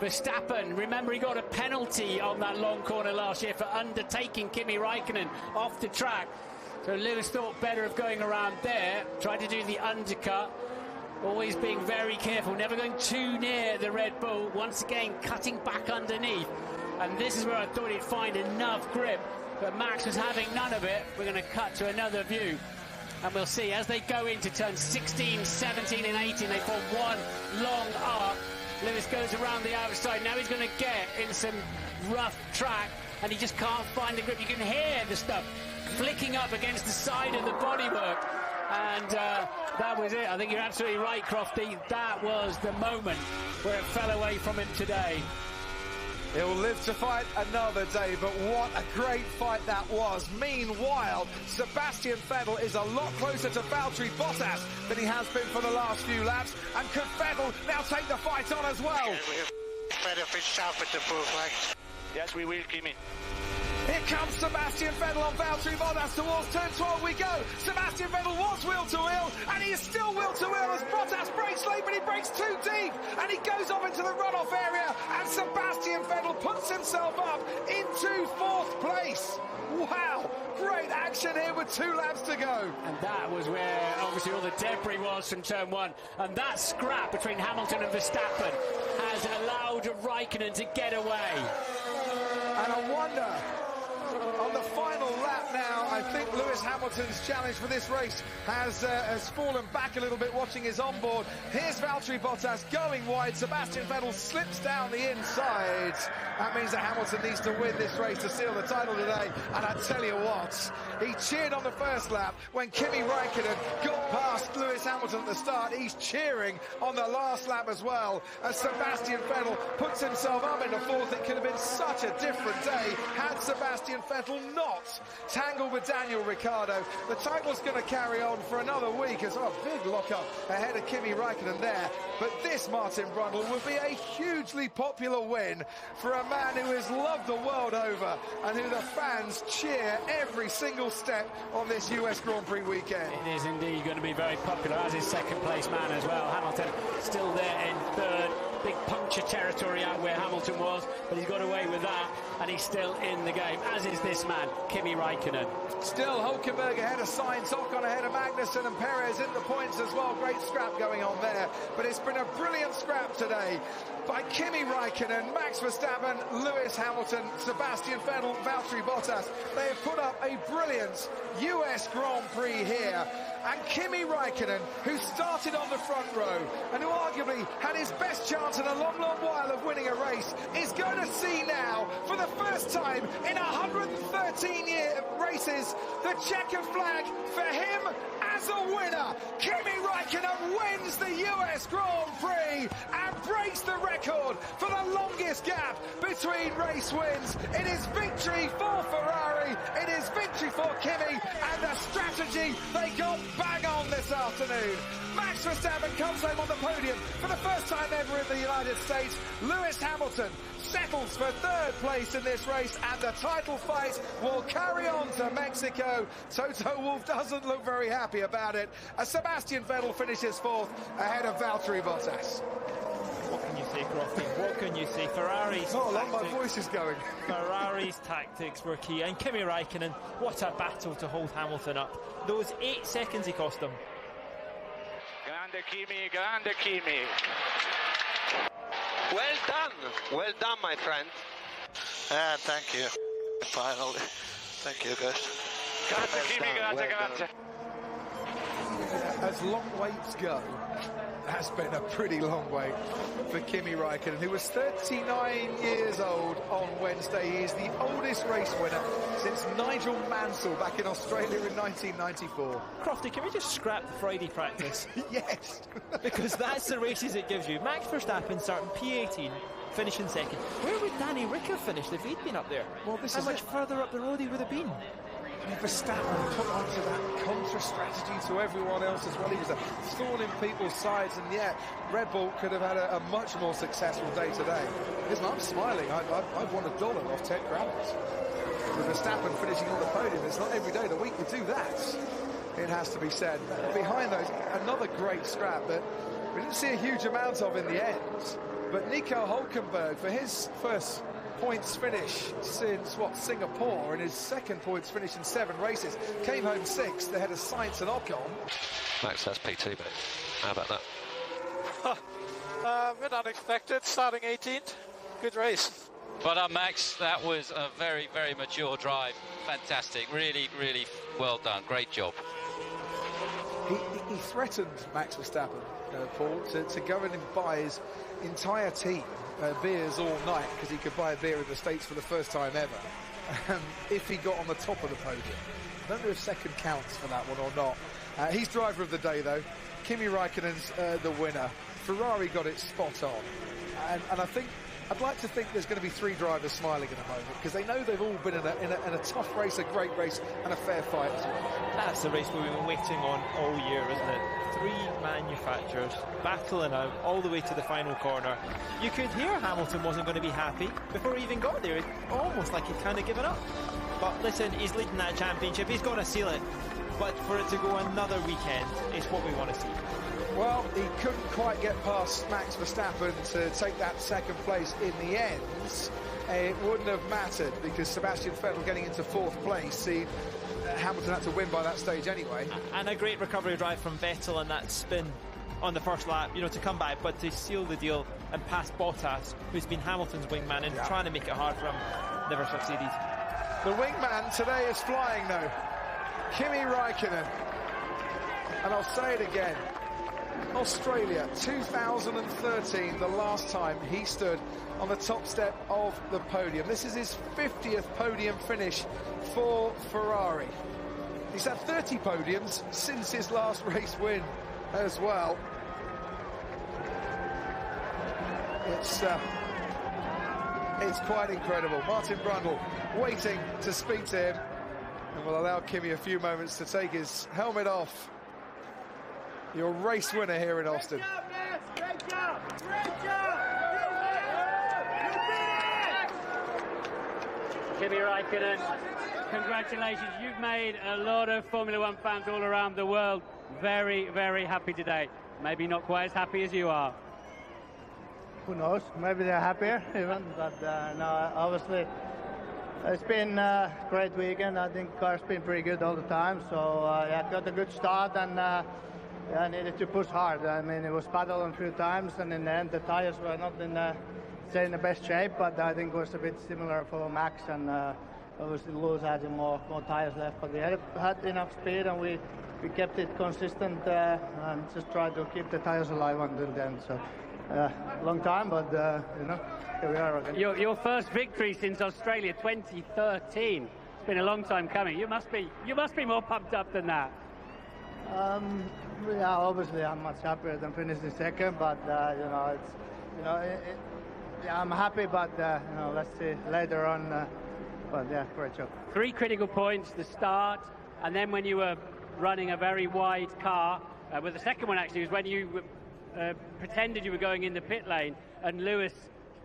Verstappen, remember, he got a penalty on that long corner last year for undertaking Kimi Raikkonen off the track. So Lewis thought better of going around there, tried to do the undercut, always being very careful, never going too near the Red Bull, once again cutting back underneath. And this is where I thought he'd find enough grip, but Max was having none of it. We're going to cut to another view, and we'll see as they go into turns 16, 17 and 18, they form one long arc. Lewis goes around the outside. Now he's going to get in some rough track, and he just can't find the grip. You can hear the stuff flicking up against the side of the bodywork, and that was it. I think you're absolutely right, Crofty. That was the moment where it fell away from him today. He'll live to fight another day, but what a great fight that was. Meanwhile, Sebastian Vettel is a lot closer to Valtteri Bottas than he has been for the last few laps. And could Vettel now take the fight on as well? Better fish out with the full flag. Yes, we will, Kimi. Here comes Sebastian Vettel on Valtteri Bottas. Towards turn 12 we go. Sebastian Vettel was wheel-to-wheel, and he is still wheel-to-wheel as Bottas brakes late, but he brakes too deep, and he goes off into the runoff area, and Sebastian Vettel puts himself up into 4th place. Wow, great action here with 2 laps to go. And that was where obviously all the debris was from turn 1, and that scrap between Hamilton and Verstappen has allowed Raikkonen to get away. And I wonder, on the final lap now, I think Lewis Hamilton's challenge for this race has fallen back a little bit watching his onboard. Here's Valtteri Bottas going wide. Sebastian Vettel slips down the inside. That means that Hamilton needs to win this race to seal the title today. And I tell you what, he cheered on the first lap when Kimi Raikkonen got past Lewis Hamilton at the start. He's cheering on the last lap as well as Sebastian Vettel puts himself up into 4th. It could have been such a different day had Sebastian Vettel not tangled with Daniel Ricciardo. The title's going to carry on for another week as a big lock-up ahead of Kimi Raikkonen there. But this, Martin Brundle, would be a hugely popular win for a man who is loved the world over and who the fans cheer every single step on this US Grand Prix weekend. It is indeed going to be very popular, as his second place man as well. Hamilton still there in 3rd. Big puncture territory out where Hamilton was, but he's got away with that, and he's still in the game, as is this man, Kimi Raikkonen. Still Hülkenberg ahead of Sainz, Ocon ahead of Magnussen, and Perez in the points as well. Great scrap going on there, but it's been a brilliant scrap today by Kimi Raikkonen, Max Verstappen, Lewis Hamilton, Sebastian Vettel, Valtteri Bottas. They have put up a brilliant US Grand Prix here. And Kimi Raikkonen, who started on the front row and who arguably had his best chance in a long, long while of winning a race, is going to see now, for the first time in 113 races, the checkered flag for him as a winner. Kimi Raikkonen wins the US Grand Prix and breaks the record for the longest gap between race wins. It is victory for Ferrari, it is victory for Kimi, and the strategy they got bang on this afternoon. Max Verstappen comes home on the podium for the first time ever in the United States. Lewis Hamilton settles for 3rd place in this race, and the title fight will carry on to Mexico. Toto Wolff doesn't look very happy about it, as Sebastian Vettel finishes 4th ahead of Valtteri Bottas. What can you say, Crofty? What can you say? Ferrari's not a lot, my voice is going. Ferrari's tactics were key, and Kimi Räikkönen, what a battle to hold Hamilton up. Those 8 seconds he cost him. Grande Kimi, grande Kimi. Well done, my friend. Thank you. Finally. Thank you, guys. Grande Kimi, grande. As long waits go, that's been a pretty long wait for Kimi Räikkönen, who was 39 years old on Wednesday. He is the oldest race winner since Nigel Mansell back in Australia in 1994. Crofty, can we just scrap the Friday practice? Yes. Because that's the races it gives you. Max Verstappen starting P18, finishing second. Where would Danny Rick have finished if he'd been up there? Well, this How is much further up the road he would have been? Verstappen put onto that contra-strategy to everyone else as well. He was a thorn in people's sides, and yet Red Bull could have had a much more successful day today. Listen, I'm smiling. I've won $1 off Ted Kravitz. With Verstappen finishing on the podium, it's not every day of the week we do that, it has to be said. Behind those, another great scrap that we didn't see a huge amount of in the end, but Nico Hülkenberg, for his first points finish since Singapore, and his second points finish in 7 races, came home 6th ahead of Sainz and Ocon. Max, that's P2, mate. How about that? A bit unexpected, starting 18th. Good race. Well, Max, that was a very, very mature drive. Fantastic. Really, really well done. Great job. He threatened Max Verstappen, Paul, to go in and buy his entire team beers all night, because he could buy a beer in the States for the first time ever if he got on the top of the podium. I don't know if second counts for that one or not. He's driver of the day, though. Kimi Räikkönen's the winner. Ferrari got it spot on, and I'd like to think there's going to be 3 drivers smiling in a moment, because they know they've all been in a tough race, a great race, and a fair fight as well. That's the race we've been waiting on all year, isn't it? 3 manufacturers battling out all the way to the final corner. You could hear Hamilton wasn't going to be happy before he even got there. It's almost like he'd kind of given up. But listen, he's leading that championship. He's got to seal it. But for it to go another weekend is what we want to see. Well, he couldn't quite get past Max Verstappen to take that second place in the end. It wouldn't have mattered, because Sebastian Vettel getting into 4th place, Hamilton had to win by that stage anyway. And a great recovery drive from Vettel and that spin on the first lap, to come back, but to seal the deal and pass Bottas, who's been Hamilton's wingman and trying to make it hard for him, never succeeded. The wingman today is flying, though. Kimi Räikkönen. And I'll say it again. Australia, 2013, the last time he stood on the top step of the podium. This is his 50th podium finish for Ferrari. He's had 30 podiums since his last race win as well. It's quite incredible. Martin Brundle waiting to speak to him, and we'll allow Kimi a few moments to take his helmet off. Your race winner here in Austin. Great job! Great job! Kimi Räikkönen, congratulations. You've made a lot of Formula One fans all around the world very, very happy today. Maybe not quite as happy as you are. Who knows? Maybe they're happier even, but no, obviously it's been a great weekend. I think car's been pretty good all the time, so yeah, got a good start, and I needed to push hard. I mean, it was battling a few times, and in the end the tires were not in the best shape, but I think it was a bit similar for Max, and obviously Lewis had more tires left, but we had enough speed, and we kept it consistent and just tried to keep the tires alive until the end. So long time, but here we are again. Your first victory since Australia 2013. It's been a long time coming. You must be more pumped up than that. Yeah, obviously I'm much happier than finishing second, but yeah, I'm happy, but let's see later on. But yeah, great job. 3 critical points: the start, and then when you were running a very wide car. Well, the second one actually was when you pretended you were going in the pit lane, and Lewis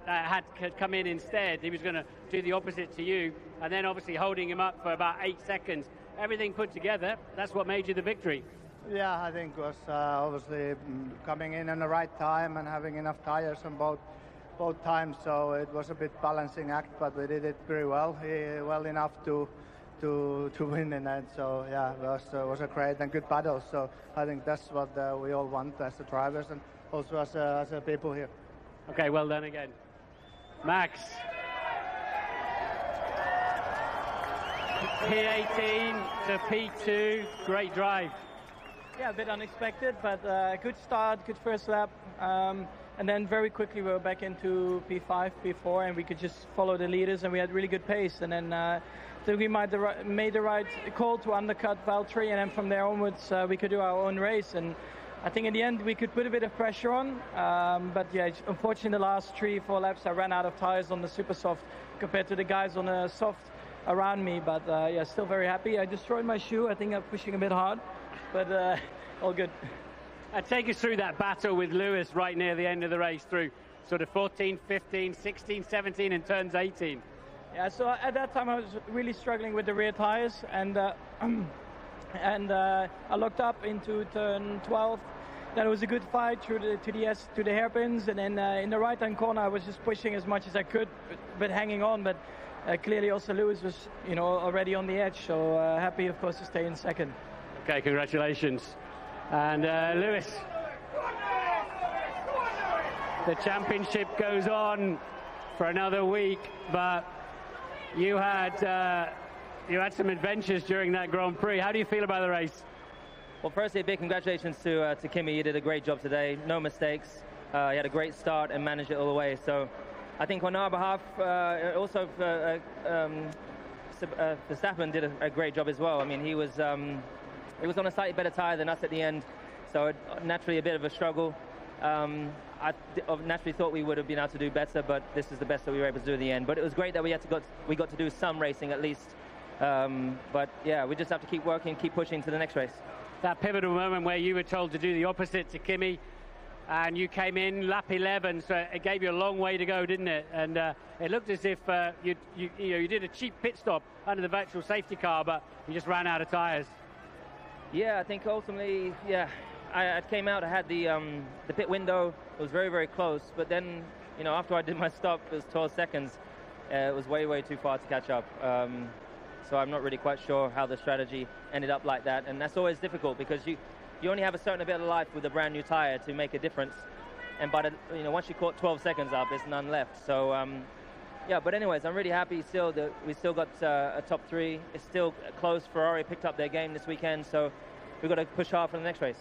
had come in instead. He was going to do the opposite to you, and then obviously holding him up for about 8 seconds. Everything put together, that's what made you the victory. Yeah, I think it was obviously coming in the right time and having enough tires on both times. So it was a bit balancing act, but we did it very well, well enough to win in that. So yeah, it was a great and good battle. So I think that's what we all want as the drivers and also as a people here. Okay, well done again, Max. P18 to P2, great drive. Yeah, a bit unexpected, but good start, good first lap. And then very quickly we were back into P5, P4, and we could just follow the leaders, and we had really good pace. And then I think we made the right call to undercut Valtteri, and then from there onwards we could do our own race. And I think in the end we could put a bit of pressure on. But yeah, unfortunately the last 3-4 laps I ran out of tires on the super soft compared to the guys on the soft around me. But yeah, still very happy. I destroyed my shoe. I think I'm pushing a bit hard, but all good. Take us through that battle with Lewis right near the end of the race through sort of 14, 15, 16, 17 and turns 18. Yeah, so at that time I was really struggling with the rear tires, and I locked up into turn 12. Then it was a good fight through to the hairpins, and then in the right-hand corner I was just pushing as much as I could, but hanging on. But clearly also Lewis was, already on the edge. So happy, of course, to stay in second. Okay, congratulations. And Lewis, the championship goes on for another week, but you had some adventures during that Grand Prix. How do you feel about the race? Well, firstly, big congratulations to Kimi. You did a great job today. No mistakes. He had a great start and managed it all the way. So I think on our behalf, also Verstappen did a great job as well. I mean, he was on a slightly better tyre than us at the end, so naturally a bit of a struggle. I naturally thought we would have been able to do better, but this is the best that we were able to do in the end. But it was great that we got to do some racing at least. But yeah, we just have to keep working, keep pushing to the next race. That pivotal moment where you were told to do the opposite to Kimi, and you came in lap 11, so it gave you a long way to go, didn't it? And it looked as if you did a cheap pit stop under the virtual safety car, but you just ran out of tyres. Yeah, I think ultimately, yeah, I came out, I had the pit window. It was very, very close, but then, after I did my stop, it was 12 seconds. It was way, way too far to catch up. So I'm not really quite sure how the strategy ended up like that, and that's always difficult because you only have a certain bit of life with a brand new tire to make a difference, and once you caught 12 seconds up, there's none left. So yeah, but anyways, I'm really happy still that we still got a top 3. It's still close. Ferrari picked up their game this weekend, so we've got to push hard for the next race.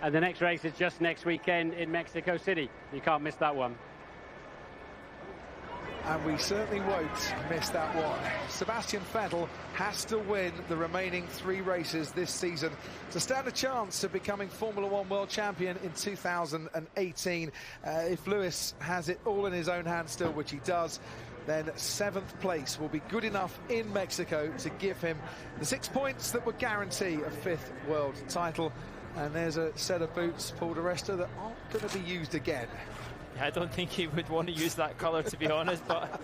And the next race is just next weekend in Mexico City. You can't miss that one. And we certainly won't miss that one. Sebastian Vettel has to win the remaining 3 races this season to stand a chance of becoming Formula 1 World Champion in 2018. If Lewis has it all in his own hands still, which he does, then 7th place will be good enough in Mexico to give him the 6 points that would guarantee a 5th world title. And there's a set of boots, Paul di Resta, that aren't going to be used again. I don't think he would want to use that colour, to be honest, but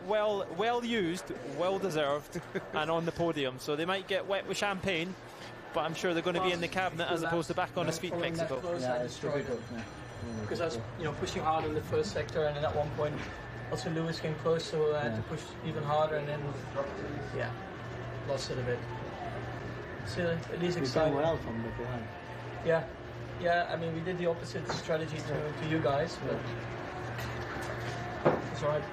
well used, well deserved, and on the podium. So they might get wet with champagne, but I'm sure they're going to be in the cabinet as opposed to back on his feet in Mexico. Yeah, it's difficult. Because I was, pushing hard in the first sector, and then at one point, also Lewis came close, so I had to push even harder, and then, yeah, lost it a bit. So at least exciting. Well from the behind. Yeah. Yeah, I mean, we did the opposite strategy to you guys, but it's all right.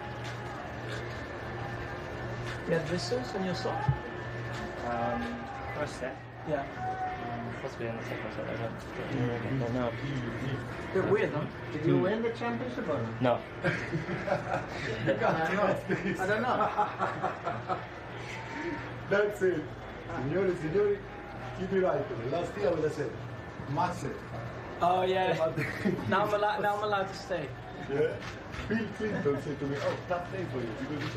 You had blisters on your sock? First set? Yeah. Possibly in the second set, I don't know. Bit weird, huh? Did you win the championship or no? I don't know. That's it. Signori, keep it right. Last year I would have said, massive. Oh yeah. now I'm allowed to stay. Yeah. Bill Clinton said to me, "Oh, tough day for you." Because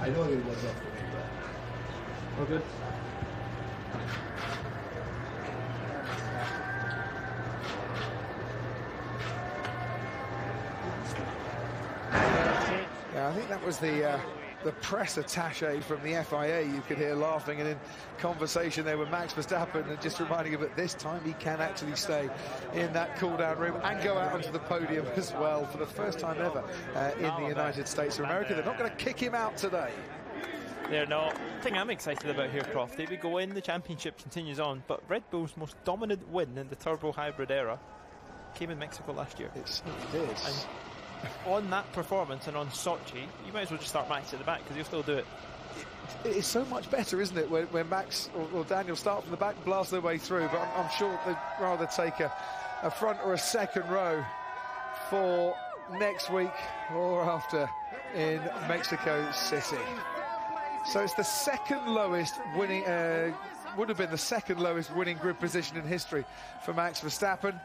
I know it was tough for me, but all good. Yeah, I think that was the the press attaché from the FIA you could hear laughing and in conversation there with Max Verstappen, and just reminding him that this time he can actually stay in that cool-down room and go out onto the podium as well for the first time ever in the United States of America. They're not going to kick him out today. They're not. The thing I'm excited about here, Crofty, we go in, the championship continues on, but Red Bull's most dominant win in the turbo hybrid era came in Mexico last year. It did. And on that performance and on Sochi, you might as well just start Max at the back, because he'll still do it. It is so much better, isn't it, when Max or Daniel start from the back, blast their way through, but I'm sure they'd rather take a front or a second row for next week or after in Mexico City. So it's the second lowest winning, would have been the second lowest winning grid position in history for Max Verstappen.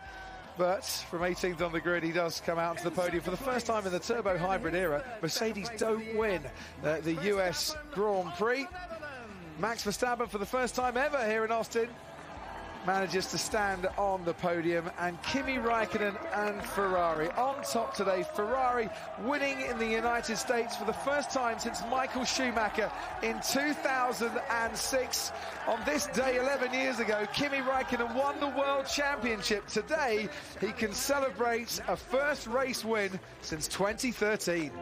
But from 18th on the grid, he does come out to the podium for the first time in the turbo hybrid era. Mercedes don't win the US Grand Prix. Max Verstappen, for the first time ever here in Austin, manages to stand on the podium, and Kimi Raikkonen and Ferrari on top today. Ferrari winning in the United States for the first time since Michael Schumacher in 2006. On this day 11 years ago, Kimi Raikkonen won the World Championship. Today, he can celebrate a first race win since 2013.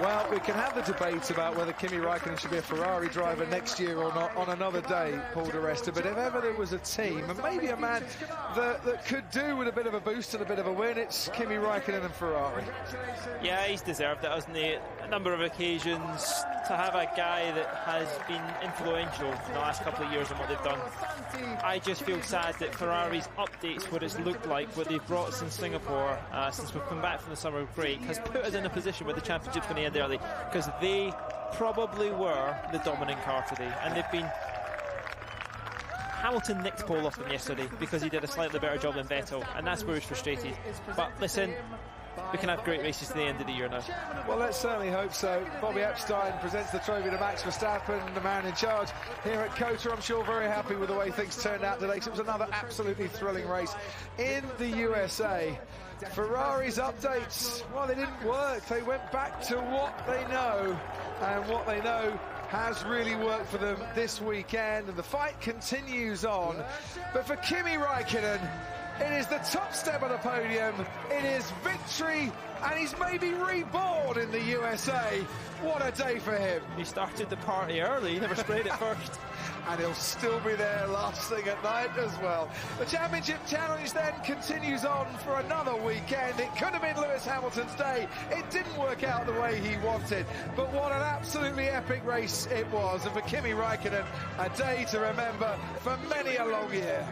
Well, we can have the debate about whether Kimi Raikkonen should be a Ferrari driver next year or not on another day, Paul di Resta. But if ever there was a team, and maybe a man that could do with a bit of a boost and a bit of a win, it's Kimi Raikkonen and Ferrari. Yeah, he's deserved it, hasn't he? A number of occasions. To have a guy that has been influential in the last couple of years on what they've done. I just feel sad that Ferrari's updates, what it's looked like, what they've brought us in Singapore since we've come back from the summer break, has put us in a position where the championship's going to end early, because they probably were the dominant car today, and they've been... Hamilton nicked pole off them yesterday because he did a slightly better job than Vettel, and that's where he's frustrated. But listen, we can have great races to the end of the year now. Well, let's certainly hope so. Bobby Epstein presents the trophy to Max Verstappen, the man in charge here at COTA. I'm sure very happy with the way things turned out today, because it was another absolutely thrilling race in the USA. Ferrari's updates, well, they didn't work. They went back to what they know, and what they know has really worked for them this weekend, and the fight continues on. But for Kimi Raikkonen, it is the top step of the podium, it is victory, and he's maybe reborn in the USA. What a day for him. He started the party early, he never sprayed it first. and he'll still be there last thing at night as well. The Championship Challenge then continues on for another weekend. It could have been Lewis Hamilton's day. It didn't work out the way he wanted, but what an absolutely epic race it was, and for Kimi Raikkonen, a day to remember for many a long year.